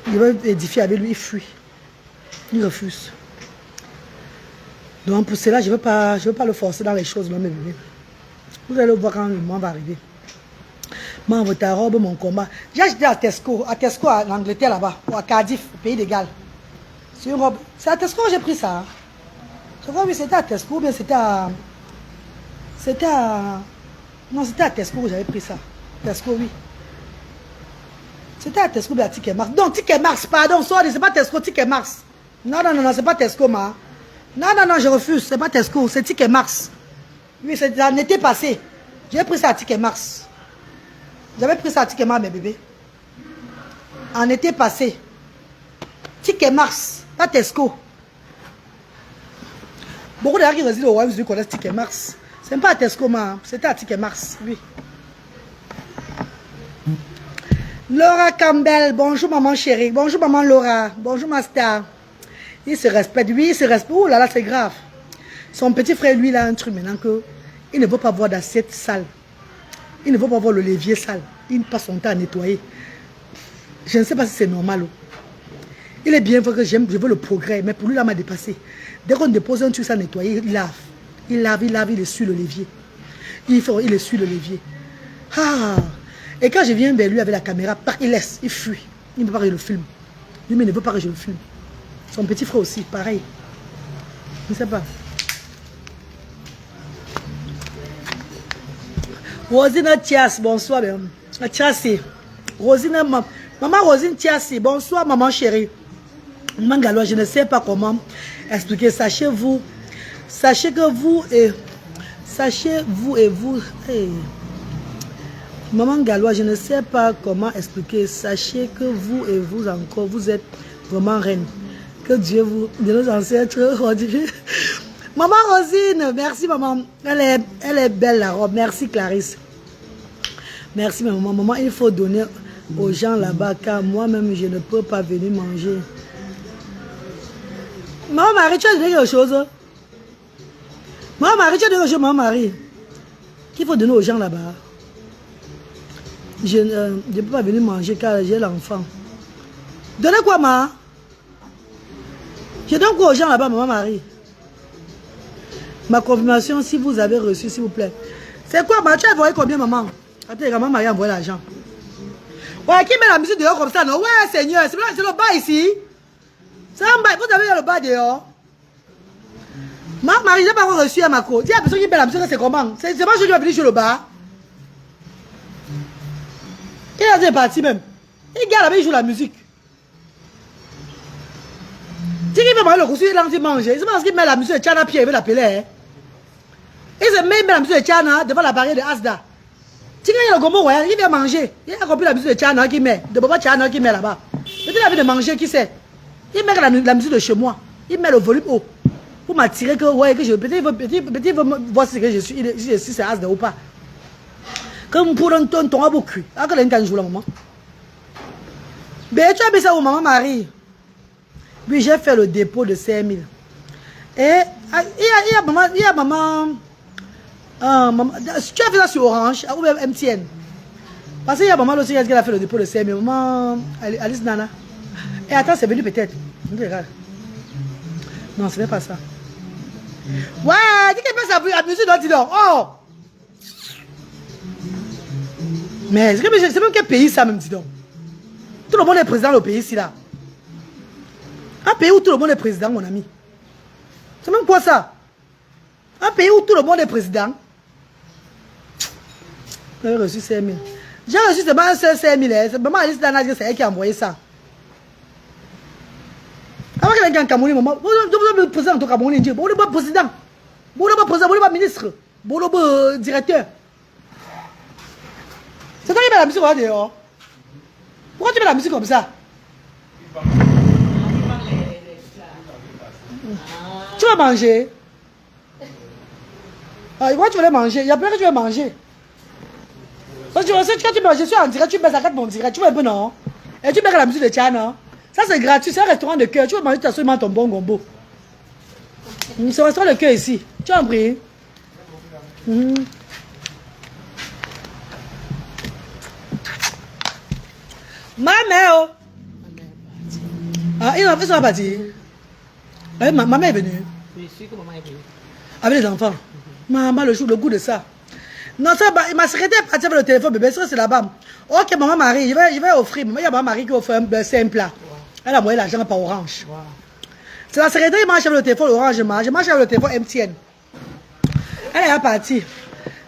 Il veut édifier avec lui, il fuit. Il refuse. Donc pour cela, je ne veux pas le forcer dans les choses, mes bébés. Vous allez le voir quand le moment va arriver. Moi, ta robe, mon combat. J'ai acheté à Tesco en Angleterre là-bas, ou à Cardiff, au pays de Galles. C'est une robe. C'est à Tesco que j'ai pris ça. Je crois que c'était à Tesco, ou bien c'était à... Non, c'était à Tesco que j'avais pris ça. Tesco, oui. C'était à Tesco, mais à Ticket Max. Donc, Ticket Max, pardon, sorry, c'est pas Tesco, Ticket Max. Non, c'est pas Tesco, ma. Non, je refuse, c'est pas Tesco, c'est Ticket Max. Oui, c'est en été passé. J'ai pris ça à Ticket Max. J'avais pris ça à Ticket Max, mes bébés. En été passé. Ticket Max, pas Tesco. Beaucoup de gens qui résident au Royaume-Uni connaissent Ticket Max. C'est pas à Tesco, ma. C'était à Ticket Max, oui. Laura Campbell, bonjour maman chérie. Bonjour maman Laura. Bonjour ma star. Il se respecte, oui, il se respecte. Oh là là, c'est grave. Son petit frère, lui, il a un truc maintenant que il ne veut pas voir d'assiette sale. Il ne veut pas voir le levier sale. Il passe son temps à nettoyer. Je ne sais pas si c'est normal. Il est bien vrai que je veux le progrès, mais pour lui, là, m'a dépassé. Dès qu'on dépose un truc sans nettoyer, il lave. Il essuie le levier. Il essuie le levier. Ah! Et quand je viens vers lui avec la caméra, il laisse, il fuit. Il ne veut pas que je le filme. Lui-même ne veut pas que je le filme. Son petit frère aussi, pareil. Je ne sais pas. Rosina Thias, bonsoir. Thiassi. Rosina, maman Rosine Thiassi, bonsoir maman chérie. Maman Galois, je ne sais pas comment expliquer. Sachez que vous et vous. Hey. Maman Galois, je ne sais pas comment expliquer. Sachez que vous et vous encore, vous êtes vraiment reine. Que Dieu vous, de nos ancêtres, Maman Rosine, merci maman. Elle est belle la robe. Merci Clarisse. Merci maman. Maman, il faut donner aux gens là-bas car moi-même je ne peux pas venir manger. Maman Marie, tu as donné quelque chose? Maman Marie, tu as donné quelque chose, maman Marie? Qu'il faut donner aux gens là-bas? Je ne peux pas venir manger car j'ai l'enfant. Donnez quoi, ma? Je donne quoi aux gens là-bas, maman Marie? Ma confirmation, si vous avez reçu, s'il vous plaît. C'est quoi, ma? Tu as envoyé combien, maman? Attends, maman Marie a envoyé l'argent. Ouais, qui met la musique dehors comme ça, non? Ouais, Seigneur, c'est le bas ici. C'est un bas, vous avez le bas dehors. Maman Marie, je n'ai pas encore reçu à ma cour. Dis à la personne qui met la musique, c'est comment? C'est pas je qui va venir sur le bas. Il est parti même. Il garde là-bas, il joue la musique. Si il veut manger le coussi, il lance manger. C'est parce qu'il met la musique de Tchana, Pierre, il veut l'appeler. Hein. Il se met la musique de Tchana devant la barrière de Asda. Si il y a le gombo, il vient manger. Il a compris la musique de Tchana qui met. De Baba Tchana qui met là-bas. Peut-être qu'il a envie de manger, qui sait. Il met la musique de chez moi. Il met le volume haut. Pour m'attirer que, ouais, que je. Peut-être il veut voir si je suis, si c'est Asda ou pas. Comme pour un ton à beaucoup. Ah, que l'un joue là, maman. Ben, tu as mis ça où, maman Marie? Oui, j'ai fait le dépôt de 5 000. Et il y a maman. Tu as fait ça sur Orange ou même MTN? Parce qu'il y a maman aussi qui a fait le dépôt de 5 000. Maman Alice Nana. Et attends, c'est venu peut-être. Non, ce n'est pas ça. Ouais, dis qu'elle passe la musique dans le oh! Mais c'est même quel pays ça même, dis donc. Tout le monde est président au pays ici là. Un pays où tout le monde est président, mon ami. C'est même quoi ça? Un pays où tout le monde est président. J'avais reçu 5 000. J'ai reçu seulement un seul 5 000. C'est maman Alice Dana, c'est elle qui a envoyé ça. Avant que quelqu'un Cameroun, maman, vous êtes président de Cameroun, vous n'êtes pas président. Vous n'êtes pas président, vous n'êtes pas ministre. Vous n'êtes pas directeur. C'est toi qui mets la musique dehors. Pourquoi tu mets la musique comme ça? Tu vas manger. Ah, moi, tu voulais manger. Il y a plein que tu veux manger. Parce que quand tu manges, je suis en direct, tu mets ça 4 mon direct. Tu vois un peu, non? Et tu mets la musique de Tchad, non? Ça, c'est gratuit. C'est un restaurant de cœur. Tu vas manger absolument ton bon gombo. C'est un restaurant de cœur ici. Tu as compris? Ma mère. Ah, ils sont partis. Ma mère est venue. Je suis que maman est venue. Avec les enfants. Maman, le goût de ça. Non, ça, ma secrétaire est partie avec le téléphone, bébé. Ça, c'est là-bas. Ok, maman Marie, je vais offrir. Il y a maman Marie qui offre un plat. Elle a moyen l'argent par Orange. Wow. C'est la secrétaire qui marche avec le téléphone Orange. Je marche avec le téléphone MTN. Elle est partie.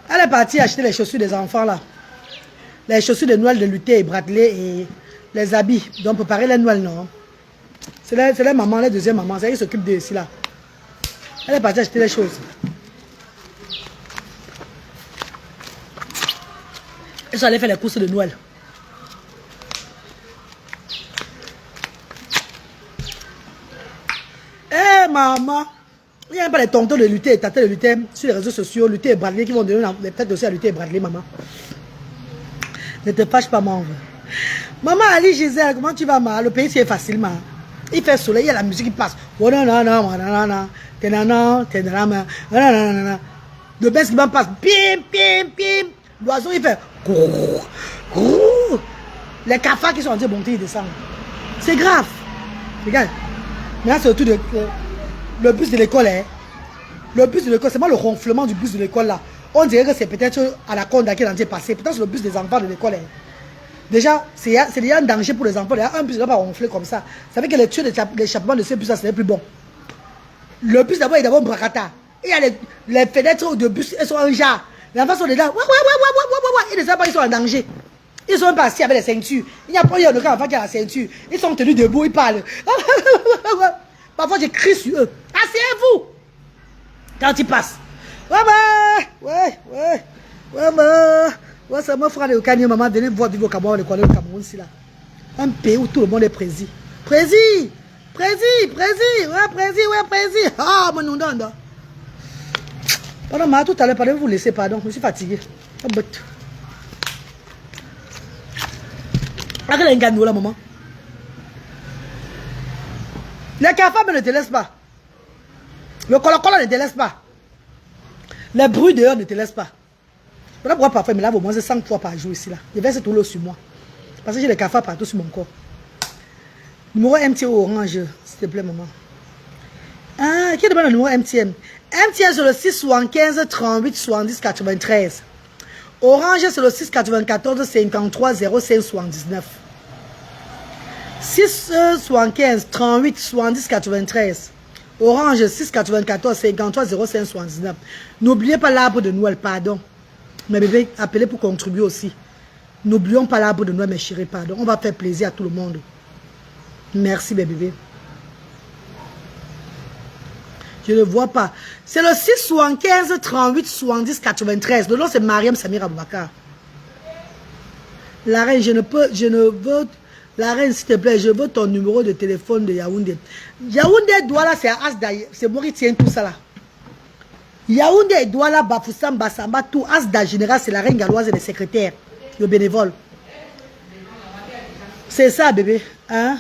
Elle est partie acheter les chaussures des enfants là. Les chaussures de Noël de Luther et Bradley et les habits. Donc, préparer les Noël, non. C'est les mamans, les deuxièmes mamans. C'est elle qui s'occupe de ici là. Elle est partie acheter les choses. Ils sont allés faire les courses de Noël. Eh maman, il n'y a pas les tontons de Luther et tatas de Luther sur les réseaux sociaux, Luther et Bradley qui vont donner les têtes aussi à Luther et Bradley, maman. Ne te fâche pas, maman. Maman Ali Gisèle, comment tu vas, ma? Le pays c'est facilement. Il fait soleil, il y a la musique qui passe. Le bain qui passe. Pim, pim, pim. L'oiseau il fait. Les cafards qui sont en train de monter, ils descendent. C'est grave. Regarde. Maintenant, c'est autour de le bus de l'école. Hein. Le bus de l'école, c'est moi le ronflement du bus de l'école là. On dirait que c'est peut-être à la Conda qui est en train de passer. Peut-être c'est le bus des enfants de l'école. Hein. Déjà, c'est déjà un danger pour les enfants. Il y a un bus ne va pas ronfler comme ça. Ça veut que les tuyaux d'échappement de ce bus là, c'est plus bon. Le bus d'abord est d'abord bracata. Il y a les fenêtres de bus, elles sont en jarre. Les enfants sont dedans. Ils ne savent pas, ils sont en danger. Ils sont pas assis avec les ceintures. Il n'y a pas un enfant qui a la ceinture. Ils sont tenus debout, ils parlent. Parfois, je crie sur eux. Asseyez-vous. Quand ils passent. Ouais, ça me fera le Cameroun, maman. Donnez voir vivre au Cameroun, le Cameroun, c'est là. Un pays où tout le monde est prési. Prési. Ah, mon nom d'Anda. Pardon, tout à l'heure, pardon, vous laissez, pardon. Je suis fatigué. Regarde les gars, là, maman. Les cafards ne te laissent pas. Le colo-colo ne te laisse pas. Les bruits dehors ne te laissent pas. Voilà pourquoi parfois, mais là, au moins, c'est 5 fois par jour ici. Là. Je verse tout l'eau sur moi. Parce que j'ai les cafards partout sur mon corps. Numéro MTN Orange, s'il te plaît, maman. Ah, qui demande le numéro MTN? MTN, c'est le 675 38 70 93. Orange, c'est le 694 53 05 79. 675 38 70 93. Orange 694 53 05 79. N'oubliez pas l'arbre de Noël, pardon. Mes bébés, appelez pour contribuer aussi. N'oublions pas l'arbre de Noël, mes chéris, pardon. On va faire plaisir à tout le monde. Merci, mes bébés. Je ne vois pas. C'est le 675 38 70 93. Le nom, c'est Mariam Samir Aboubakar. La reine, je ne veux... La reine, s'il te plaît, je veux ton numéro de téléphone de Yaoundé. Yaoundé, Douala, c'est à Asda. C'est moi qui tiens tout ça là. Yaoundé, Douala, Bafoussam, Bassamba, tout. Asda général, c'est la reine galloise et les secrétaires. Le bénévole. C'est ça, bébé. Hein?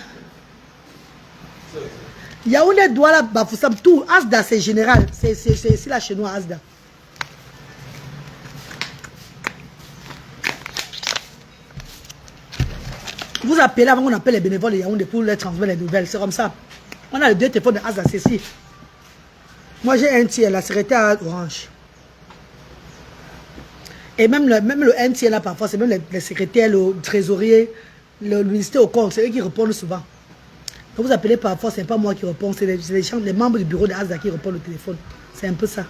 Yaoundé, Douala, Bafoussam, tout. Asda, c'est général. C'est là chez nous, Asda. Vous appelez avant qu'on appelle les bénévoles de Yaoundé pour leur transmettre les nouvelles. C'est comme ça. On a les 2 téléphones de Asda, c'est ici. Moi, j'ai un tiers, la secrétaire Orange. Et même le un tiers là, parfois, c'est même les secrétaires, le trésorier, le ministère au compte, c'est eux qui répondent souvent. Quand vous appelez parfois, ce n'est pas moi qui réponds, c'est les membres du bureau de Asda qui répondent au téléphone. C'est un peu ça.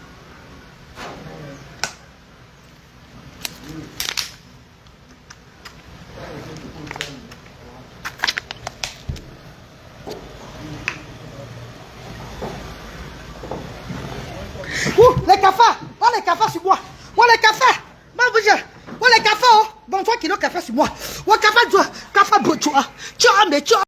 Les cafards. Oh, les cafards sur moi. Oh, les cafards. Oh, les cafards. Oh. Bon, 3 kilos de café sur moi. Oh, café, tu as, mais tu as.